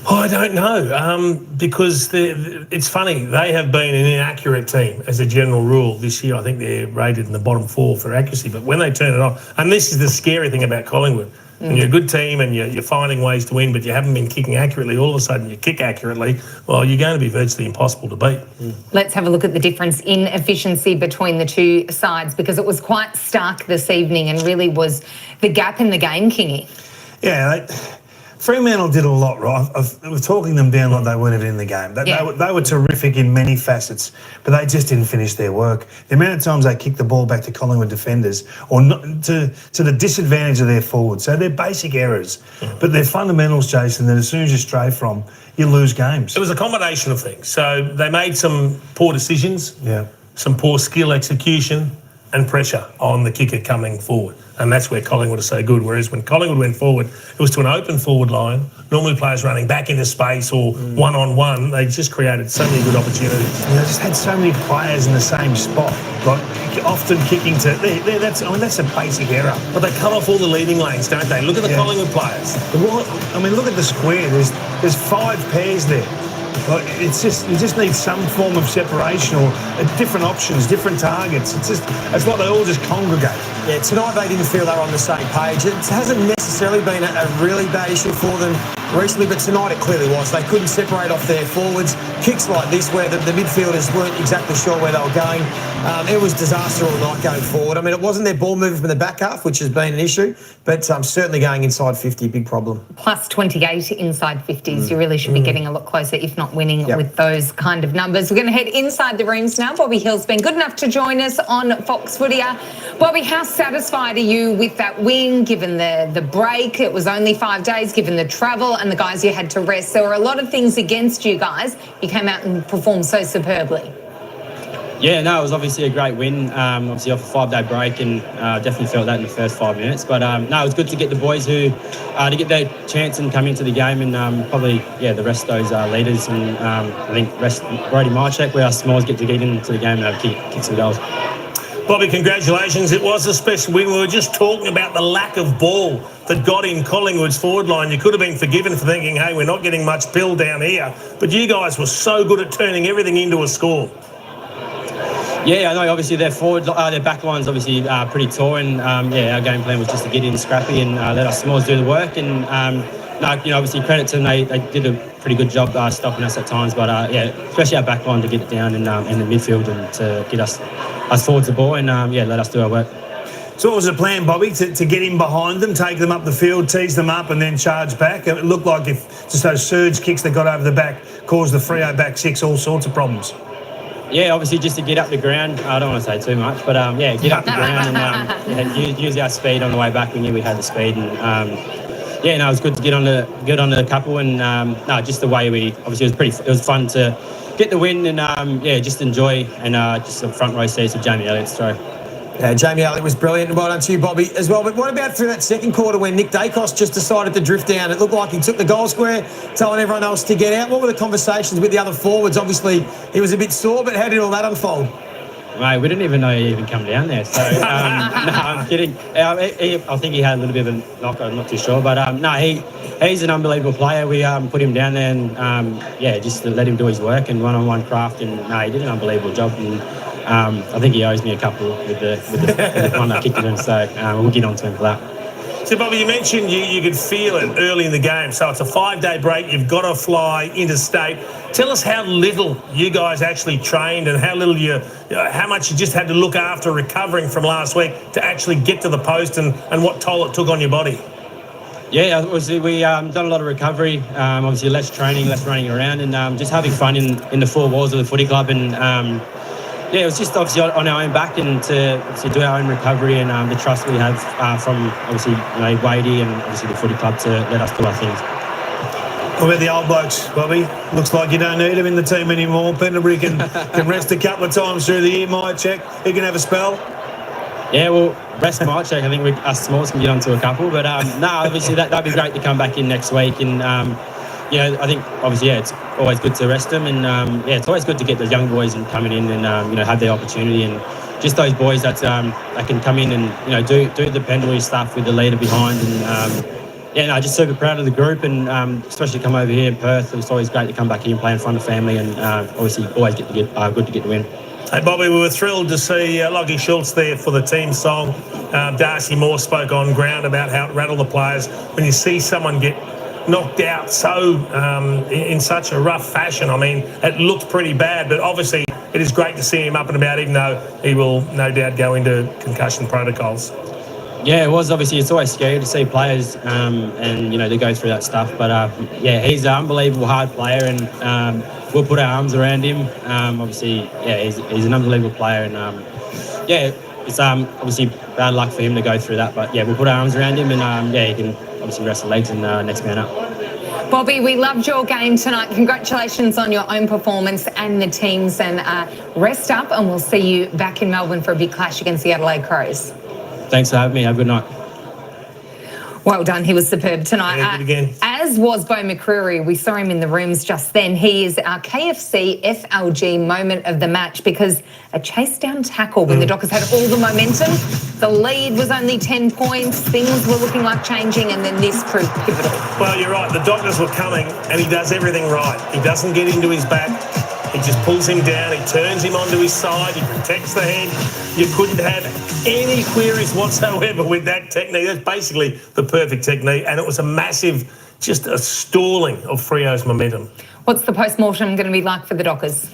Speaker 8: I don't know, because it's funny. They have been an inaccurate team as a general rule this year. I think they're rated in the bottom 4 for accuracy. But when they turn it on, and this is the scary thing about Collingwood, when you're a good team and you're finding ways to win, but you haven't been kicking accurately, all of a sudden you kick accurately, well, you're going to be virtually impossible to beat.
Speaker 7: Let's have a look at the difference in efficiency between the two sides, because it was quite stark this evening and really was the gap in the game, Kingy.
Speaker 11: Yeah, Fremantle did a lot right. We're talking them down like they weren't in the game. They were terrific in many facets, but they just didn't finish their work. The amount of times they kicked the ball back to Collingwood defenders, or not, to the disadvantage of their forwards. So they're basic errors, but they're fundamentals, Jason, that as soon as you stray from, you lose games.
Speaker 8: It was a combination of things. So they made some poor decisions, some poor skill execution, and pressure on the kicker coming forward. And that's where Collingwood is so good. Whereas when Collingwood went forward, it was to an open forward line, normally players running back into space or one-on-one. They just created so many good opportunities.
Speaker 11: They just had so many players in the same spot, like often kicking to... that's a basic error.
Speaker 8: But they cut off all the leading lanes, don't they? Look at the Collingwood players.
Speaker 11: Look at the square. There's 5 pairs there. Like, it's just, you just need some form of separation or different options, different targets. It's like they all just congregate.
Speaker 9: Yeah, tonight they didn't feel they were on the same page. It hasn't necessarily been a really bad issue for them recently, but tonight it clearly was. They couldn't separate off their forwards. Kicks like this where the midfielders weren't exactly sure where they were going. It was disaster all night going forward. I mean, it wasn't their ball movement from the back half, which has been an issue, but certainly going inside 50, big problem.
Speaker 7: Plus 28 inside 50s. You really should be getting a lot closer, if not winning, with those kind of numbers. We're going to head inside the rooms now. Bobby Hill's been good enough to join us on Fox Footier. Bobby, how satisfied are you with that win, given the break? It was only 5 days, given the travel and the guys you had to rest. There were a lot of things against you guys. You came out and performed so superbly.
Speaker 12: Yeah, no, it was obviously a great win, obviously off a 5-day break, and definitely felt that in the first 5 minutes. But no, it was good to get the boys to get their chance and come into the game, and probably, the rest of those leaders, and I think Brody Marchek, where our Smalls get into the game and have kick some goals.
Speaker 8: Bobby, congratulations. It was a special win. We were just talking about the lack of ball that got in Collingwood's forward line. You could have been forgiven for thinking, hey, we're not getting much pill down here. But you guys were so good at turning everything into a score.
Speaker 12: Yeah, I know. Obviously, their back line's obviously pretty tall, and our game plan was just to get in Scrappy and let our Smalls do the work. And obviously credit to them. They did a pretty good job stopping us at times. But especially our back line to get it down in the midfield and to get us forwards the ball and let us do our work.
Speaker 11: So what was the plan, Bobby, to get in behind them, take them up the field, tease them up and then charge back? It looked like if just those surge kicks that got over the back caused the Freo back six all sorts of problems.
Speaker 12: Yeah, obviously just to get up the ground. I don't want to say too much, but get up the ground and use our speed on the way back. We knew we had the speed, and it was good to get on the couple, and just the way we obviously it was fun to get the win, and just enjoy, and just the front row seats of Jamie Elliott's throw.
Speaker 9: Jamie Elliot was brilliant, and well done to you, Bobby, as well. But what about through that second quarter when Nick Dacos just decided to drift down? It looked like he took the goal square, telling everyone else to get out. What were the conversations with the other forwards? Obviously, he was a bit sore, but how did all that unfold?
Speaker 12: Mate, we didn't even know he even come down there. So, no, I'm kidding. I think he had a little bit of a knock, I'm not too sure. But, he's an unbelievable player. We put him down there and, just to let him do his work and one-on-one craft. And, he did an unbelievable job. And I think he owes me a couple with the one I kicked it in. So, we'll get on to him for that.
Speaker 8: So, Bobby, you mentioned you could feel it early in the game. So it's a 5-day break. You've got to fly interstate. Tell us how little you guys actually trained and how little how much you just had to look after recovering from last week to actually get to the post and what toll it took on your body.
Speaker 12: Yeah, obviously we done a lot of recovery. Obviously less training, less running around, and just having fun in the four walls of the footy club. And it was just obviously on our own back and to do our own recovery and the trust we have from obviously Wadey and obviously the footy club to let us do our things.
Speaker 11: What about the old blokes, Bobby? Looks like you don't need them in the team anymore. Pendlebury can rest a couple of times through the year, might check. He can have a spell.
Speaker 12: Yeah, well, rest might check. I think us Smalls can get onto a couple. But obviously that'd be great to come back in next week. And I think obviously it's always good to rest them, and it's always good to get the young boys coming in and have the opportunity. And just those boys that can come in and do the penalty stuff with the leader behind. And just super proud of the group, and especially come over here in Perth. It's always great to come back here and play in front of family, and obviously always good to get the win.
Speaker 8: Hey, Bobby, we were thrilled to see Lockie Schultz there for the team song. Darcy Moore spoke on ground about how it rattled the players when you see someone get knocked out in such a rough fashion. I mean, it looked pretty bad, but obviously it is great to see him up and about, even though he will no doubt go into concussion protocols.
Speaker 12: Yeah, it was. Obviously, it's always scary to see players and they go through that stuff. But he's an unbelievable hard player, and we'll put our arms around him. Obviously, he's an unbelievable player, and it's obviously bad luck for him to go through that. But we'll put our arms around him, and he can obviously rest the legs and next man up.
Speaker 7: Bobby, we loved your game tonight. Congratulations on your own performance and the teams, and rest up, and we'll see you back in Melbourne for a big clash against the Adelaide Crows.
Speaker 12: Thanks for having me. Have a good night.
Speaker 7: Well done. He was superb tonight.
Speaker 8: Yeah, good again.
Speaker 7: As was Bo McCreary. We saw him in the rooms just then. He is our KFC FLG moment of the match because a chase down tackle when the Dockers had all the momentum. The lead was only 10 points. Things were looking like changing, and then this proved pivotal.
Speaker 8: Well, you're right. The Dockers were coming, and he does everything right. He doesn't get into his back. He just pulls him down. He turns him onto his side. He protects the head. You couldn't have any queries whatsoever with that technique. That's basically the perfect technique. And it was a massive, just a stalling of Freo's momentum.
Speaker 7: What's the post-mortem going to be like for the Dockers?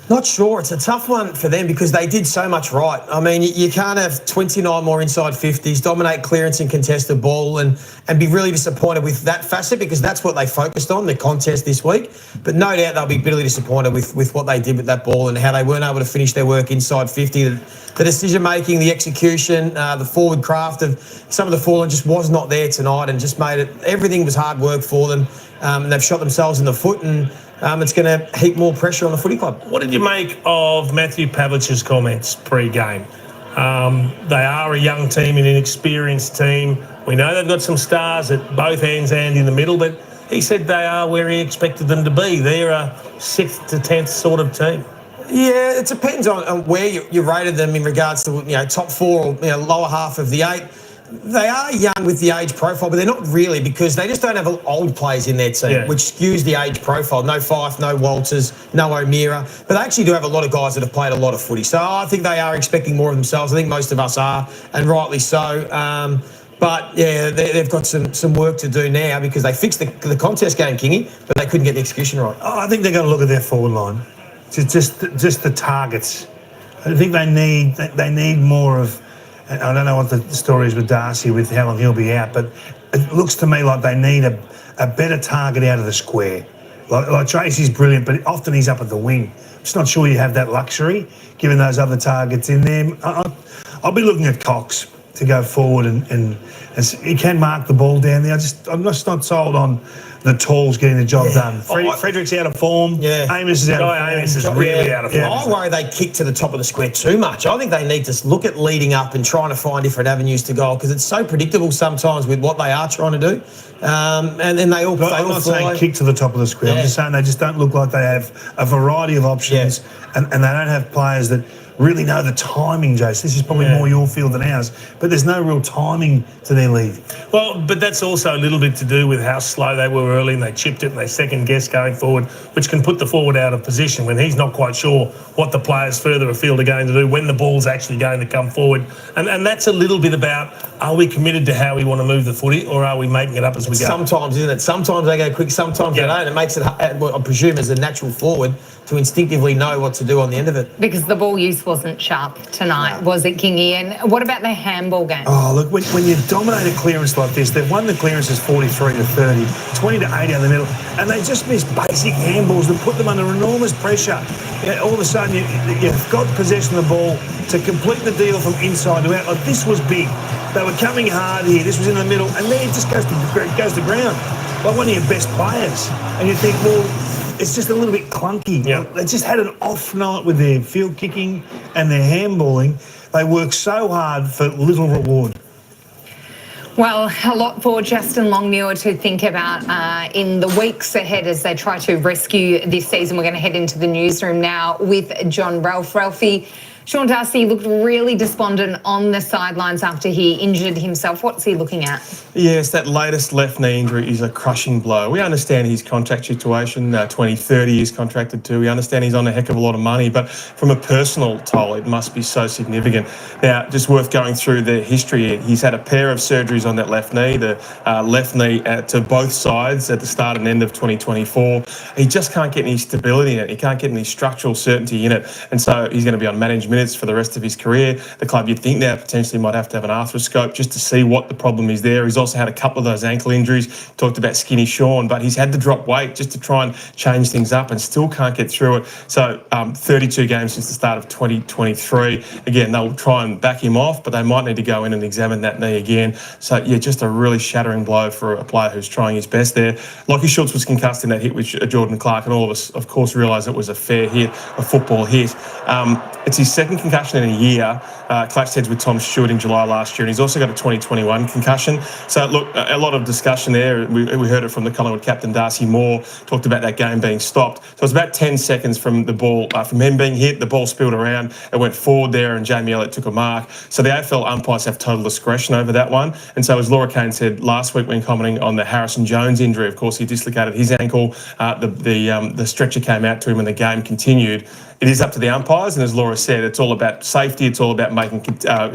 Speaker 9: Not sure. It's a tough one for them because they did so much right. I mean, you can't have 29 more inside 50s, dominate clearance and contest the ball and be really disappointed with that facet because that's what they focused on, the contest this week. But no doubt they'll be bitterly disappointed with what they did with that ball and how they weren't able to finish their work inside 50. The decision-making, the execution, the forward craft of some of the forward just was not there tonight and just made it, everything was hard work for them. And they've shot themselves in the foot and it's going to heap more pressure on the footy club.
Speaker 8: What did you make of Matthew Pavlich's comments pre-game? They are a young team, an inexperienced team. We know they've got some stars at both ends and in the middle, but he said they are where he expected them to be. They're a 6th to 10th sort of team.
Speaker 9: Yeah, it depends on where you rated them in regards to top 4 or lower half of the 8. They are young with the age profile, but they're not really because they just don't have old players in their team, which skews the age profile. No Fife, no Walters, no O'Meara. But they actually do have a lot of guys that have played a lot of footy. So I think they are expecting more of themselves. I think most of us are, and rightly so. But, yeah, they've got some work to do now because they fixed the contest game, Kingy, but they couldn't get the execution right.
Speaker 11: I think they've got to look at their forward line. Just the targets. I think they need more of... I don't know what the story is with Darcy, with how long he'll be out, but it looks to me like they need a better target out of the square. Like Tracy's brilliant, but often he's up at the wing. I'm just not sure you have that luxury, given those other targets in there. I'll be looking at Cox to go forward and he can mark the ball down there. I'm just not sold on the talls getting the job done. Frederick's out of form. Yeah. Amos is out of form.
Speaker 8: Amos is really out of form.
Speaker 9: I worry they kick to the top of the square too much. I think they need to look at leading up and trying to find different avenues to goal because it's so predictable sometimes with what they are trying to do. And then they all
Speaker 11: I'm not saying kick to the top of the square. I'm just saying they just don't look like they have a variety of options and they don't have players that really know the timing, Jace. This is probably more your field than ours, but there's no real timing to their lead.
Speaker 8: Well, but that's also a little bit to do with how slow they were early and they chipped it and they second-guessed going forward, which can put the forward out of position when he's not quite sure what the players further afield are going to do, when the ball's actually going to come forward. And that's a little bit about, are we committed to how we want to move the footy or are we making it up as we go?
Speaker 9: Sometimes, isn't it? Sometimes they go quick, sometimes they don't. It makes it, I presume, as a natural forward to instinctively know what to do on the end of it.
Speaker 7: Because the ball use wasn't sharp tonight, was it, Kingy? And what about their handball game?
Speaker 11: Oh, look, when you dominate a clearance like this, they've won the clearances 43 to 30, 20 to 80 down the middle, and they just miss basic handballs that put them under enormous pressure. All of a sudden, you've got possession of the ball to complete the deal from inside to out. Like, this was big. They were coming hard here. This was in the middle, and then it just goes to ground. Like one of your best players. And you think, well, it's just a little bit clunky. Yeah. They just had an off night with their field kicking and their handballing. They work so hard for little reward.
Speaker 7: Well, a lot for Justin Longmuir to think about in the weeks ahead as they try to rescue this season. We're going to head into the newsroom now with John Ralph. Ralphie, Sean Darcy looked really despondent on the sidelines after he injured himself. What's he looking at?
Speaker 13: Yes, that latest left knee injury is a crushing blow. We understand his contract situation, 2030 he's contracted to. We understand he's on a heck of a lot of money, but from a personal toll, it must be so significant. Now, just worth going through the history. He's had a pair of surgeries on that left knee, the left knee to both sides at the start and end of 2024. He just can't get any stability in it. He can't get any structural certainty in it. And so he's going to be on managed minutes for the rest of his career. The club, you'd think now, potentially might have to have an arthroscope just to see what the problem is there. He's also had a couple of those ankle injuries. Talked about skinny Sean, but he's had to drop weight just to try and change things up and still can't get through it. So 32 games since the start of 2023. Again, they'll try and back him off, but they might need to go in and examine that knee again. So, yeah, just a really shattering blow for a player who's trying his best there. Lockie Schultz was concussed in that hit with Jordan Clark, and all of us, of course, realised it was a fair hit, a football hit. It's his second concussion in a year. Clashed heads with Tom Stewart in July last year, and he's also got a 2021 concussion. So, look, a lot of discussion there. We heard it from the Collingwood captain, Darcy Moore, talked about that game being stopped. So it was about 10 seconds from the ball, from him being hit, the ball spilled around, it went forward there, and Jamie Elliot took a mark. So the AFL umpires have total discretion over that one. And so, as Laura Kane said last week when commenting on the Harrison Jones injury, of course, he dislocated his ankle. The stretcher came out to him and the game continued. It is up to the umpires, and as Laura said, it's all about safety, it's all about making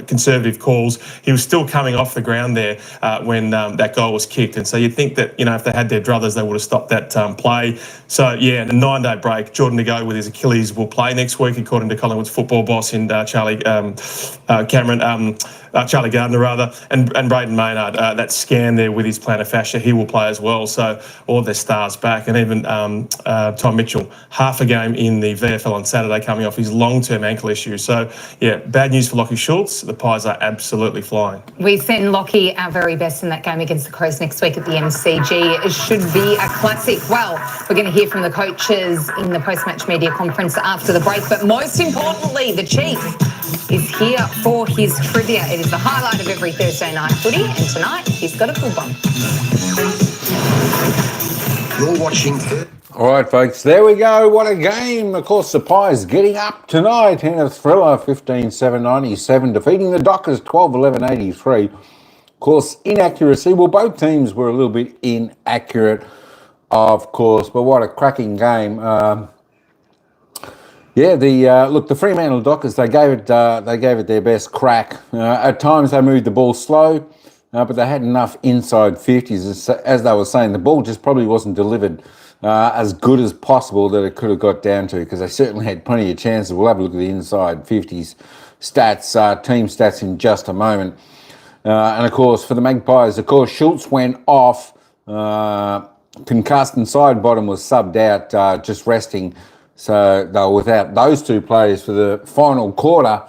Speaker 13: conservative calls. He was still coming off the ground there when that goal was kicked, and so you'd think that, you know, if they had their druthers, they would have stopped that play. So, yeah, a 9-day break. Jordan De Go with his Achilles will play next week, according to Collingwood's football boss in Charlie Gardner, rather, and Braden Maynard, that scan there with his plantar fascia, he will play as well. So all of their stars back, and even Tom Mitchell, half a game in the VFL on Saturday, coming off his long-term ankle issue. So, yeah, bad news for Lockie Schultz. The Pies are absolutely flying.
Speaker 7: We send Lockie our very best in that game against the Crows next week at the MCG. It should be a classic. Well, we're going to hear from the coaches in the post-match media conference after the break, but most importantly, the Chief is here for his trivia. It is the highlight of every Thursday night footy, and tonight he's got a full one.
Speaker 5: You're watching...
Speaker 6: All right, folks, there we go. What a game. Of course, the Pies getting up tonight in a thriller, 15-7-97, defeating the Dockers 12-11-83. Of course, inaccuracy. Well, both teams were a little bit inaccurate, of course, but what a cracking game. The Fremantle Dockers, they gave it their best crack. At times they moved the ball slow, but they had enough inside 50s. As they were saying, the ball just probably wasn't delivered as good as possible that it could have got down to, because they certainly had plenty of chances. We'll have a look at the inside 50s stats, team stats in just a moment. And of course, for the Magpies, of course, Schultz went off, concussed, and side bottom was subbed out, just resting. So they were without those two players for the final quarter.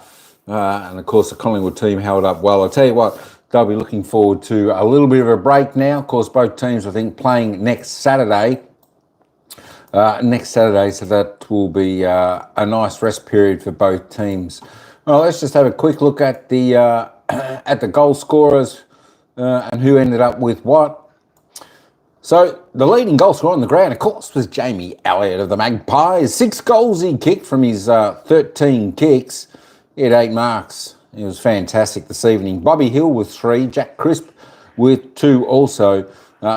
Speaker 6: And of course, the Collingwood team held up well. I'll tell you what, they'll be looking forward to a little bit of a break now. Of course, both teams, I think, playing next Saturday. So that will be a nice rest period for both teams. Well, let's just have a quick look at the goal scorers and who ended up with what. So the leading goal scorer on the ground, of course, was Jamie Elliot of the Magpies. 6 goals he kicked from his 13 kicks. He had 8 marks. It was fantastic this evening. Bobby Hill with 3, Jack Crisp with 2 also.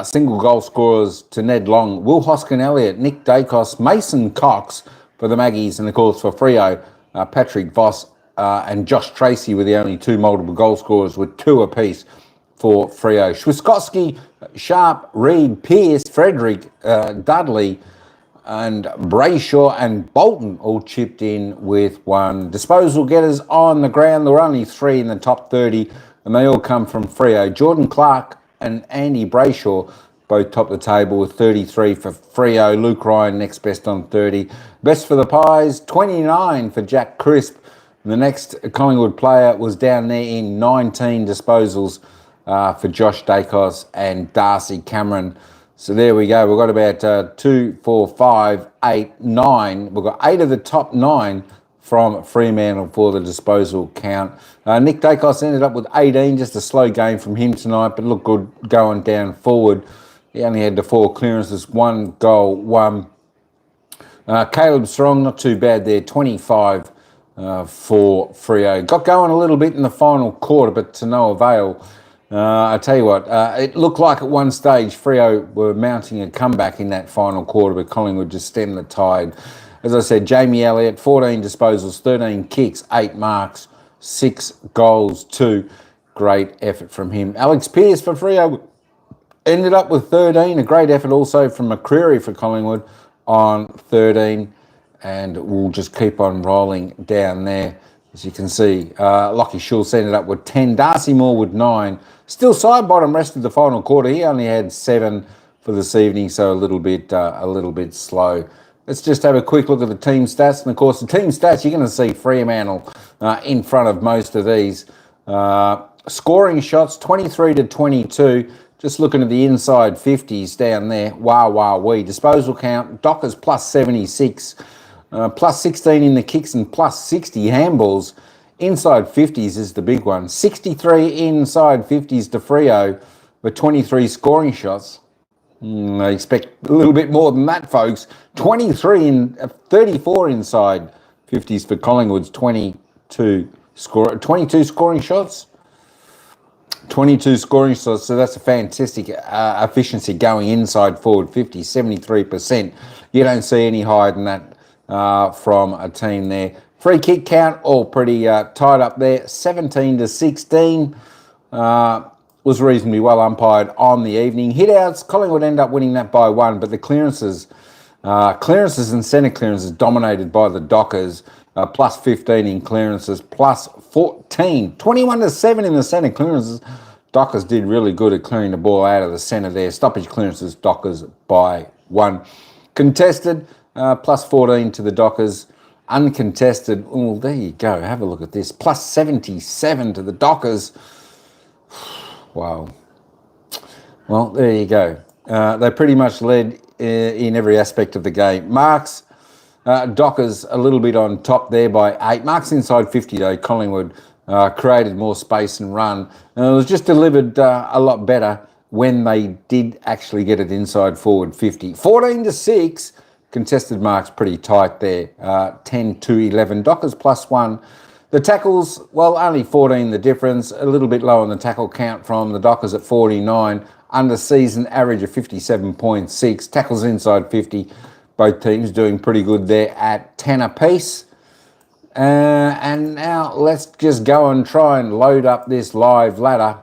Speaker 6: Single goal scorers to Ned Long, Will Hoskin Elliott, Nick Dacos, Mason Cox for the Maggies, and of course for Freo, Patrick Voss and Josh Tracy were the only 2 multiple goal scorers with 2 apiece for Freo. Schwiskowski, Sharp, Reid, Pearce, Frederick, Dudley, and Brayshaw and Bolton all chipped in with 1. Disposal getters on the ground, there were only 3 in the top 30, and they all come from Freo. Jordan Clark and Andy Brayshaw both top the table with 33 for Freo. Luke Ryan next best on 30. Best for the Pies, 29 for Jack Crisp. And the next Collingwood player was down there in 19 disposals for Josh Dacos and Darcy Cameron. So there we go. We've got about 2, 4, 5, 8, 9. We've got 8 of the top 9 from Fremantle for the disposal count. Nick Dacos ended up with 18, just a slow game from him tonight, but looked good going down forward. He only had the 4 clearances, 1 goal, 1. Caleb Strong, not too bad there, 25 for Freo. Got going a little bit in the final quarter, but to no avail. I tell you what, it looked like at one stage Freo were mounting a comeback in that final quarter, but Collingwood just stemmed the tide. As I said, Jamie Elliot, 14 disposals, 13 kicks, 8 marks, 6 goals, 2. Great effort from him. Alex Pearce for Freo ended up with 13. A great effort also from McCreary for Collingwood on 13. And we'll just keep on rolling down there. As you can see, Lockie Schultz ended up with 10. Darcy Moore with 9. Still side bottom rest of the final quarter. He only had 7 for this evening, so a little bit slow. Let's just have a quick look at the team stats. And of course, the team stats, you're going to see Fremantle in front of most of these. Scoring shots, 23 to 22. Just looking at the inside 50s down there. Wow. Disposal count, Dockers plus 76. Plus 16 in the kicks and plus 60 handballs. Inside 50s is the big one. 63 inside 50s to Freo with 23 scoring shots. I expect a little bit more than that, folks. 34 inside 50s for Collingwood's 22 scoring shots. 22 scoring shots, so that's a fantastic efficiency going inside forward 50, 73%. You don't see any higher than that from a team there. Free kick count, all pretty tied up there. 17 to 16 was reasonably well umpired on the evening. Hit-outs, Collingwood end up winning that by 1, but the clearances and centre clearances dominated by the Dockers. Plus 15 in clearances, plus 14. 21 to 7 in the centre clearances. Dockers did really good at clearing the ball out of the centre there. Stoppage clearances, Dockers by 1. Contested, plus 14 to the Dockers. Uncontested, oh, there you go. Have a look at this. Plus 77 to the Dockers. Wow. Well, there you go. They pretty much led in every aspect of the game. Marks, Dockers a little bit on top there by 8. Marks inside 50 though. Collingwood created more space and run. And it was just delivered a lot better when they did actually get it inside forward 50. 14 to 6. Contested marks pretty tight there. 10 to 11. Dockers plus 1. The tackles, well, only 14 the difference. A little bit low on the tackle count from the Dockers at 49. Under season average of 57.6. Tackles inside 50. Both teams doing pretty good there at 10 apiece. And now let's just go and try and load up this live ladder.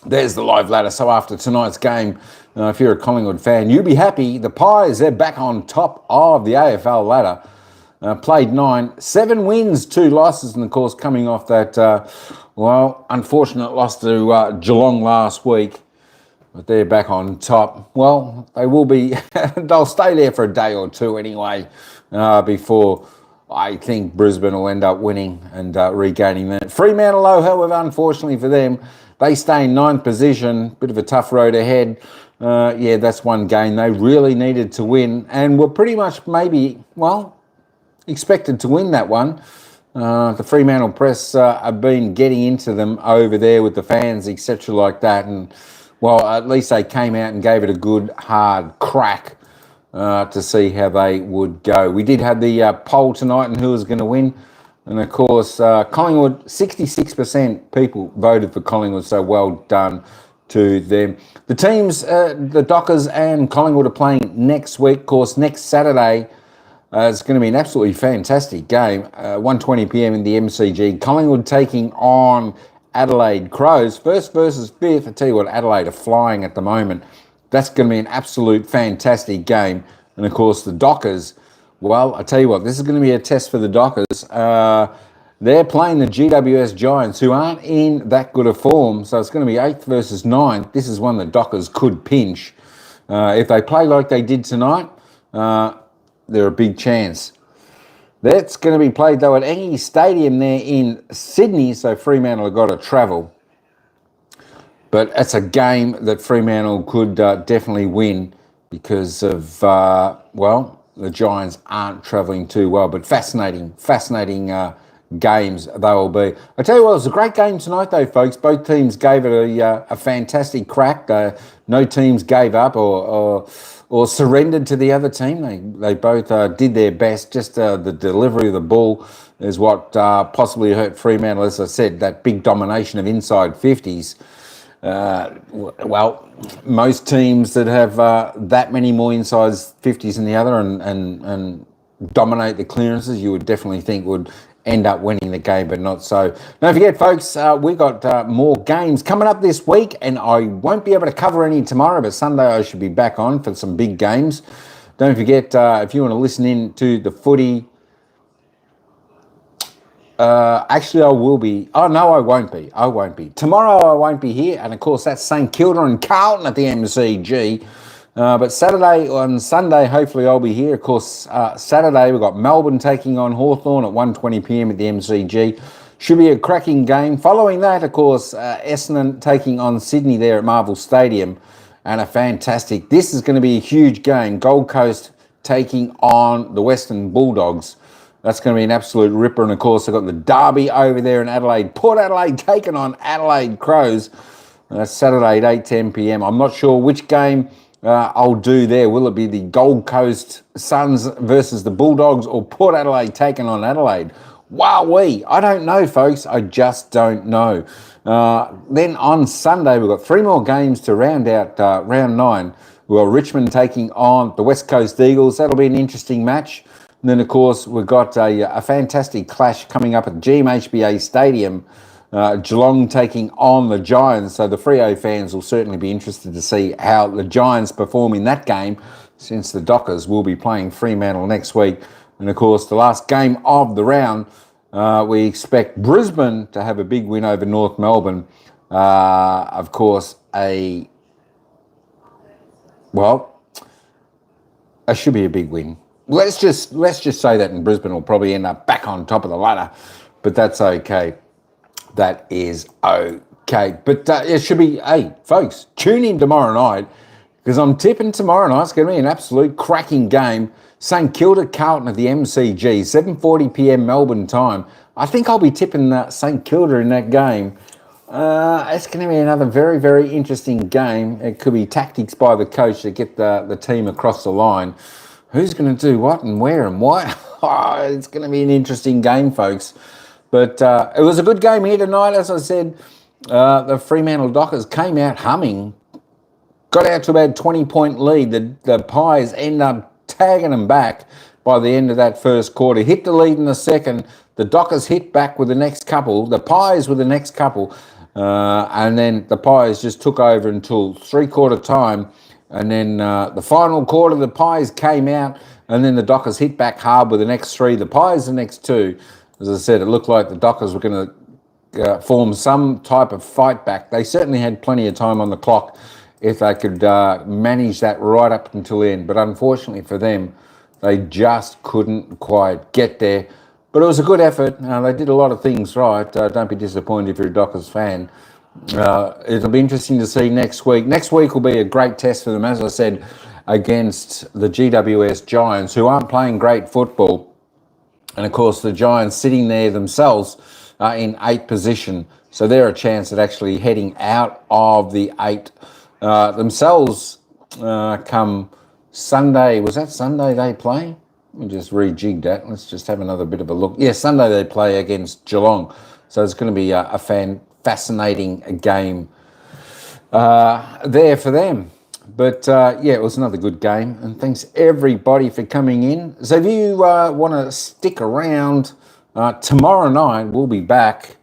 Speaker 6: There's the live ladder. So after tonight's game, if you're a Collingwood fan, you'll be happy. The Pies, they're back on top of the AFL ladder. Played 9, 7 wins, 2 losses, and of course coming off that, unfortunate loss to Geelong last week. But they're back on top. Well, they will be, they'll stay there for a day or two anyway, before I think Brisbane will end up winning and regaining that. Fremantle, though, however, unfortunately for them, they stay in 9th position. Bit of a tough road ahead. That's one game they really needed to win and were pretty much expected to win that one. The Fremantle press have been getting into them over there with the fans, etc. like that. And, well, at least they came out and gave it a good, hard crack to see how they would go. We did have the poll tonight and who was going to win. And, of course, Collingwood, 66% people voted for Collingwood, so well done to them. The teams, the Dockers and Collingwood are playing next week. Of course, next Saturday, it's going to be an absolutely fantastic game. 1:20 p.m. in the MCG. Collingwood taking on Adelaide Crows. First versus fifth. I tell you what, Adelaide are flying at the moment. That's going to be an absolute fantastic game. And, of course, the Dockers, well, I tell you what, this is going to be a test for the Dockers. They're playing the GWS Giants, who aren't in that good a form. So it's going to be 8th versus 9th. This is one that Dockers could pinch. If they play like they did tonight, they're a big chance. That's going to be played, though, at Engie Stadium there in Sydney, so Fremantle have got to travel. But that's a game that Fremantle could definitely win because of, the Giants aren't travelling too well. But fascinating games they will be. I tell you what, it was a great game tonight though, folks. Both teams gave it a fantastic crack. No teams gave up or surrendered to the other team. They both did their best. Just the delivery of the ball is what possibly hurt Fremantle. As I said, that big domination of inside 50s. Well, most teams that have that many more inside 50s than the other and dominate the clearances, you would definitely think would end up winning the game, but not so. Don't forget, folks, we got more games coming up this week, and I won't be able to cover any tomorrow, but Sunday I should be back on for some big games. Don't forget, if you want to listen in to the footy, actually I will be. Oh, no, I won't be. Tomorrow I won't be here, and of course that's St Kilda and Carlton at the MCG. But Saturday and Sunday, hopefully I'll be here. Of course, Saturday we've got Melbourne taking on Hawthorn at 1:20 p.m. at the MCG. Should be a cracking game. Following that, of course, Essendon taking on Sydney there at Marvel Stadium. And this is going to be a huge game. Gold Coast taking on the Western Bulldogs. That's going to be an absolute ripper. And of course, I've got the derby over there in Adelaide. Port Adelaide taking on Adelaide Crows. That's Saturday at 8:10 p.m. I'm not sure which game I'll do there. Will it be the Gold Coast Suns versus the Bulldogs or Port Adelaide taking on Adelaide? Wowee, I don't know, folks. I just don't know. Then on Sunday, we've got 3 more games to round out round 9. We've got Richmond taking on the West Coast Eagles. That'll be an interesting match. And then, of course, we've got a fantastic clash coming up at GMHBA Stadium. Geelong taking on the Giants. So the Freo fans will certainly be interested to see how the Giants perform in that game, since the Dockers will be playing Fremantle next week. And of course, the last game of the round, we expect Brisbane to have a big win over North Melbourne. Of course, it should be a big win. Let's just say that, and Brisbane will probably end up back on top of the ladder, but that's okay. That is okay. But it should be, hey, folks, tune in tomorrow night, because I'm tipping tomorrow night. It's going to be an absolute cracking game. St Kilda Carlton at the MCG, 7:40 p.m. Melbourne time. I think I'll be tipping St Kilda in that game. It's going to be another very, very interesting game. It could be tactics by the coach to get the team across the line. Who's going to do what and where and why? It's going to be an interesting game, folks. But it was a good game here tonight. As I said, the Fremantle Dockers came out humming, got out to about a 20-point lead. The Pies end up tagging them back by the end of that first quarter. Hit the lead in the second. The Dockers hit back with the next couple. The Pies with the next couple. And then the Pies just took over until 3/4 time. And then the final quarter, the Pies came out. And then the Dockers hit back hard with the next 3. The Pies the next 2. As I said, it looked like the Dockers were going to form some type of fight back. They certainly had plenty of time on the clock if they could manage that right up until the end. But unfortunately for them, they just couldn't quite get there. But it was a good effort. They did a lot of things right. Don't be disappointed if you're a Dockers fan. It'll be interesting to see next week. Next week will be a great test for them, as I said, against the GWS Giants, who aren't playing great football. And, of course, the Giants sitting there themselves in 8th position. So they're a chance at actually heading out of the 8 themselves come Sunday. Was that Sunday they play? Let me just rejig that. Let's just have another bit of a look. Yeah, Sunday they play against Geelong. So it's going to be a fascinating game there for them. But, it was another good game. And thanks, everybody, for coming in. So if you want to stick around, tomorrow night we'll be back.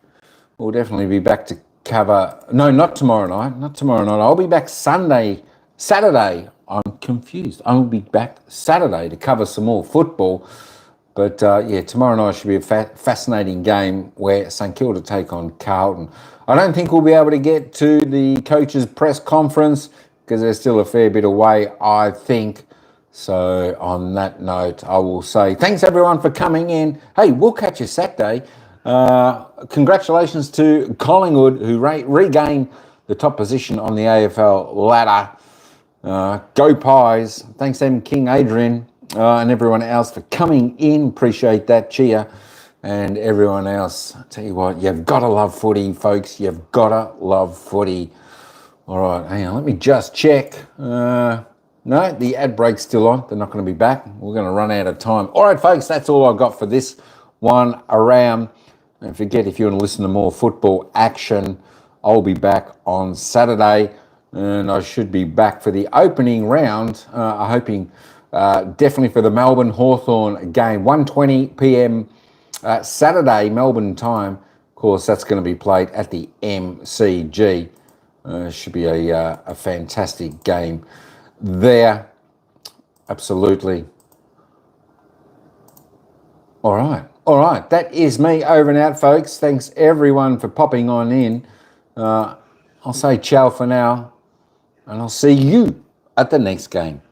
Speaker 6: We'll definitely be back to cover... No, not tomorrow night. Not tomorrow night. I'll be back Saturday. I'm confused. I'll be back Saturday to cover some more football. But, tomorrow night should be a fascinating game where St Kilda take on Carlton. I don't think we'll be able to get to the coaches' press conference because there's still a fair bit away, I think. So on that note, I will say thanks, everyone, for coming in. Hey, we'll catch you Saturday. Congratulations to Collingwood, who regained the top position on the AFL ladder. Go Pies. Thanks, King Adrian, and everyone else for coming in. Appreciate that. Cheer. and everyone else. I tell you what, you've got to love footy, folks. You've got to love footy. All right, hang on, let me just check. No, the ad break's still on. They're not going to be back. We're going to run out of time. All right, folks, that's all I've got for this one around. Don't forget, if you want to listen to more football action, I'll be back on Saturday, and I should be back for the opening round. I'm hoping definitely for the Melbourne Hawthorn game, 1:20 p.m. Saturday, Melbourne time. Of course, that's going to be played at the MCG. Should be a fantastic game there. Absolutely. All right. That is me over and out, folks. Thanks everyone for popping on in. I'll say ciao for now, and I'll see you at the next game.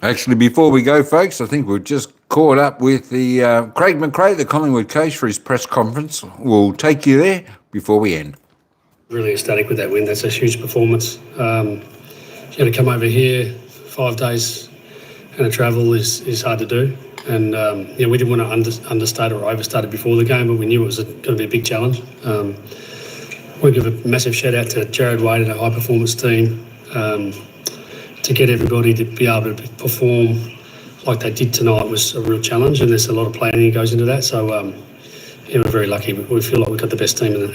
Speaker 6: Actually, before we go, folks, I think we've just caught up with the Craig McRae, the Collingwood coach, for his press conference. We'll take you there before we end.
Speaker 14: Really ecstatic with that win. That's a huge performance. To come over here 5 days and a travel is hard to do. And we didn't want to understate or overstate it before the game, but we knew it was going to be a big challenge. We give a massive shout out to Jared Wade and a high performance team. To get everybody to be able to perform like they did tonight was a real challenge, and there's a lot of planning that goes into that. So, we're very lucky. We feel like we've got the best team in the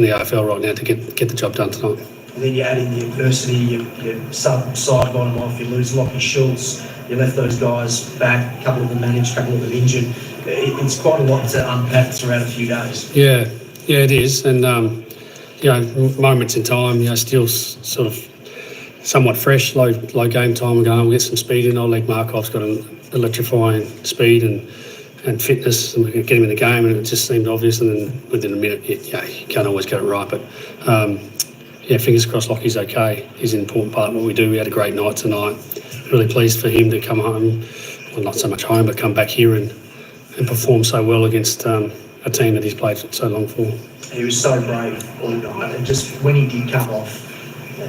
Speaker 14: AFL right now to get the job done tonight.
Speaker 15: And then you add in the adversity, you sideline them off, you lose Lockie Schultz, you left those guys back, a couple of them managed, a couple of them injured. It's quite a lot to unpack throughout a few days.
Speaker 14: Yeah, it is. And, moments in time, still sort of somewhat fresh, low game time. We're going, we'll get some speed in. Old Leg Markov's got an electrifying speed and fitness, and we could get him in the game, and it just seemed obvious. And then within a minute, you can't always get it right. But, fingers crossed Lockie's okay. He's an important part of what we do. We had a great night tonight. Really pleased for him to come home, well, not so much home, but come back here and perform so well against a team that he's played so long for.
Speaker 15: He was so brave all night, and just when he did come off,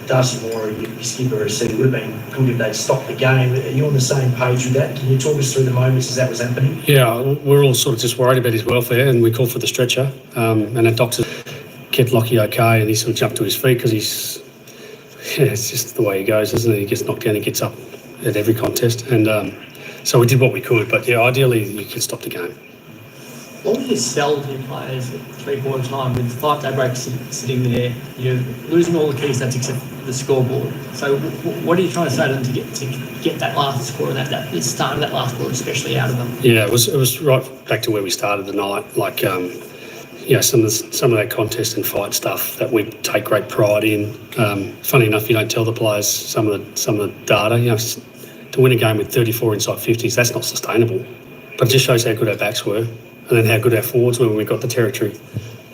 Speaker 15: Darcy Moore, your skipper, said it would have been good if they'd stopped the game. Are you on the same page with that? Can you talk us through the moments as that was happening?
Speaker 14: Yeah, we're all sort of just worried about his welfare, and we called for the stretcher. And the doctor kept Lockie okay, and he sort of jumped to his feet because it's just the way he goes, isn't it? He gets knocked down, he gets up at every contest. And so we did what we could, but ideally you could stop the game.
Speaker 16: What would you sell to your players at 3/4 time with 5 day breaks sitting there? You're losing all the key stats except the scoreboard. So what are you trying to say to them to get that last score and the start of that last quarter especially out of them?
Speaker 14: Yeah, it was right back to where we started the night. Like some of that contest and fight stuff that we take great pride in. Funny enough, you don't tell the players some of the data. To win a game with 34 inside 50s, that's not sustainable. But it just shows how good our backs were. And then how good our forwards were when we got the territory.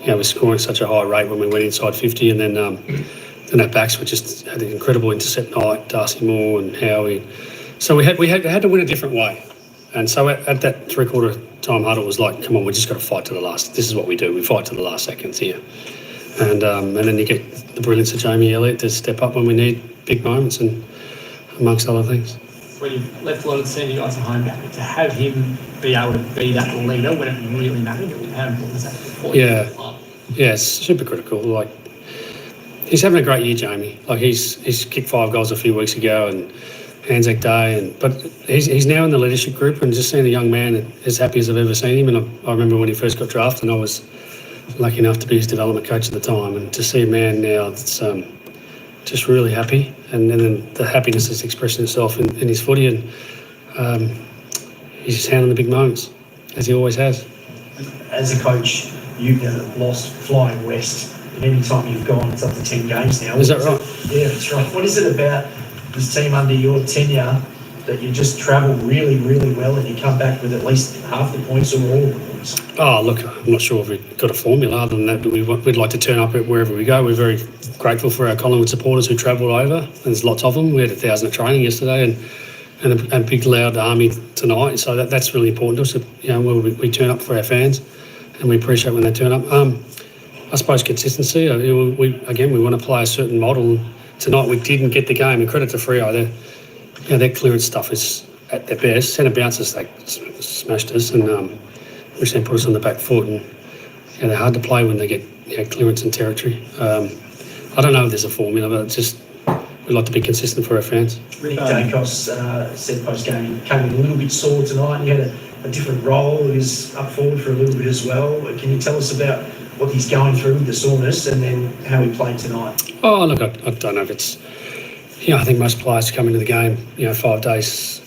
Speaker 14: We're scoring at such a high rate when we went inside 50, and then our backs were just had an incredible intercept night, Darcy Moore and Howie. So we had to win a different way. And so at that 3/4 time huddle, it was like, come on, we just got to fight to the last. This is what we do. We fight to the last seconds here. And then you get the brilliance of Xiaomi Elliot to step up when we need big moments, and amongst other things.
Speaker 16: when you've left a lot of the senior guys at home, to have him be able to be that leader when it really mattered, how important is that for you?
Speaker 14: Yeah, it's super critical. Like, he's having a great year, Jamie. Like, he's kicked 5 goals a few weeks ago and Anzac Day, but he's now in the leadership group, and just seeing a young man as happy as I've ever seen him. And I remember when he first got drafted, and I was lucky enough to be his development coach at the time, and to see a man now that's just really happy, and then the happiness is expressing itself in his footy, and he's just handling the big moments, as he always has.
Speaker 15: As a coach, you've never lost flying west. And any time you've gone, it's up to 10 games now.
Speaker 14: Is that right?
Speaker 15: Yeah, that's right. What is it about this team under your tenure that you just travel really, really well and you come back with at least half the points or all of the points?
Speaker 14: Oh, look, I'm not sure if we've got a formula other than that, but we'd like to turn up wherever we go. We're very grateful for our Collingwood supporters who travel over, and there's lots of them. We had 1,000 at training yesterday and a big loud army tonight, so that's really important to us. You know, we turn up for our fans, and we appreciate when they turn up. I suppose consistency. We want to play a certain model. Tonight we didn't get the game, and credit to Freo. Their clearance stuff is at their best. Centre bounces, they smashed us, and which then put us on the back foot. And they're hard to play when they get clearance and territory. I don't know if there's a formula, but it's just we like to be consistent for our fans.
Speaker 15: Nick Dacos said post-game he came in a little bit sore tonight, and he had a different role. He was up forward for a little bit as well. Can you tell us about what he's going through with the soreness and then how he played tonight?
Speaker 14: Oh, look, I don't know if it's... I think most players come into the game, 5 days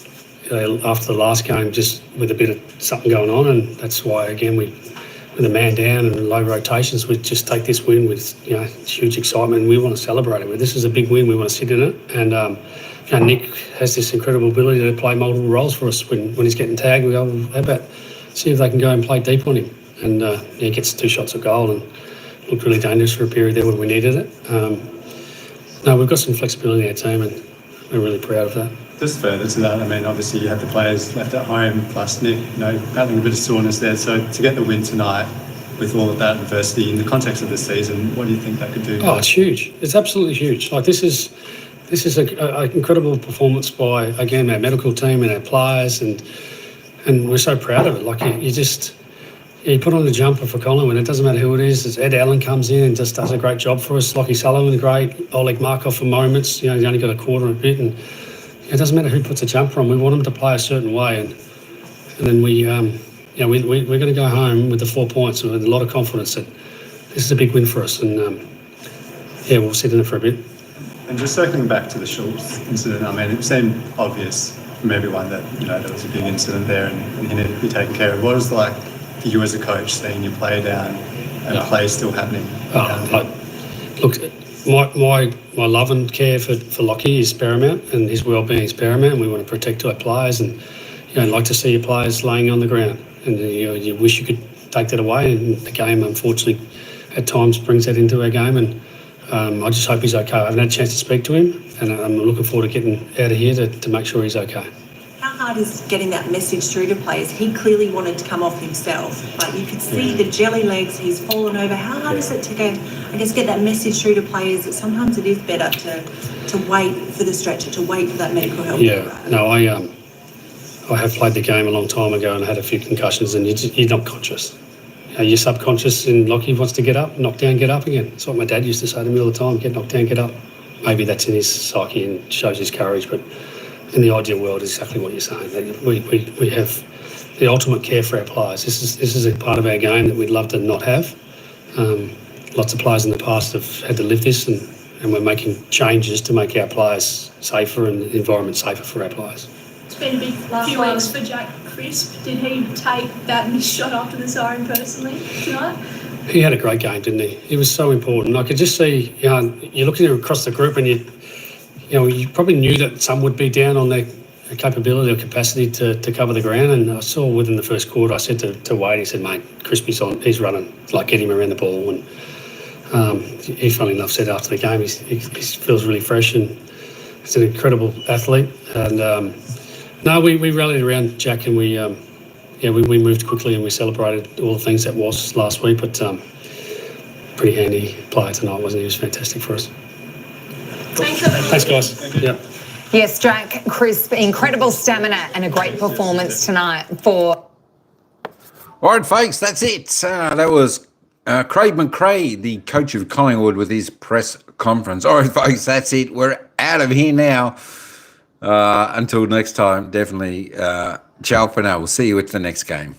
Speaker 14: after the last game, just with a bit of something going on, and that's why, again, with a man down and low rotations, we just take this win with huge excitement, and we want to celebrate it. This is a big win. We want to sit in it, and Nick has this incredible ability to play multiple roles for us. When he's getting tagged, we go, well, how about see if they can go and play deep on him, and he gets 2 shots at goal and looked really dangerous for a period there when we needed it. No, we've got some flexibility in our team, and we're really proud of that.
Speaker 17: Just further to that, I mean, obviously you have the players left at home, plus Nick, having a bit of soreness there. So to get the win tonight with all of that adversity in the context of the season, what do you think that could do?
Speaker 14: Oh, it's huge. It's absolutely huge. Like, this is an incredible performance by, again, our medical team and our players, and we're so proud of it. Like, you put on the jumper for Collingwood, it doesn't matter who it is. As Ed Allen comes in and just does a great job for us. Lockie Sullivan, great. Oleg Markov for moments. He's only got a quarter and a bit, and it doesn't matter who puts a jumper on. We want them to play a certain way, and then we're going to go home with the 4 points and with a lot of confidence that this is a big win for us, and we'll sit in it for a bit.
Speaker 17: And just circling back to the Schultz incident, I mean, it seemed obvious from everyone that there was a big incident there and he needed to be taken care of. What was it like for you as a coach seeing your player down and play still happening?
Speaker 14: Look, my love and care for Lockie is paramount, and his well-being is paramount, and we want to protect our players, and like to see your players laying on the ground, and you wish you could take that away, and the game unfortunately at times brings that into our game, and I just hope he's okay. I haven't had a chance to speak to him, and I'm looking forward to getting out of here to make sure he's okay.
Speaker 18: How hard is getting that message through to players? He clearly wanted to come off himself, but you could see the jelly legs, he's fallen over. How hard is it to get that message through to players that sometimes it is better to wait for the stretcher, to wait for that medical help?
Speaker 14: I have played the game a long time ago and had a few concussions, and you're not conscious. You're subconscious, and Lockie wants to get up, knock down, get up again. That's what my dad used to say to me all the time, get knocked down, get up. Maybe that's in his psyche and shows his courage, but in the ideal world, is exactly what you're saying. We have the ultimate care for our players. This is a part of our game that we'd love to not have. Lots of players in the past have had to live this, and we're making changes to make our players safer and the environment safer for our players.
Speaker 10: It's been a big few weeks for Jack Crisp. Did he take that missed shot after the siren personally tonight?
Speaker 14: He had a great game, didn't he? He was so important. I could just see, you're looking across the group, and you probably knew that some would be down on their capability or capacity to cover the ground. And I saw within the first quarter, I said to Wade, he said, mate, Crispy's on, he's running, like get him around the ball. And he, funnily enough, said after the game, he feels really fresh, and he's an incredible athlete. And we rallied around Jack, and we moved quickly, and we celebrated all the things that was last week. But pretty handy player tonight, wasn't he? He was fantastic for us.
Speaker 10: Thanks,
Speaker 14: guys. Yeah.
Speaker 7: Yes, Jack, crisp, incredible stamina and a great performance tonight for...
Speaker 6: All right, folks, that's it. That was Craig McRae, the coach of Collingwood, with his press conference. All right, folks, that's it. We're out of here now. Until next time, definitely ciao for now. We'll see you at the next game.